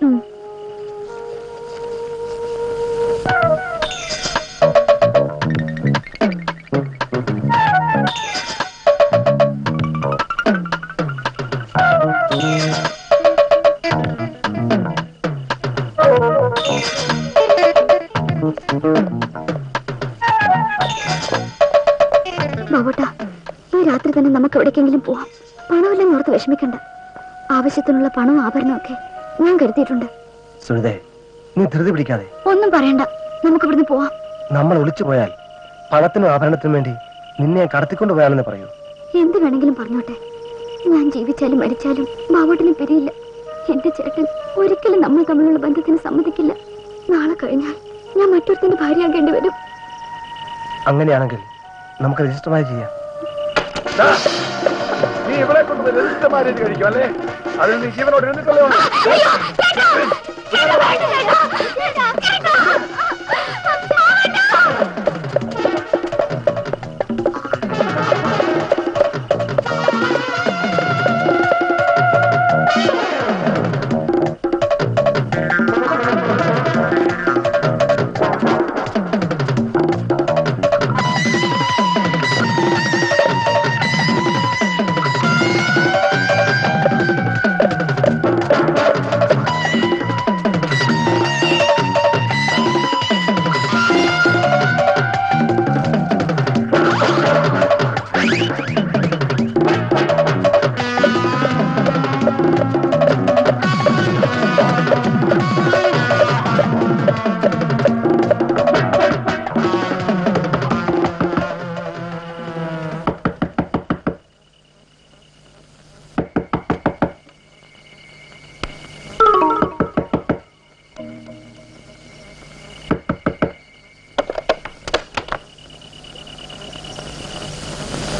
ബാബുട്ടാ, ഈ രാത്രി തന്നെ നമുക്ക് എവിടേക്കെങ്കിലും പോവാം. പണമില്ലെന്ന് ഓർത്ത് വിഷമിക്കണ്ട. ആവശ്യത്തിനുള്ള പണവും ആഭരണമൊക്കെ ഞാൻ കരുതിയിട്ടുണ്ട്. സുനിതേ, നീ ധൃതി പിടിക്കാതെ. ഒന്നും പറയണ്ട, നമുക്ക് ഇവിടുന്ന് പോവാം. നമ്മൾ ഒളിച്ചു പോയാൽ പണത്തിനും ആഭരണത്തിനും വേണ്ടി നിന്നെ കടത്തിക്കൊണ്ട് പോയാലെന്ന് പറയൂ. എന്ത് വേണമെങ്കിലും പറഞ്ഞോട്ടെ. ഞാൻ ജീവിച്ചാലും മരിച്ചാലും ബാബുട്ടിനെ പിരിയില്ല. എന്റെ ചേട്ടൻ ഒരിക്കലും നമ്മൾ തമ്മിലുള്ള ബന്ധത്തിന് സമ്മതിക്കില്ല. നാളെ കഴിഞ്ഞാൽ ഞാൻ മറ്റൊരുത്തിന്റെ ഭാര്യയാകേണ്ടി വരും. അങ്ങനെയാണെങ്കിൽ നമുക്ക് രജിസ്റ്റർ മാരേജ് ചെയ്യാം. നീ ഇവിടെ കൊണ്ട് രജിസ്റ്റർ മാരേജ് കഴിക്കും അല്ലേ? അതിൽ നീ ജീവനോട് ഇരുന്നിട്ടല്ലേ ഉള്ളൂ.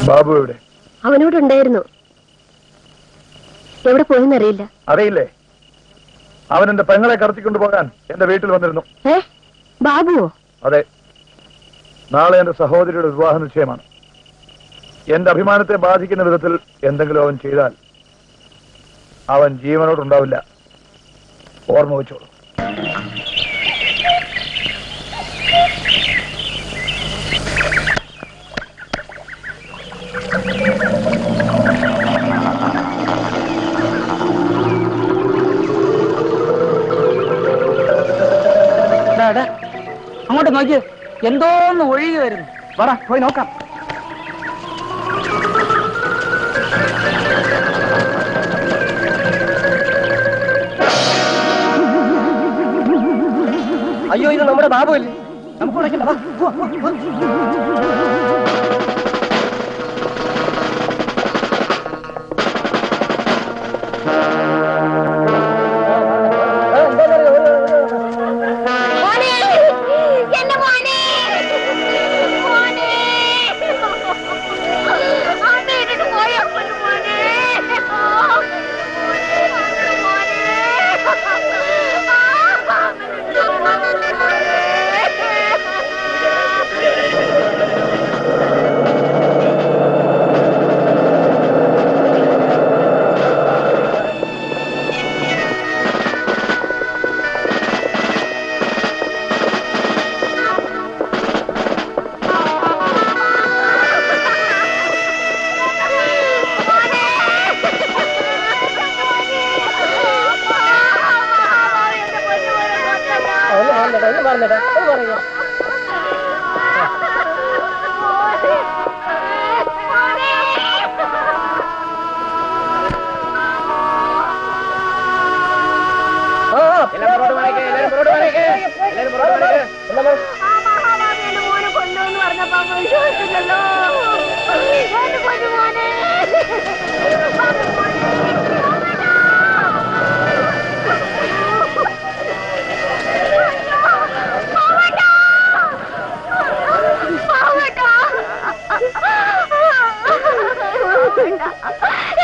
ബാബു എവിടെ? അവനോടുണ്ടായിരുന്നു. എവിടെ പോയെന്നറിയില്ല. അറിയില്ലേ? അവൻ എന്റെ പെങ്ങളെ കടത്തിക്കൊണ്ടു പോകാൻ എന്റെ വീട്ടിൽ വന്നിരുന്നു. ബാബുവോ? അതെ, നാളെ എന്റെ സഹോദരിയുടെ വിവാഹ നിശ്ചയമാണ്. എന്റെ അഭിമാനത്തെ ബാധിക്കുന്ന വിധത്തിൽ എന്തെങ്കിലും അവൻ ചെയ്താൽ അവൻ ജീവനോടുണ്ടാവില്ല. ഓർമ്മ വെച്ചോളൂ. അങ്ങോട്ട് നോക്കി, എന്തോന്ന് ഒഴുകി വരുന്നു. വാടാ, പോയി നോക്കാം. അയ്യോ, ഇത് നമ്മുടെ ബാബു അല്ലേ? നമുക്ക് വിളിക്കണ്ട.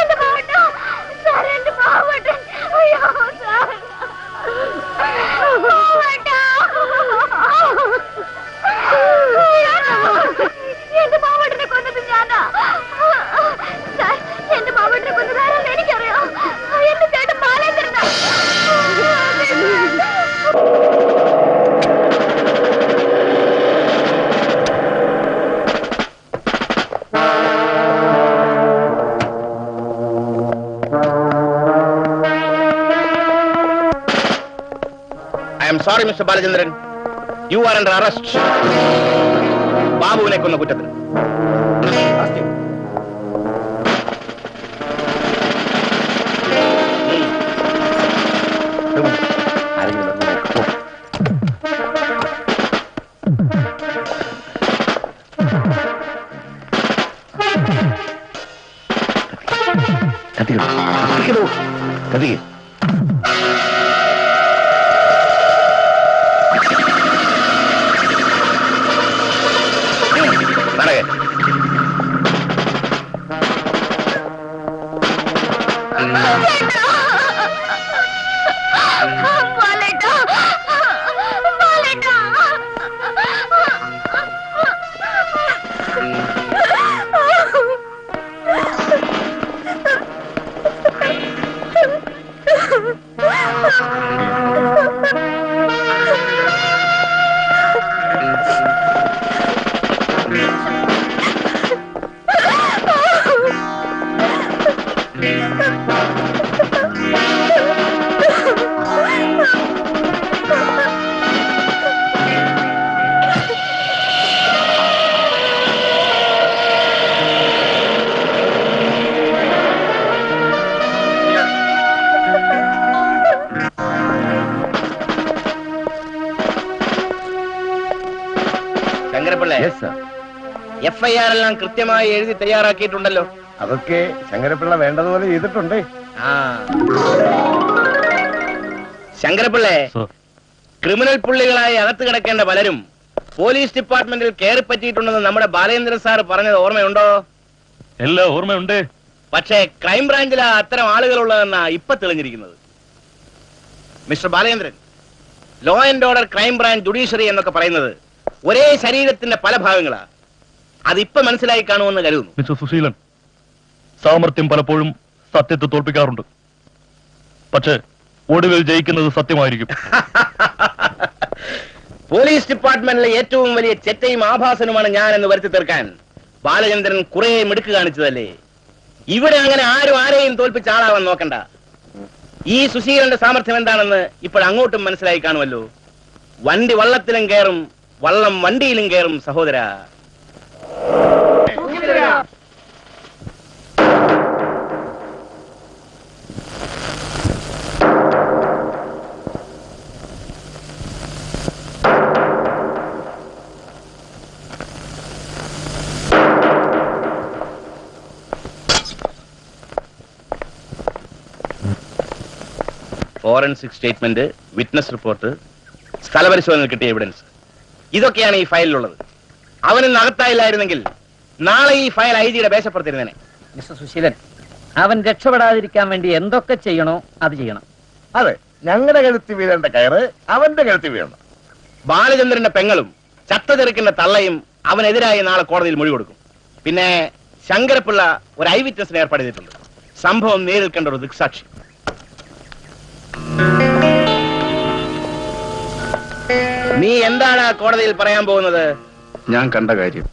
എന്റെ പാവട്ട, സാറേ, എന്റെ പാവട്ടൻ I am sorry mister Balachandran, you are under arrest. ബാബുവിനെ കൊന്ന കുറ്റത്തിന്. ശങ്കരപ്പിള്ളേ, FIR എല്ലാം കൃത്യമായി എഴുതി തയ്യാറാക്കിയിട്ടുണ്ടല്ലോ. അതൊക്കെ ശങ്കരപ്പിള്ള വേണ്ടതുപോലെ ചെയ്തിട്ടുണ്ട്. ശങ്കരപ്പിള്ളേ, ക്രിമിനൽ പുള്ളികളായി അകത്ത് കിടക്കേണ്ട പലരും പോലീസ് ഡിപ്പാർട്ട്മെന്റിൽ കയറി പറ്റിയിട്ടുണ്ടെന്ന് നമ്മുടെ ബാലേന്ദ്രൻ സാർ പറഞ്ഞത് ഓർമ്മയുണ്ടോ? എല്ലാം ഓർമ്മയുണ്ട്. പക്ഷേ ക്രൈംബ്രാഞ്ചിലാ അത്തരം ആളുകളുള്ളതെന്നാ ഇപ്പൊ തെളിഞ്ഞിരിക്കുന്നത്. Mister Balendran, law and order, crime branch, judiciary എന്നൊക്കെ പറയുന്നത് ഒരേ ശരീരത്തിന്റെ പല ഭാഗങ്ങളാ. അതിപ്പോ മനസ്സിലായി കാണുമെന്ന് കരുതുന്നു. മിസ്റ്റർ സുശീലൻ, സാമർത്ഥ്യം പലപ്പോഴും സത്യത്തെ തോൽപ്പിക്കാറുണ്ട്. പക്ഷേ ഒടുവിൽ ജയിക്കുന്നത് സത്യമായിരിക്കും. പോലീസ് ഡിപ്പാർട്ട്മെന്റിലെ ഏറ്റവും വലിയ ചെറ്റയും ആഭാസനുമാണ് ഞാൻ എന്ന് വരുത്തി തീർക്കാൻ ബാലചന്ദ്രൻ കുറെ മിടുക്ക് കാണിച്ചതല്ലേ. ഇവിടെ അങ്ങനെ ആരും ആരെയും തോൽപ്പിച്ച ആളാവാൻ നോക്കണ്ട. ഈ സുശീലന്റെ സാമർത്ഥ്യം എന്താണെന്ന് ഇപ്പോഴങ്ങോട്ടും മനസ്സിലായി കാണുമല്ലോ. വണ്ടി വള്ളത്തിലും കയറും, വള്ളം വണ്ടിയിലും കയറും സഹോദര. ഫോറൻസിക് സ്റ്റേറ്റ്മെന്റ്, വിറ്റ്നസ് റിപ്പോർട്ട്, സ്ഥലപരിശോധന കിട്ടിയ എവിഡൻസ്, ഇതൊക്കെയാണ് ഈ ഫയലിലുള്ളത്. അവനൊന്നും അകത്തായില്ലായിരുന്നെങ്കിൽ നാളെ ഈ ഫയൽ IG-യുടെ മേശപ്പുറത്തിരുന്നേനെ. മിസ്റ്റർ സുശീലൻ, അവൻ രക്ഷപ്പെടാതിരിക്കാൻ വേണ്ടി എന്തൊക്കെ ചെയ്യണോ അത് ചെയ്യണം. അതെ, ഞങ്ങളുടെ കഴുത്തി വീഴേണ്ട കയറ് അവന്റെ കഴുത്തി വീഴണം. ബാലചന്ദ്രന്റെ പെങ്ങളും ചത്തതെറിക്കുന്ന തള്ളയും അവനെതിരായി നാളെ കോടതിയിൽ മൊഴി കൊടുക്കും. പിന്നെ ശങ്കരപ്പിള്ള ഒരു ഐ വിറ്റ്നസിനെ ഏർപ്പാട് ചെയ്തിട്ടുണ്ട്. സംഭവം നേരിൽ കണ്ട ഒരു ദൃക്സാക്ഷി. നീ എന്താണ് കോടതിയിൽ പറയാൻ പോകുന്നത്? ഞാൻ കണ്ട കാര്യം.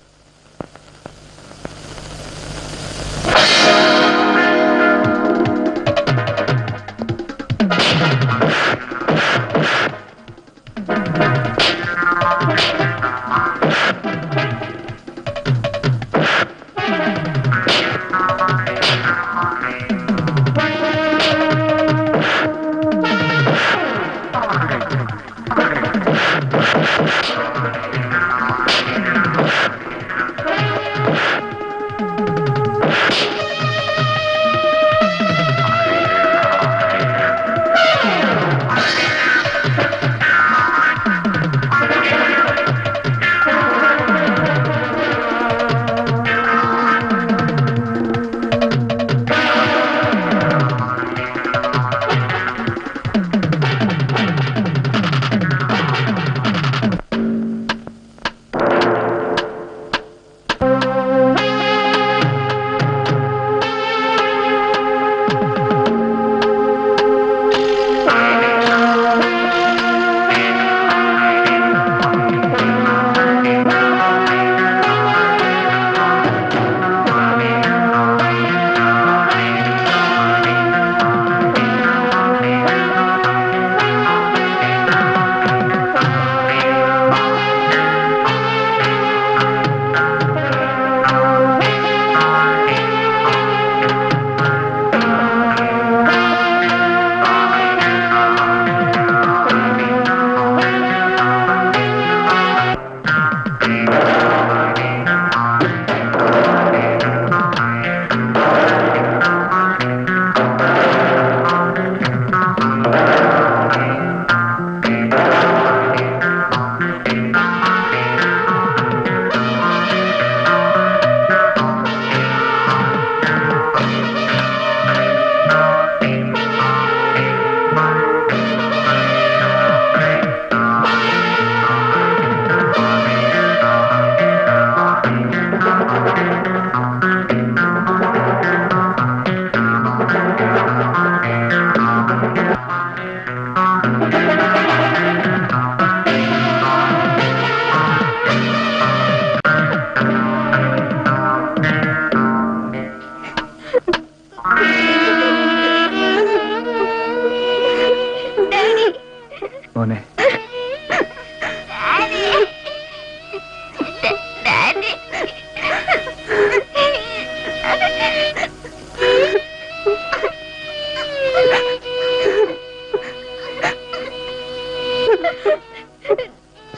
മോനെ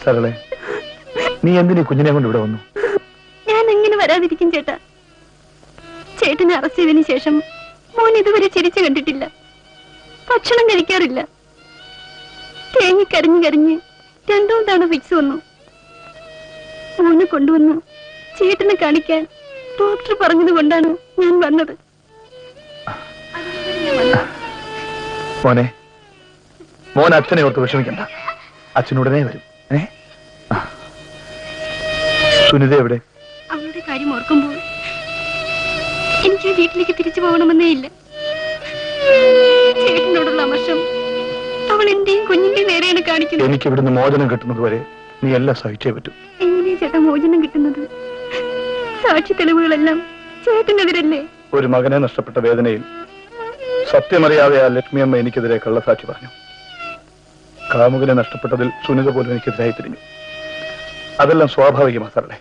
സരളെ, നീ എന്തിനീ കുഞ്ഞിനെ കൊണ്ട് ഇവിടെ വന്നു? ഞാൻ എങ്ങനെ വരാതിരിക്കും ചേട്ടാ? ചേട്ടനെ അറസ്റ്റ് ചെയ്തതിനു ശേഷം മോൻ ഇതുവരെ ചിരിച്ചു കണ്ടിട്ടില്ല. ഭക്ഷണം കഴിക്കാറില്ല. തേങ്ങി കരഞ്ഞു കരഞ്ഞ് 2 തവണ ഫിക്സ് വന്നു. മോനെ കൊണ്ടുവന്നു ചേട്ടനെ കാണിക്കാൻ ഡോക്ടർ പറഞ്ഞത് കൊണ്ടാണ് ഞാൻ വന്നത്. മോനെ, മോൻ അച്ഛനെ ഓർത്ത് വിഷമിക്കണ്ട. അച്ഛനുടനെ വരും. സുനിത എവിടെ? അവളുടെ കാര്യം ഓർക്കുമ്പോൾ എനിക്ക് വീട്ടിലേക്ക് തിരിച്ചു പോകണമെന്നേ ഇല്ല. ചേട്ടനോടുള്ള അമർഷം അവൾ എന്റെയും കുഞ്ഞിന്റെയും നേരെയാണ് കാണിക്കുന്നത്. എനിക്ക് ഇവിടുന്ന് മോചനം കിട്ടുന്നത് വരെ നീ എല്ലാം സഹിച്ചേ പറ്റും. എങ്ങനെയാ ചേട്ടാ മോചനം കിട്ടുന്നത്? സാക്ഷി തെളിവുകളെല്ലാം ചേട്ടനെതിരല്ലേ? ഒരു മകനെ നഷ്ടപ്പെട്ട വേദനയിൽ സത്യമറിയാതെ ആ ലക്ഷ്മിയമ്മ എനിക്കെതിരെ കള്ളസാക്ഷി പറഞ്ഞു. കാമുകനെ നഷ്ടപ്പെട്ടതിൽ സുനിത പോലും എനിക്കെതിരായി തിരിഞ്ഞു. അതെല്ലാം സ്വാഭാവികമാക്കല്ലേ.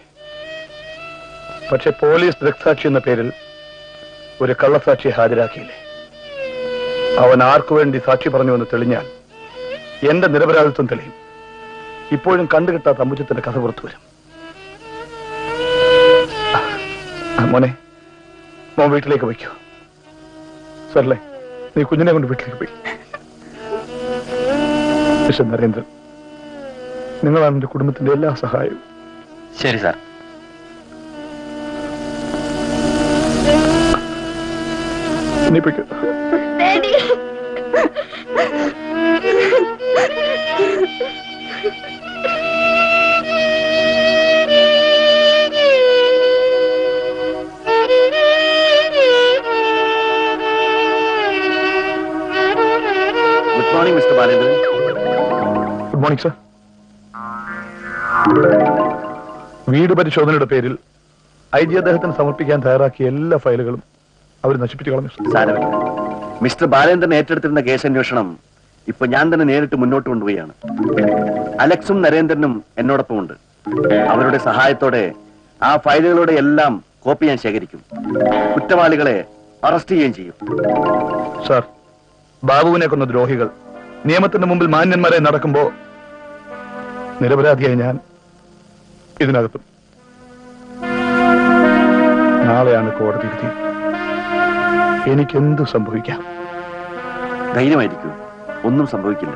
പക്ഷെ പോലീസ് ദൃക്സാക്ഷി എന്ന പേരിൽ ഒരു കള്ളസാക്ഷിയെ ഹാജരാക്കിയില്ലേ? അവൻ ആർക്കു വേണ്ടി സാക്ഷി പറഞ്ഞുവെന്ന് തെളിഞ്ഞാൽ എന്റെ നിരപരാധിത്വം തെളിയും. ഇപ്പോഴും കണ്ടുകിട്ടാത്ത അമ്പുജത്തിന്റെ കഥ പുറത്തു വരും. മോനെ, മോൻ വീട്ടിലേക്ക് വയ്ക്കൂ. സരളെ, നീ കുഞ്ഞിനെ കൊണ്ട് വീട്ടിലേക്ക് പോയി. മിസ്റ്റർ നരേന്ദ്രൻ, നിങ്ങളാണ് എന്റെ കുടുംബത്തിന്റെ എല്ലാ സഹായവും. ശരി സാർ. നീ പോയിക്കോ. Good morning mister Balendran. Good morning sir. വീട് പരിശോധനയുടെ പേരിൽ IG അദ്ദേഹത്തിന് സമർപ്പിക്കാൻ തയ്യാറാക്കിയ എല്ലാ ഫയലുകളും അവർ നശിപ്പിച്ചു കളഞ്ഞു. സാരമില്ല. മിസ്റ്റർ ബാലേന്ദ്രൻ ഏറ്റെടുത്തിരുന്ന കേസന്വേഷണം ഇപ്പൊ ഞാൻ തന്നെ നേരിട്ട് മുന്നോട്ട് കൊണ്ടുപോവുകയാണ്. അലക്സും നരേന്ദ്രനും എന്നോടൊപ്പം ഉണ്ട്. അവരുടെ സഹായത്തോടെ ആ ഫയലുകളുടെ എല്ലാം കോപ്പി ഞാൻ ശേഖരിക്കും. കുറ്റവാളികളെ അറസ്റ്റ് ചെയ്യുകയും ചെയ്യും. സാർ, ബാബുവിനെ കൊന്ന ദ്രോഹികൾ നിയമത്തിന്റെ മുമ്പിൽ മാന്യന്മാരെ നടക്കുമ്പോ നിരപരാധിയായി ഞാൻ ഇതിനകത്തും. നാളെയാണ് കോടതി വിധി. എനിക്കെന്തു സംഭവിക്കാം. ധൈര്യമായിരിക്കൂ, ഒന്നും സംഭവിക്കില്ല.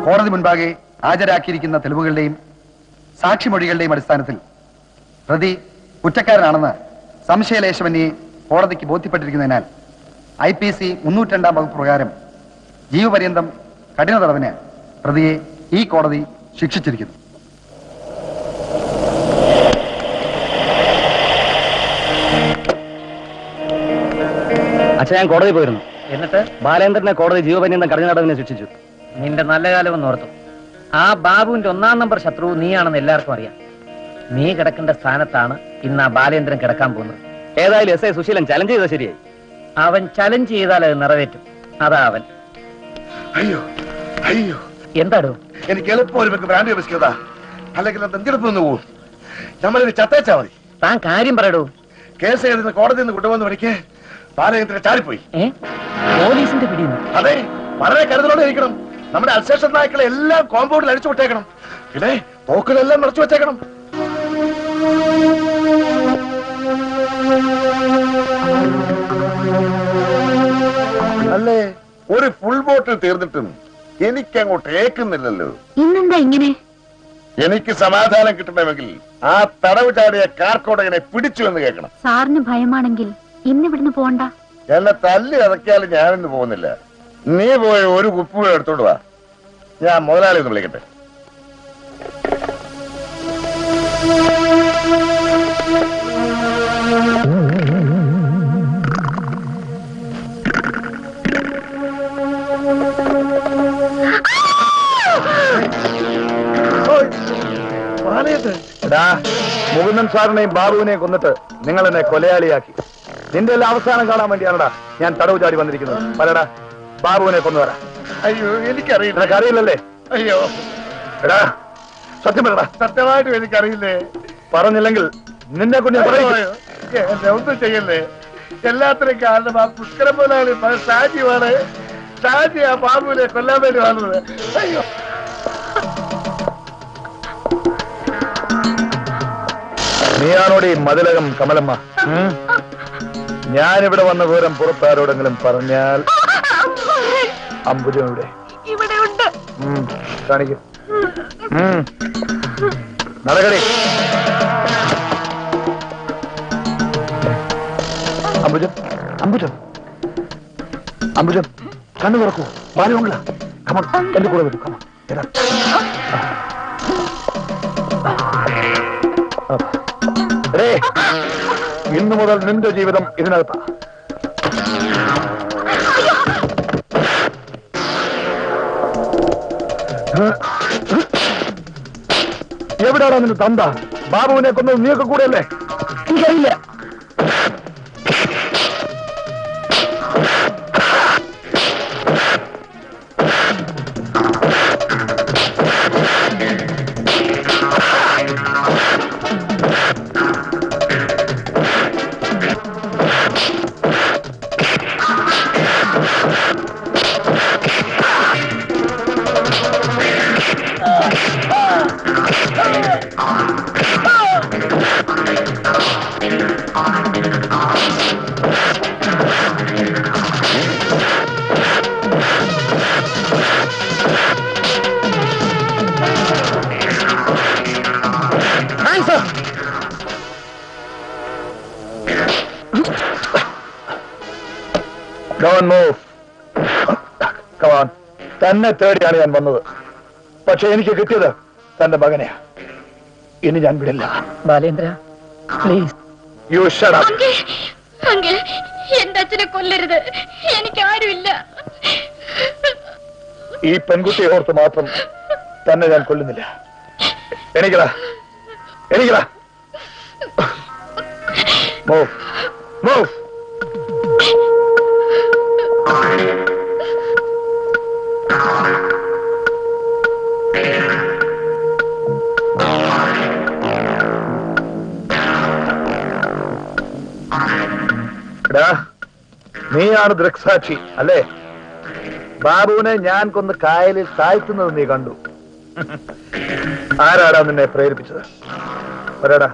കോടതി മുൻപാകെ ഹാജരാക്കിയിരിക്കുന്ന തെളിവുകളുടെയും സാക്ഷിമൊഴികളുടെയും അടിസ്ഥാനത്തിൽ പ്രതി കുറ്റക്കാരനാണെന്ന് സംശയലേശമന്യെ കോടതിക്ക് ബോധ്യപ്പെട്ടിരിക്കുന്നതിനാൽ IPC 302 വകുപ്പ് പ്രകാരം ജീവപര്യന്തം കഠിന തടവിന് പ്രതിയെ ഈ കോടതി ശിക്ഷിച്ചിരിക്കുന്നു. അച്ഛൻ, ഞാൻ കോടതി പോയിരുന്നു. എന്നിട്ട് ബാലേന്ദ്രനെ കോടതി ജീവപര്യന്തം കഠിന തടവിനെ ശിക്ഷിച്ചു. നിന്റെ നല്ല കാലം എന്ന് ഓർത്തു. ആ ബാബുവിന്റെ 1ാം നമ്പർ ശത്രു നീയാണെന്ന് എല്ലാവർക്കും അറിയാം. നീ കിടക്കേണ്ട സ്ഥാനത്താണ് ഇന്ന് ആ ബാലേന്ദ്രൻ കിടക്കാൻ പോകുന്നത്. ഏതായാലും SA സുശീലൻ ചലഞ്ച് ചെയ്ത ശരിയായി. അവൻ ചലഞ്ച് ചെയ്താൽ അത് നിറവേറ്റും. അതാ അവൻ. അയ്യോ അയ്യോ, എന്താടോ? എനിക്ക് എളുപ്പം ഒരു ബ്രാൻഡ് വെച്ചതാ, അല്ലെങ്കിൽ എന്തെടുപ്പൊന്നു പോകും. നമ്മളിത് ചത്തേച്ചാ മതി. താൻ കാര്യം പറയടോ. കേസ് എഴുതുന്ന കോടതിയിൽ നിന്ന് കൊണ്ടുവന്ന വഴിക്ക് ബാലയന്ത്രം ചാടിപ്പോയി. പോലീസിന്റെ പിടിയുന്നു. അതെ, വളരെ കരുതലോടെ ഇരിക്കണം. നമ്മുടെ അൽസേഷൻ നായ്ക്കളെ എല്ലാം കോമ്പൗണ്ടിൽ അടിച്ചു വിട്ടേക്കണം. പിന്നെ തോക്കുകളെല്ലാം നിറച്ചു വെച്ചേക്കണം. അല്ലേ, ഒരു ഫുൾ ബോട്ടിൽ തീർന്നിട്ടും എനിക്കങ്ങോട്ട് ഏക്കുന്നില്ലല്ലോ. ഇന്നെന്താ ഇങ്ങനെ? എനിക്ക് സമാധാനം കിട്ടണമെങ്കിൽ ആ തടവ് ചാടിയ കാർക്കോടകനെ പിടിച്ചു എന്ന് കേൾക്കണം. സാറിന് ഭയമാണെങ്കിൽ ഇന്ന് ഇവിടുന്ന് പോണ്ട. എന്നെ തല്ലി ഇറക്കിയാലും ഞാനിന്ന് പോകുന്നില്ല. നീ പോയി ഒരു കുപ്പി എടുത്തോണ്ട് വാ. ഞാൻ മുതലാളി ഒന്ന് വിളിക്കട്ടെ. മുകുന്ദൻ സാറിനെയും ബാബുവിനെയും കൊന്നിട്ട് നിങ്ങൾ എന്നെ കൊലയാളിയാക്കി. നിന്റെ എല്ലാം അവസാനം കാണാൻ വേണ്ടിയാണടാ ഞാൻ തടവ് ചാടി വന്നിരിക്കുന്നത്. പറയടാ, ബാബുവിനെ കൊന്നുവരാ. അയ്യോ, എനിക്കറിയില്ല. അറിയില്ലല്ലേ? അയ്യോ, എടാ സത്യം പറയടാ. സത്യമായിട്ടും എനിക്കറിയില്ലേ. പറഞ്ഞില്ലെങ്കിൽ നിന്നെ കൊണ്ട് ഞാൻ പറയും. എന്നെ ഒന്നും ചെയ്യല്ലേ. എല്ലാത്തിനും കാരണം ആ പുഷ്കര മുതലാളി ഷാജിയാണ്. ഷാജി ആ ബാബുവിനെ കൊല്ലാൻ വേണ്ടി വന്നത്. അയ്യോ, നീയാണോട് ഈ മതിലകം കമലമ്മ? ഞാനിവിടെ വന്ന വിവരം പുറത്താരോടെങ്കിലും പറഞ്ഞാൽ അംബുജം ഇവിടെ കാണിക്കും. നടക്കടി. അംബുജം, അംബുജം, അംബുജം, കണ്ണു തുറക്കൂ. ബാലുമംഗള, കമൺ, എന്റെ കൂടെ വരൂ. കമൺ, ഇന്നു മുതൽ നിന്റെ ജീവിതം ഇതിനകത്താ. എവിടെയാണോ നിന്റെ തന്ത? ബാബുവിനെ കൊന്നത് നീയൊക്കെ കൂടെയല്ലേ? എനിക്കറിയില്ല. തന്നെ തേടിയാണ് ഞാൻ വന്നത്. പക്ഷെ എനിക്ക് കിട്ടിയത് തന്റെ മകനെയാ. ഇനി ഞാൻ വിടില്ല. Balendra, please you shut up. എന്റെ അച്ഛനെ കൊല്ലരുത്. എനിക്ക് ആരുമില്ല. ഈ പെൺകുട്ടിയെ ഓർത്ത് മാത്രം തന്നെ ഞാൻ കൊല്ലുന്നില്ല. എണീക്കടാ, എണീക്കടാ. Move, move. നീയാണ് ദൃക്സാക്ഷി അല്ലേ? ബാബുവിനെ ഞാൻ കൊന്ന് കായലിൽ താഴ്ത്തുന്നത് നീ കണ്ടു. ആരാടാ നിന്നെ പ്രേരിപ്പിച്ചത്? പറയടാ,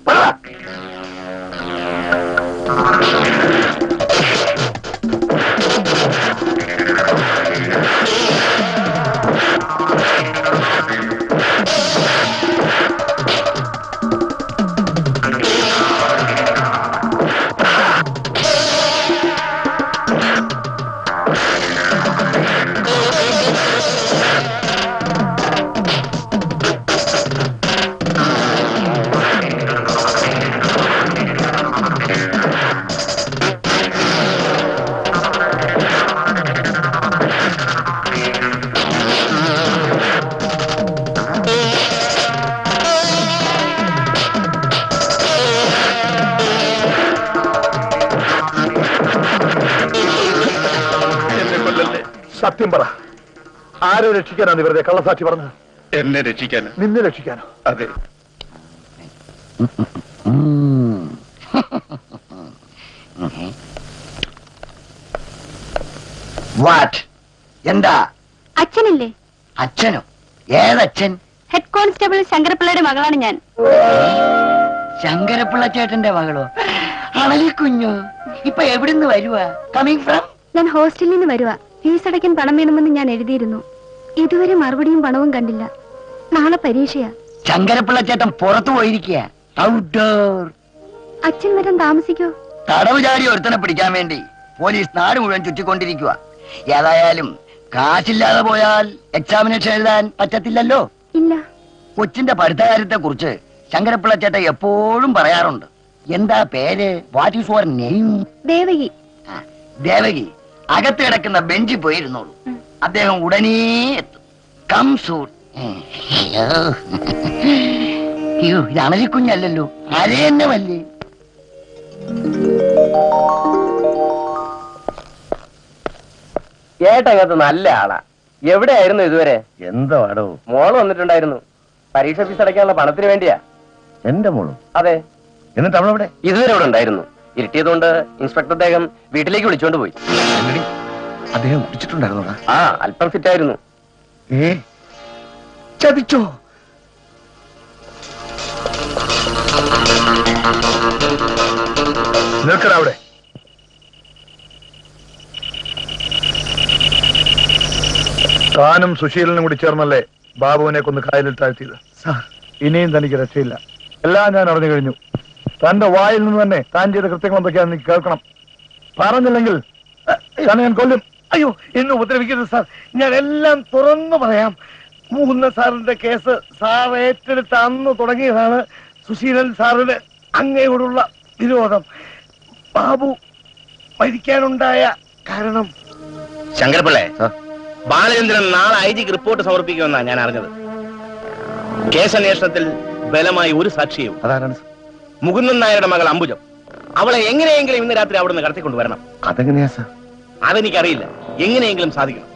പറ. സത്യം പറ, ആരെ രക്ഷിക്കാനാണ് നീ വെറുതെ കള്ളസാക്ഷി പറഞ്ഞത്? എന്നെ രക്ഷിക്കാനോ? നിന്നെ രക്ഷിക്കാനോ? അതെ. എന്താ? അച്ഛനില്ലേ? അച്ഛനോ? ഏതച്ഛൻ? ഹെഡ് കോൺസ്റ്റബിൾ ശങ്കരപ്പിള്ളയുടെ മകളാണ് ഞാൻ. ശങ്കരപ്പിള്ള ചേട്ടന്റെ മകളോ? അവളിക്കുഞ്ഞോ? ഇപ്പൊ എവിടുന്ന് വരുവാ? Coming from? ഞാൻ ഹോസ്റ്റലിൽ നിന്ന് വരുവാ. ഫീസ് അടയ്ക്കാൻ പണം വേണമെന്ന് ഞാൻ എഴുതിയിരുന്നു. ഇതുവരെ മറുപടിയും പണവും കണ്ടില്ല. നാളെ പരീക്ഷയാ. ശങ്കരപ്പിള്ള ചേട്ടൻ പുറത്തു പോയിരിക്കുക. ഔട്ട്ഡോർ. അച്ഛൻ വരാൻ താമസിക്കോ? തടവ് ചാടി ഒരുത്തനെ പിടിക്കാൻ വേണ്ടി പോലീസ് നാട് മുഴുവൻ ചുറ്റിക്കൊണ്ടിരിക്കുക. ഏതായാലും കാശില്ലാതെ പോയാൽ എക്സാമിനേഷൻ എഴുതാൻ പറ്റത്തില്ലല്ലോ. ഇല്ല. കൊച്ചിന്റെ പഠിത്തകാര്യത്തെ കുറിച്ച് ശങ്കരപ്പിള്ള ചേട്ട എപ്പോഴും പറയാറുണ്ട്. എന്താ പേര്? What is your name? Devaki. Devaki അകത്ത് കിടക്കുന്ന ബെഞ്ചിൽ പോയിരുന്നോളൂ. അദ്ദേഹം ഉടനെ എത്തും. Come soon. അയ്യോ, ഇത് അണലിക്കുഞ്ഞല്ലോ, അരയന്നമല്ലേ? ഏട്ടകത്ത് നല്ല ആളാ. എവിടെയായിരുന്നു ഇതുവരെ? എന്തോ ആടോ? മോള് വന്നിട്ടുണ്ടായിരുന്നു. പരീക്ഷ ഫീസ് അടയ്ക്കാനുള്ള പണത്തിന് വേണ്ടിയാ. എന്റെ മോളും? അതെ. എന്നിട്ട് അവളെവിടെ? ഇതുവരെ ഇവിടെ ഉണ്ടായിരുന്നു. ഇരുട്ടിയതുകൊണ്ട് ഇൻസ്പെക്ടർ അദ്ദേഹം വീട്ടിലേക്ക് വിളിച്ചോണ്ട് പോയി. അദ്ദേഹം കുടിച്ചിട്ടുണ്ടായിരുന്നോടാ? ആ, അല്പം ഫിറ്റായിരുന്നു. ചതിച്ചോ? നിൽക്കട അവിടെ. താനും സുശീലനും കൂടി ചേർന്നല്ലേ ബാബുവിനെ കൊന്ന് കായലിൽ താഴ്ത്തിയത്? ഇനിയും തനിക്ക് രക്ഷയില്ല. എല്ലാം ഞാൻ അറിഞ്ഞു കഴിഞ്ഞു. തന്റെ വായിൽ നിന്ന് തന്നെ താൻ ചെയ്ത കൃത്യങ്ങൾ എന്തൊക്കെയാണെന്ന് എനിക്ക് കേൾക്കണം. പറഞ്ഞില്ലെങ്കിൽ തന്നെ ഞാൻ കൊല്ലും. അയ്യോ, എന്നെ ഉപദ്രവിക്കരുത് സാർ. ഞാൻ എല്ലാം തുറന്നു പറയാം. മുകുന്ദ സാറിന്റെ കേസ് സാർ ഏറ്റെടുത്ത് അന്ന് തുടങ്ങിയതാണ് സുശീലൻ സാറിന് അങ്ങയോടുള്ള വിരോധം. ബാബു മരിക്കാനുണ്ടായ കാരണം ശങ്കരപ്പിള്ളേ, ബാലചന്ദ്രൻ നാളെ ഐജിക്ക് റിപ്പോർട്ട് സമർപ്പിക്കുമെന്നാണ് ഞാൻ അറിഞ്ഞത്. കേസന്വേഷണത്തിൽ ബലമായി ഒരു സാക്ഷിയും. അതാരാണ്? മുകുന്ദൻ നായരുടെ മകൾ അംബുജം. അവളെ എങ്ങനെയെങ്കിലും ഇന്ന് രാത്രി അവിടുന്ന് കടത്തിക്കൊണ്ടുവരണം. അതെങ്ങനെയാ സാർ? അതെനിക്കറിയില്ല. എങ്ങനെയെങ്കിലും സാധിക്കണം.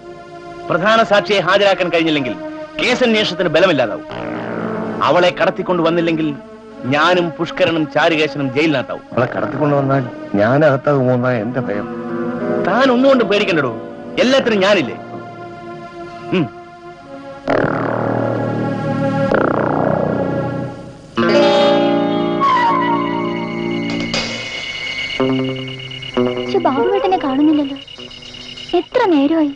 പ്രധാന സാക്ഷിയെ ഹാജരാക്കാൻ കഴിഞ്ഞില്ലെങ്കിൽ കേസന്വേഷണത്തിന് ബലമില്ലാതാവും. അവളെ കടത്തിക്കൊണ്ടുവന്നില്ലെങ്കിൽ ഞാനും പുഷ്കരനും ചാരുകേശനും ജയിലിനകത്താവും. അവളെ കടത്തിക്കൊണ്ടുവന്നാൽ ഞാൻ അകത്താകുമോന്നാ എന്റെ ഭയം. താൻ ഒന്നുകൊണ്ട് പേടിക്കണ്ടോ, എല്ലാത്തിനും ഞാനില്ലേ. ബാബുവേട്ടനെ കാണുന്നില്ലല്ലോ. എത്ര നേരമായി?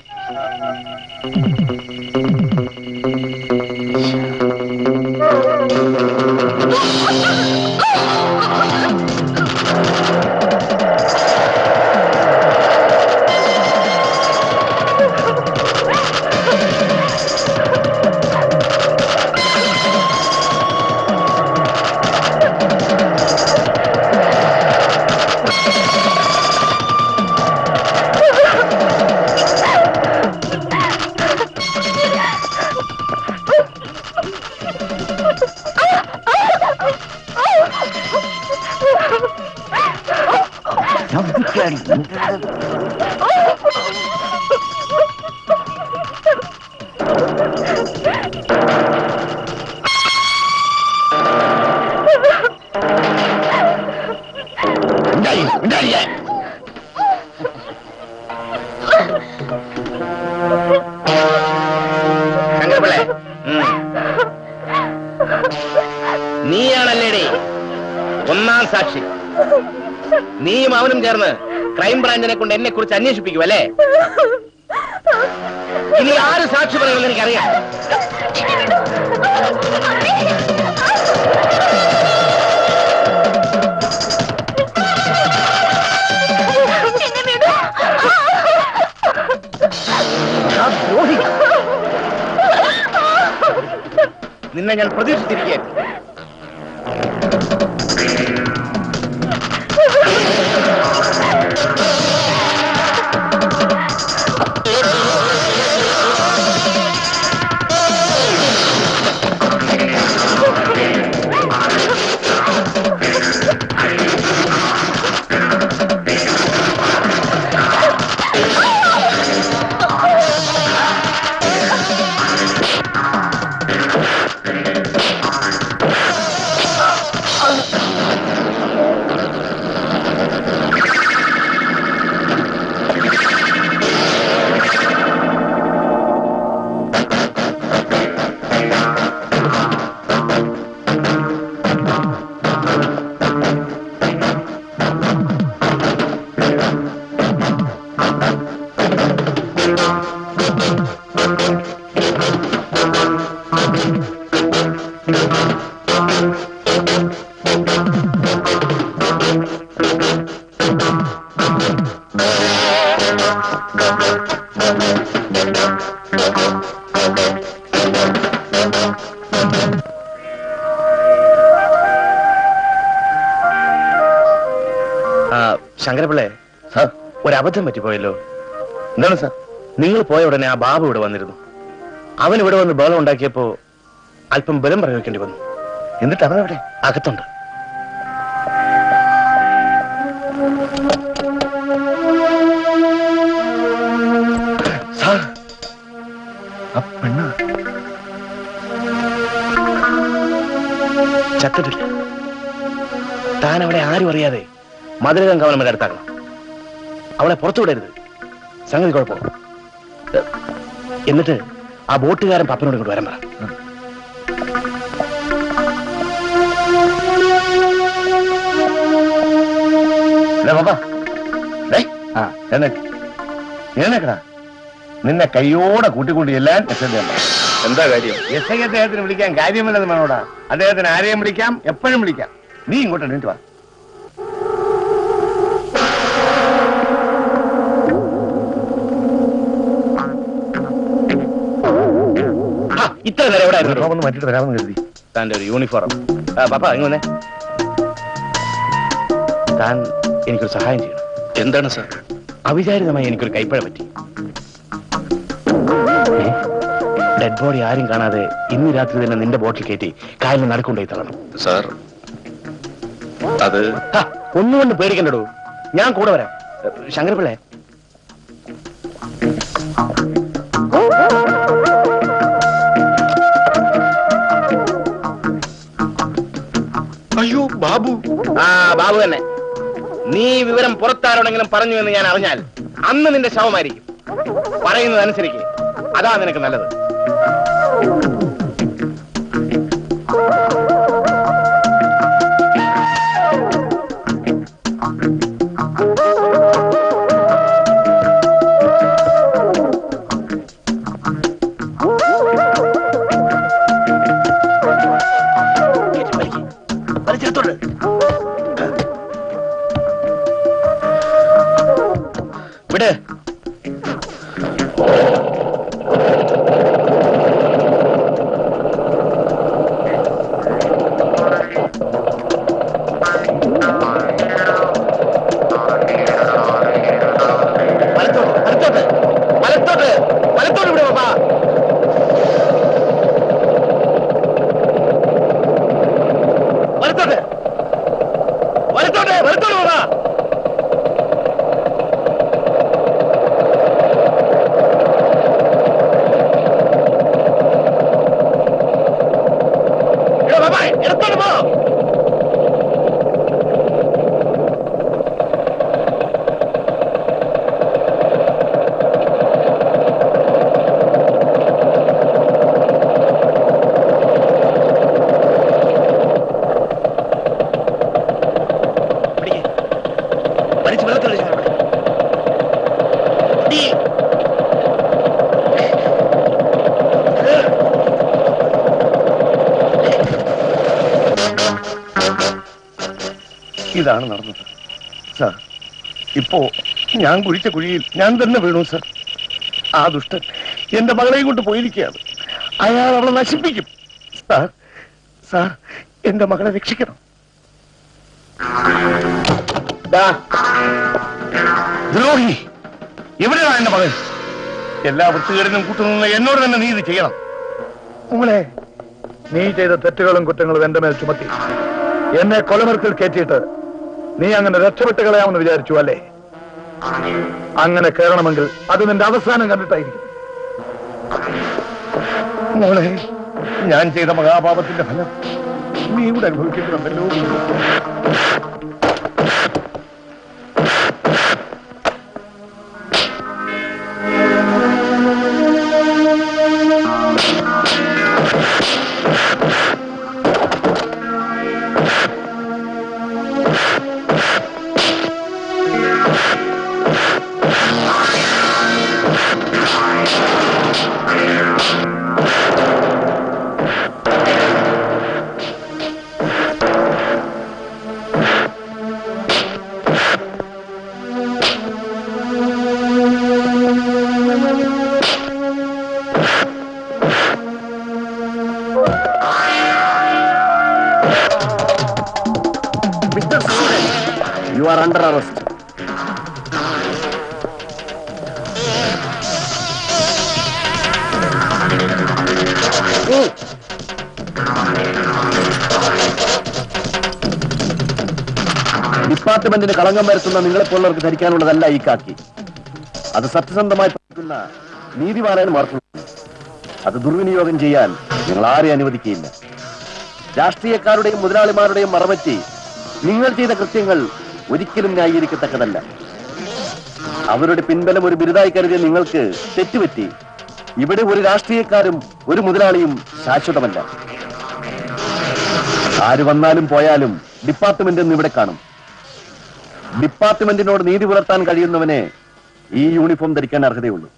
നീയാണല്ലേടേ ഒന്നാം സാക്ഷി. നീയും അവനും ചേർന്ന് ക്രൈംബ്രാഞ്ചിനെ കൊണ്ട് എന്നെ കുറിച്ച് അന്വേഷിപ്പിക്കും അല്ലേ? ഇനി ആര് സാക്ഷി പറയുമെന്ന് എനിക്കറിയാം. നിന്നെ ഞാൻ പ്രതീക്ഷിച്ചിരിക്കുകയായിരുന്നു. ശങ്കരപിള്ളേ, ഒരു അബദ്ധം പറ്റിപ്പോയല്ലോ. എന്താണ് സാർ? നിങ്ങൾ പോയ ഉടനെ ആ ബാബു ഇവിടെ വന്നിരുന്നു. അവൻ ഇവിടെ വന്ന് ബഹളം ഉണ്ടാക്കിയപ്പോ അല്പം ബലം പ്രയോഗിക്കേണ്ടി വന്നു. എന്നിട്ട് അവനവിടെ അകത്തുണ്ട്. സാർ, ആ പെണ്ണ് ചത്തിട്ടില്ല. താൻ അവളെ ആരും അറിയാതെ മധുരകം കവനമ്മയുടെ അടുത്താക്കണം. അവളെ പുറത്തു വിടരുത്. സംഗതി കുഴപ്പം. എന്നിട്ട് ആ ബോട്ടുകാരൻ പപ്പനോട് ഇങ്ങോട്ട് വരാൻ പറ. നിന്നെ കയ്യോടെ കൂട്ടിക്കൂട്ടി എല്ലാം എന്താ കാര്യം? എസ് ഐ അദ്ദേഹത്തിന് വിളിക്കാൻ കാര്യമില്ലെന്ന് വേണോടാ. അദ്ദേഹത്തിന് ആരെയും വിളിക്കാം, എപ്പോഴും വിളിക്കാം. നീ ഇങ്ങോട്ട് എണീറ്റ് വാ. ഇത്ര നേരം എവിടെ ആയിരുന്നു? ഒന്ന് മാറ്റിട്ട് വരാമെന്ന് കരുതി. താൻ്റെ ഒരു യൂണിഫോം. പാപ്പ ഇങ്ങനെ താൻ എനിക്കൊരു സഹായം ചെയ്യണം. എന്താണ് സാർ? അവിചാരിതമായി എനിക്കൊരു കൈപ്പഴ പറ്റി. ഡെഡ് ബോഡി ആരും കാണാതെ ഇന്ന് രാത്രി തന്നെ നിന്റെ ബോട്ടിൽ കയറ്റി കായലിൽ നടക്കൊണ്ടായി തള്ളണം. സാർ, അത് ഒന്നുകൊണ്ട് പേടിക്കണ്ടോ. ഞാൻ കൂടെ വരാം. ശങ്കരപിള്ളേ, അയ്യോ ബാബു. ബാബു തന്നെ. നീ വിവരം പുറത്താരോടെങ്കിലും പറഞ്ഞു എന്ന് ഞാൻ അറിഞ്ഞാൽ അന്ന് നിന്റെ ശവമായിരിക്കും. പറയുന്നതനുസരിക്ക്. അതാ നിനക്ക് നല്ലത്. വിട്. വലത്തോട്ട് വിടും പാപ്പാ. വലത്തോട്ട് പാപ്പാ. ഇടത്തോട്ട് പോ. വലിച്ച് വെള്ളത്തോട് ഇതാണ് നടന്നത് സാർ. ഇപ്പോ ഞാൻ കുഴിച്ച കുഴിയിൽ ഞാൻ തന്നെ വീണു സാർ. ആ ദുഷ്ടൻ എന്റെ മകളെയും കൊണ്ട് പോയിരിക്കുകയാണ്. അയാൾ അവളെ നശിപ്പിക്കും സാർ. സാർ, എന്റെ മകളെ രക്ഷിക്കണം. ദ്രോഹി, എവിടെയാണ് എന്റെ മകൻ? എല്ലാ വൃത്തികേടിനും കൂട്ടുനിന്ന് എന്നോട് തന്നെ നീ ഇത് ചെയ്യണം. മോളെ, നീ ചെയ്ത തെറ്റുകളും കുറ്റങ്ങളും എന്റെ മേൽ ചുമത്തി എന്നെ കൊലമരത്തിൽ കയറ്റിയിട്ട് നീ അങ്ങനെ രക്ഷപ്പെട്ട് കളയാമെന്ന് വിചാരിച്ചു അല്ലേ? അങ്ങനെ കയറണമെങ്കിൽ അത് നിന്റെ അവസാനം കണ്ടിട്ടായിരിക്കും. മോളെ, ഞാൻ ചെയ്ത മഹാപാപത്തിന്റെ ഫലം നീ ഇവിടെ അനുഭവിക്കേണ്ടതുണ്ടല്ലോ. Are under arrest. ഡിപ്പാർട്ട്മെന്റിന് കളങ്കം വരുത്തുന്ന നിങ്ങളെപ്പോലുള്ളവർക്ക് ധരിക്കാനുള്ളതല്ല ഈ കാക്കി. അത് സത്യസന്ധമായി പഠിക്കുന്ന നീതിമാനാണ് മാർക്കുള്ളത്. അത് ദുർവിനിയോഗം ചെയ്യാൻ നിങ്ങൾ ആരെയും അനുവദിക്കുകയില്ല. രാഷ്ട്രീയക്കാരുടെയും മുതലാളിമാരുടെയും മറവറ്റി നിങ്ങൾ ചെയ്ത കൃത്യങ്ങൾ ഒരിക്കലും ന്യായീകരിക്കത്തക്കതല്ല. അവരുടെ പിൻബലം ഒരു ബിരുദായി കരുതിയ നിങ്ങൾക്ക് തെറ്റുപറ്റി. ഇവിടെ ഒരു രാഷ്ട്രീയക്കാരും ഒരു മുതലാളിയും ശാശ്വതമല്ല. ആര് വന്നാലും പോയാലും ഡിപ്പാർട്ട്മെന്റ് എന്ന് ഇവിടെ കാണും. ഡിപ്പാർട്ട്മെന്റിനോട് നീതി പുലർത്താൻ കഴിയുന്നവനെ ഈ യൂണിഫോം ധരിക്കാൻ അർഹതയുള്ളൂ.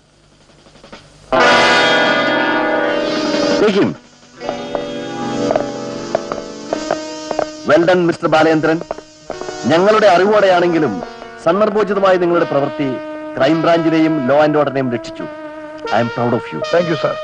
Well done mister Balendran. ഞങ്ങളുടെ അറിവോടെയാണെങ്കിലും സന്ദർഭോചിതമായി നിങ്ങളുടെ പ്രവൃത്തി ക്രൈംബ്രാഞ്ചിനെയും ലോ ആൻഡ് ഓർഡറിനെയും രക്ഷിച്ചു. I am proud of you. Thank you sir.